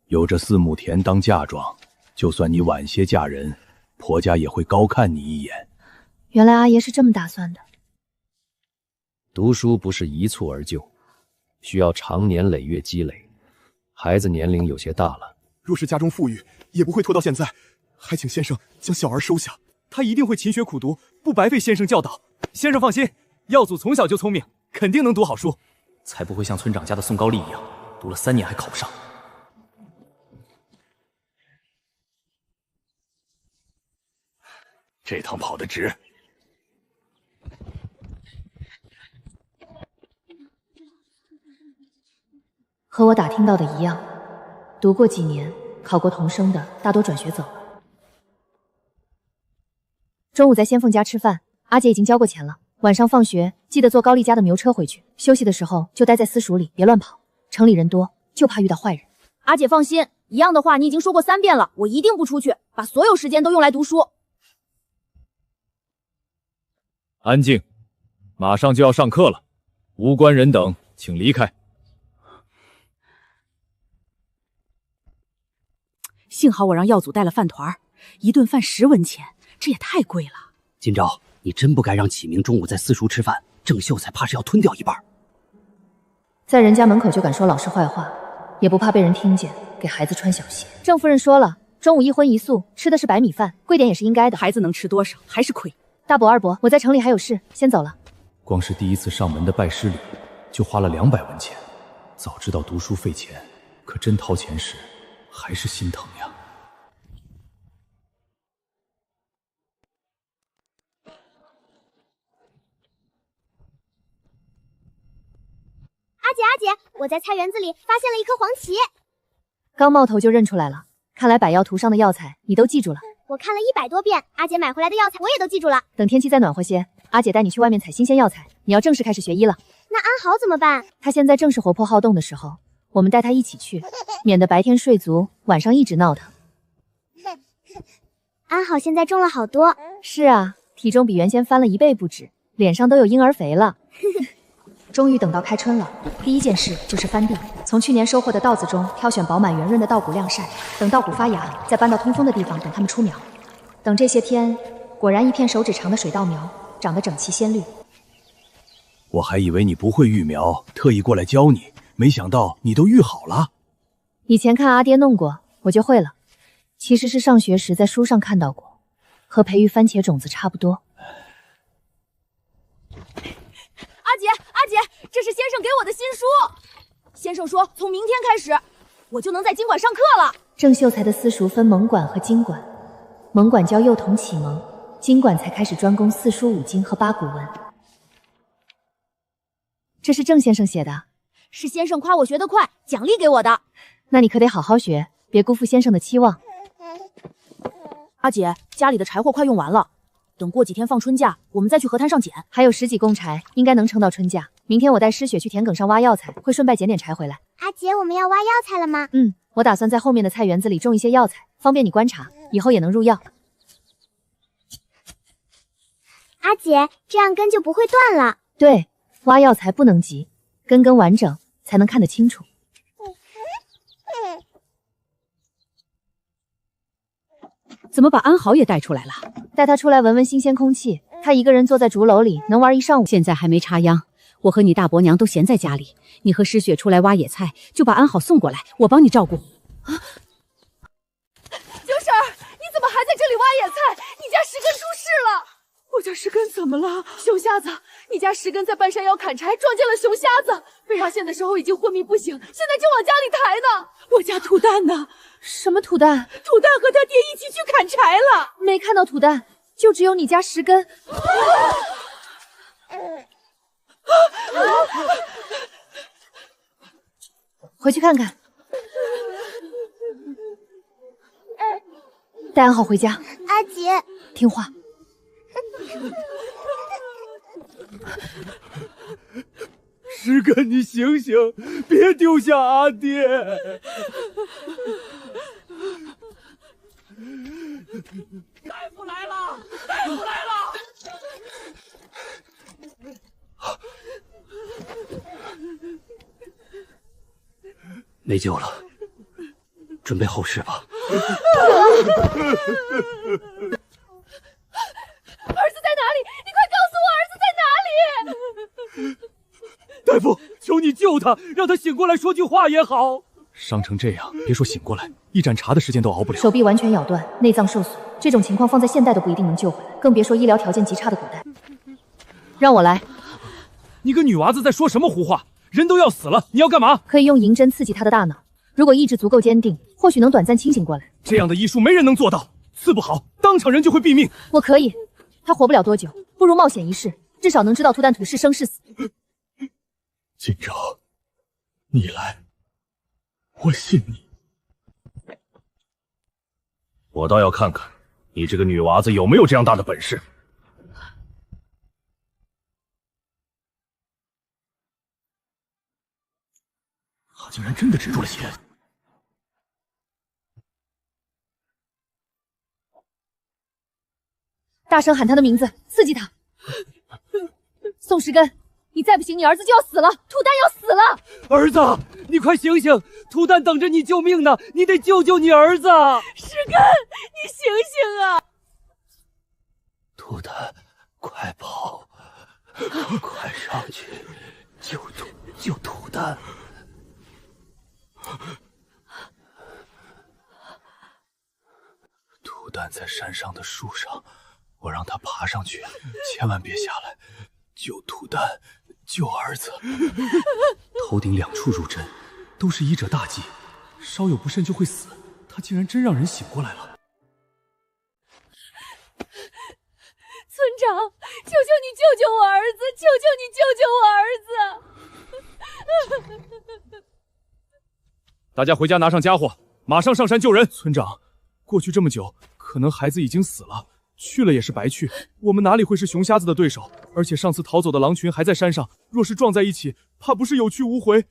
有这4亩田当嫁妆，就算你晚些嫁人，婆家也会高看你一眼。原来阿爷是这么打算的。读书不是一蹴而就，需要长年累月积累。孩子年龄有些大了，若是家中富裕，也不会拖到现在。还请先生将小儿收下。他一定会勤学苦读，不白费先生教导。先生放心，耀祖从小就聪明，肯定能读好书，才不会像村长家的宋高丽一样，读了3年还考不上。这趟跑得值。和我打听到的一样，读过几年、考过童生的，大多转学走了。中午在仙凤家吃饭，阿姐已经交过钱了。晚上放学记得坐高丽家的牛车回去，休息的时候就待在私塾里，别乱跑。城里人多，就怕遇到坏人。阿姐放心，一样的话你已经说过3遍了，我一定不出去，把所有时间都用来读书。安静，马上就要上课了，无关人等请离开。幸好我让耀祖带了饭团，一顿饭10文钱，这也太贵了。金钊，你真不该让启明中午在私塾吃饭，郑秀才怕是要吞掉一半。在人家门口就敢说老师坏话，也不怕被人听见，给孩子穿小鞋。郑夫人说了，中午1荤1素，吃的是白米饭，贵点也是应该的。孩子能吃多少，还是亏。大伯、二伯，我在城里还有事，先走了。光是第一次上门的拜师礼，就花了200文钱。早知道读书费钱，可真掏钱时，还是心疼呀。阿姐，我在菜园子里发现了一颗黄芪。刚冒头就认出来了，看来百药图上的药材你都记住了。我看了100多遍，阿姐买回来的药材我也都记住了。等天气再暖和些，阿姐带你去外面采新鲜药材。你要正式开始学医了。那安好怎么办？他现在正是活泼好动的时候，我们带他一起去，免得白天睡足，晚上一直闹腾。安好现在重了好多。是啊，体重比原先翻了1倍不止，脸上都有婴儿肥了。终于等到开春了，第一件事就是翻地，从去年收获的稻子中挑选饱满圆润的稻谷晾晒，等稻谷发芽，再搬到通风的地方等它们出苗。等这些天，果然一片手指长的水稻苗长得整齐鲜绿。我还以为你不会育苗，特意过来教你，没想到你都育好了。以前看阿爹弄过，我就会了。其实是上学时在书上看到过，和培育番茄种子差不多。阿姐，这是先生给我的新书。先生说，从明天开始，我就能在经馆上课了。郑秀才的私塾分蒙馆和经馆，蒙馆教幼童启蒙，经馆才开始专攻4书5经和8古文。这是郑先生写的，是先生夸我学得快，奖励给我的。那你可得好好学，别辜负先生的期望。阿姐，家里的柴火快用完了，等过几天放春假，我们再去河滩上捡。还有10几公柴，应该能撑到春假。明天我带诗雪去田埂上挖药材，会顺带捡点柴回来。阿姐，我们要挖药材了吗？我打算在后面的菜园子里种一些药材，方便你观察，以后也能入药。阿姐，这样根就不会断了。对，挖药材不能急，根完整才能看得清楚。怎么把安好也带出来了？带他出来闻闻新鲜空气。他一个人坐在竹篓里能玩一上午。现在还没插秧，我和你大伯娘都闲在家里，你和诗雪出来挖野菜，就把安好送过来，我帮你照顾。九婶儿，你怎么还在这里挖野菜？你家石根出事了！我家石根怎么了？熊瞎子，你家石根在半山腰砍柴，撞见了熊瞎子，被发现的时候已经昏迷不醒，现在就往家里抬呢。我家土蛋呢？什么土蛋？土蛋和他爹一起去砍柴了。没看到土蛋，就只有你家石根。回去看看。带安好回家。阿姐，听话。石根，你醒醒，别丢下阿爹！大夫来了！大夫来了！没救了，准备后事吧。儿子在哪里？你快告诉我儿子在哪里！大夫，求你救他，让他醒过来说句话也好。伤成这样，别说醒过来，一盏茶的时间都熬不了。手臂完全咬断，内脏受损，这种情况放在现代都不一定能救回来，更别说医疗条件极差的古代。让我来。你个女娃子在说什么胡话？人都要死了，你要干嘛？可以用银针刺激他的大脑，如果意志足够坚定，或许能短暂清醒过来。这样的医术没人能做到，刺不好，当场人就会毙命。我可以，他活不了多久，不如冒险一试，至少能知道涂蛋土是生是死。今朝，你来，我信你。我倒要看看你这个女娃子有没有这样大的本事。他竟然真的止住了血！大声喊他的名字，刺激他。宋石根，你再不行，你儿子就要死了，涂蛋要死了！儿子，你快醒醒，涂蛋等着你救命呢，你得救救你儿子！石根，你醒醒啊！涂蛋，快跑，快上去救涂蛋！涂蛋在山上的树上，我让他爬上去，千万别下来。救涂蛋，救儿子。头顶2处入针，都是医者大忌，稍有不慎就会死。他竟然真让人醒过来了。村长，求求你救救我儿子！求求你救救我儿子！大家回家拿上家伙，马上上山救人。村长，过去这么久，可能孩子已经死了，去了也是白去。我们哪里会是熊瞎子的对手？而且上次逃走的狼群还在山上，若是撞在一起，怕不是有去无回。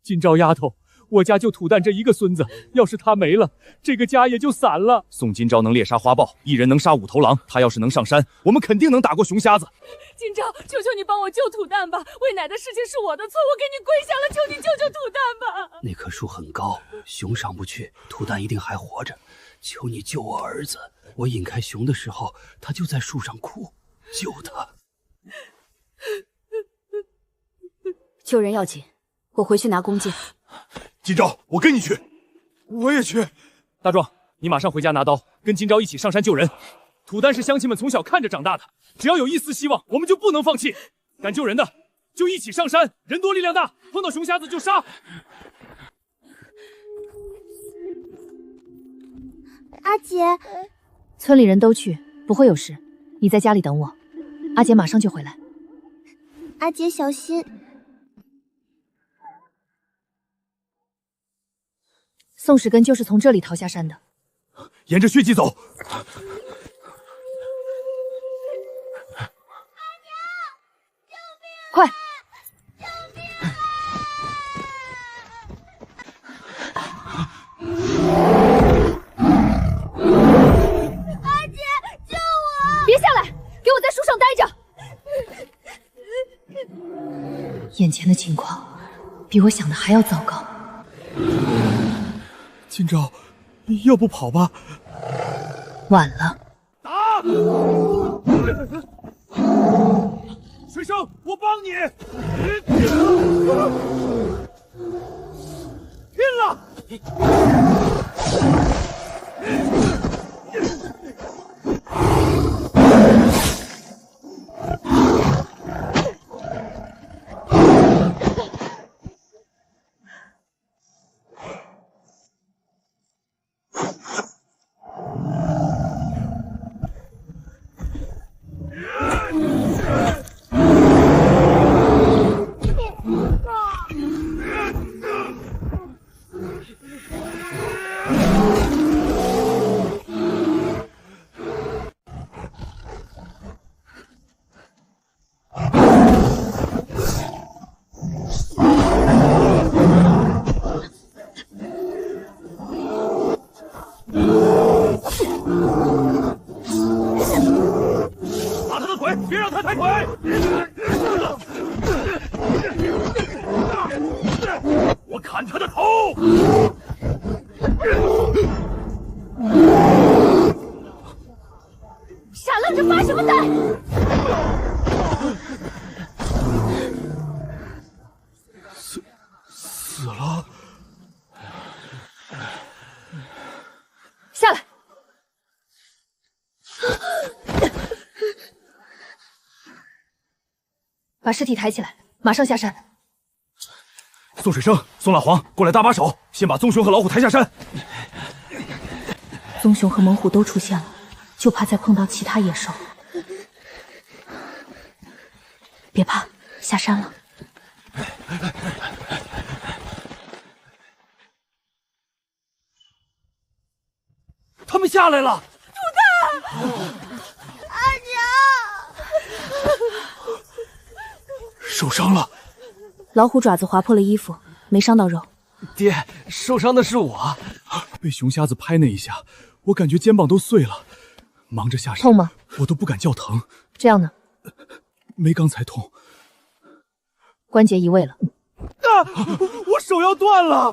今朝丫头，我家就土蛋这一个孙子，要是他没了，这个家也就散了。宋今朝能猎杀花豹，一人能杀5头狼，他要是能上山，我们肯定能打过熊瞎子。今朝，求求你帮我救土蛋吧！喂奶的事情是我的错，我给你跪下了，求你救救土蛋吧！那棵树很高，熊上不去，涂蛋一定还活着。求你救我儿子！我引开熊的时候，他就在树上哭，救他。救人要紧，我回去拿弓箭。今朝，我跟你去。我也去。大壮，你马上回家拿刀，跟今朝一起上山救人。土蛋是乡亲们从小看着长大的，只要有一丝希望，我们就不能放弃。敢救人的，就一起上山，人多力量大，碰到熊瞎子就杀。阿姐，村里人都去，不会有事，你在家里等我，阿姐马上就回来。阿姐小心。宋石根就是从这里逃下山的，沿着血迹走。快！阿姐，救我！别下来，给我在树上待着。眼前的情况比我想的还要糟糕。今朝，要不跑吧？晚了。打！水生，我帮你！拼了！别让他抬腿！我砍他的头！傻愣着发什么呆？死了！下来！把尸体抬起来，马上下山。宋水生、宋大黄，过来搭把手，先把棕熊和老虎抬下山。棕熊和猛虎都出现了，就怕再碰到其他野兽。别怕，下山了。他们下来了！土蛋，阿娘，受伤了。老虎爪子划破了衣服，没伤到肉。爹，受伤的是我，被熊瞎子拍那一下，我感觉肩膀都碎了，忙着下山。痛吗？我都不敢叫疼。这样呢？没刚才痛。关节移位了。啊！我手要断了！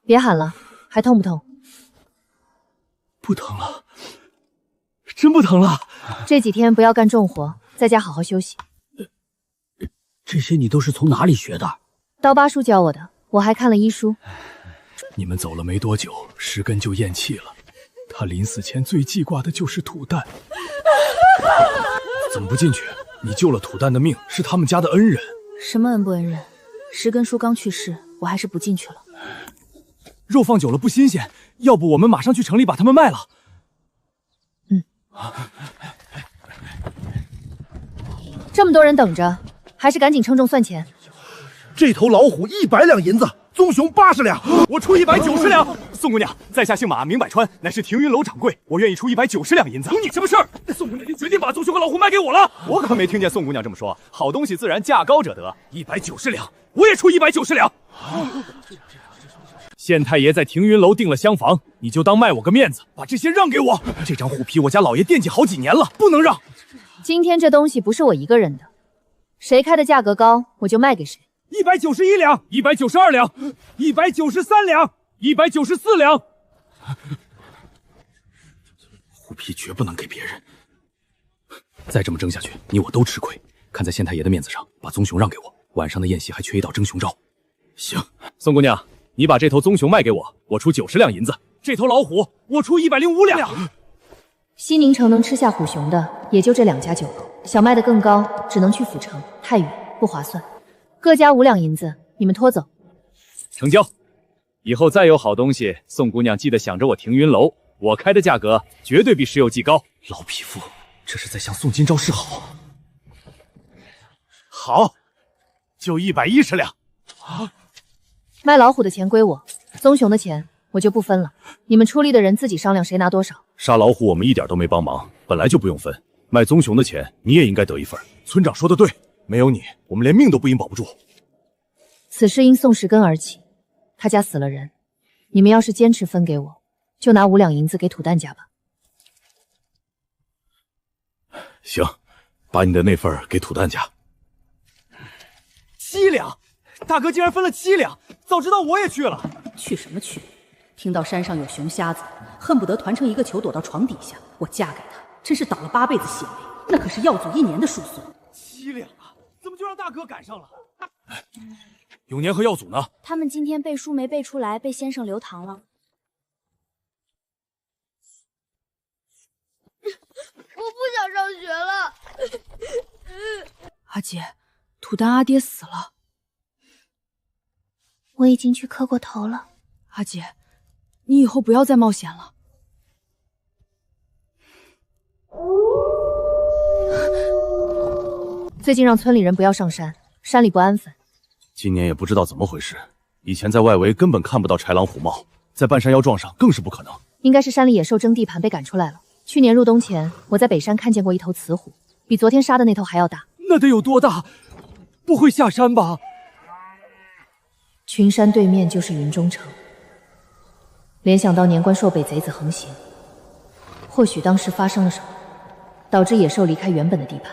别喊了，还痛不痛？不疼了，真不疼了。这几天不要干重活，在家好好休息。这些你都是从哪里学的？刀疤叔教我的，我还看了医书。你们走了没多久，石根就咽气了。他临死前最记挂的就是土蛋。怎么不进去？你救了土蛋的命，是他们家的恩人。什么恩不恩人？石根叔刚去世，我还是不进去了。肉放久了不新鲜，要不我们马上去城里把它们卖了。这么多人等着，还是赶紧称重算钱。这头老虎100两银子，棕熊80两，我出190两。宋姑娘，在下姓马，名百川，乃是停云楼掌柜，我愿意出190两银子。关你什么事儿？宋姑娘，你决定把棕熊和老虎卖给我了？我可没听见宋姑娘这么说。好东西自然价高者得，190两，我也出190两。县太爷在停云楼订了厢房，你就当卖我个面子，把这些让给我。这张虎皮我家老爷惦记好几年了，不能让。今天这东西不是我一个人的，谁开的价格高，我就卖给谁。191两，192两，193两，194两。虎皮绝不能给别人。再这么争下去，你我都吃亏。看在县太爷的面子上，把棕熊让给我。晚上的宴席还缺一道蒸熊招。行，宋姑娘。你把这头棕熊卖给我，我出90两银子；这头老虎我出105两。西宁城能吃下虎熊的，也就这2家酒楼，想卖得更高，只能去府城，太远不划算。各家5两银子，你们拖走。成交。以后再有好东西，宋姑娘记得想着我停云楼，我开的价格绝对比石油记高。老匹夫，这是在向宋今朝示好。好，就110两。卖老虎的钱归我，棕熊的钱我就不分了。你们出力的人自己商量谁拿多少。杀老虎我们一点都没帮忙，本来就不用分。卖棕熊的钱你也应该得一份。村长说的对，没有你，我们连命都不一定保不住。此事因宋时根而起，他家死了人，你们要是坚持分给我，就拿5两银子给土蛋家吧。行，把你的那份给土蛋家。7两，大哥竟然分了7两，早知道我也去了。去什么去？听到山上有熊瞎子，恨不得团成一个球躲到床底下。我嫁给他，真是倒了8辈子血霉，那可是耀祖1年的叔孙。7两啊，怎么就让大哥赶上了？永年和耀祖呢？他们今天背书没背出来，被先生留堂了。我不想上学了。阿姐，土蛋阿爹死了。我已经去磕过头了。阿姐，你以后不要再冒险了。最近让村里人不要上山，山里不安分。今年也不知道怎么回事，以前在外围根本看不到豺狼虎豹，在半山腰撞上更是不可能。应该是山里野兽争地盘被赶出来了。去年入冬前，我在北山看见过一头雌虎，比昨天杀的那头还要大。那得有多大？不会下山吧？群山对面就是云中城，联想到年关朔北贼子横行，或许当时发生了什么，导致野兽离开原本的地盘。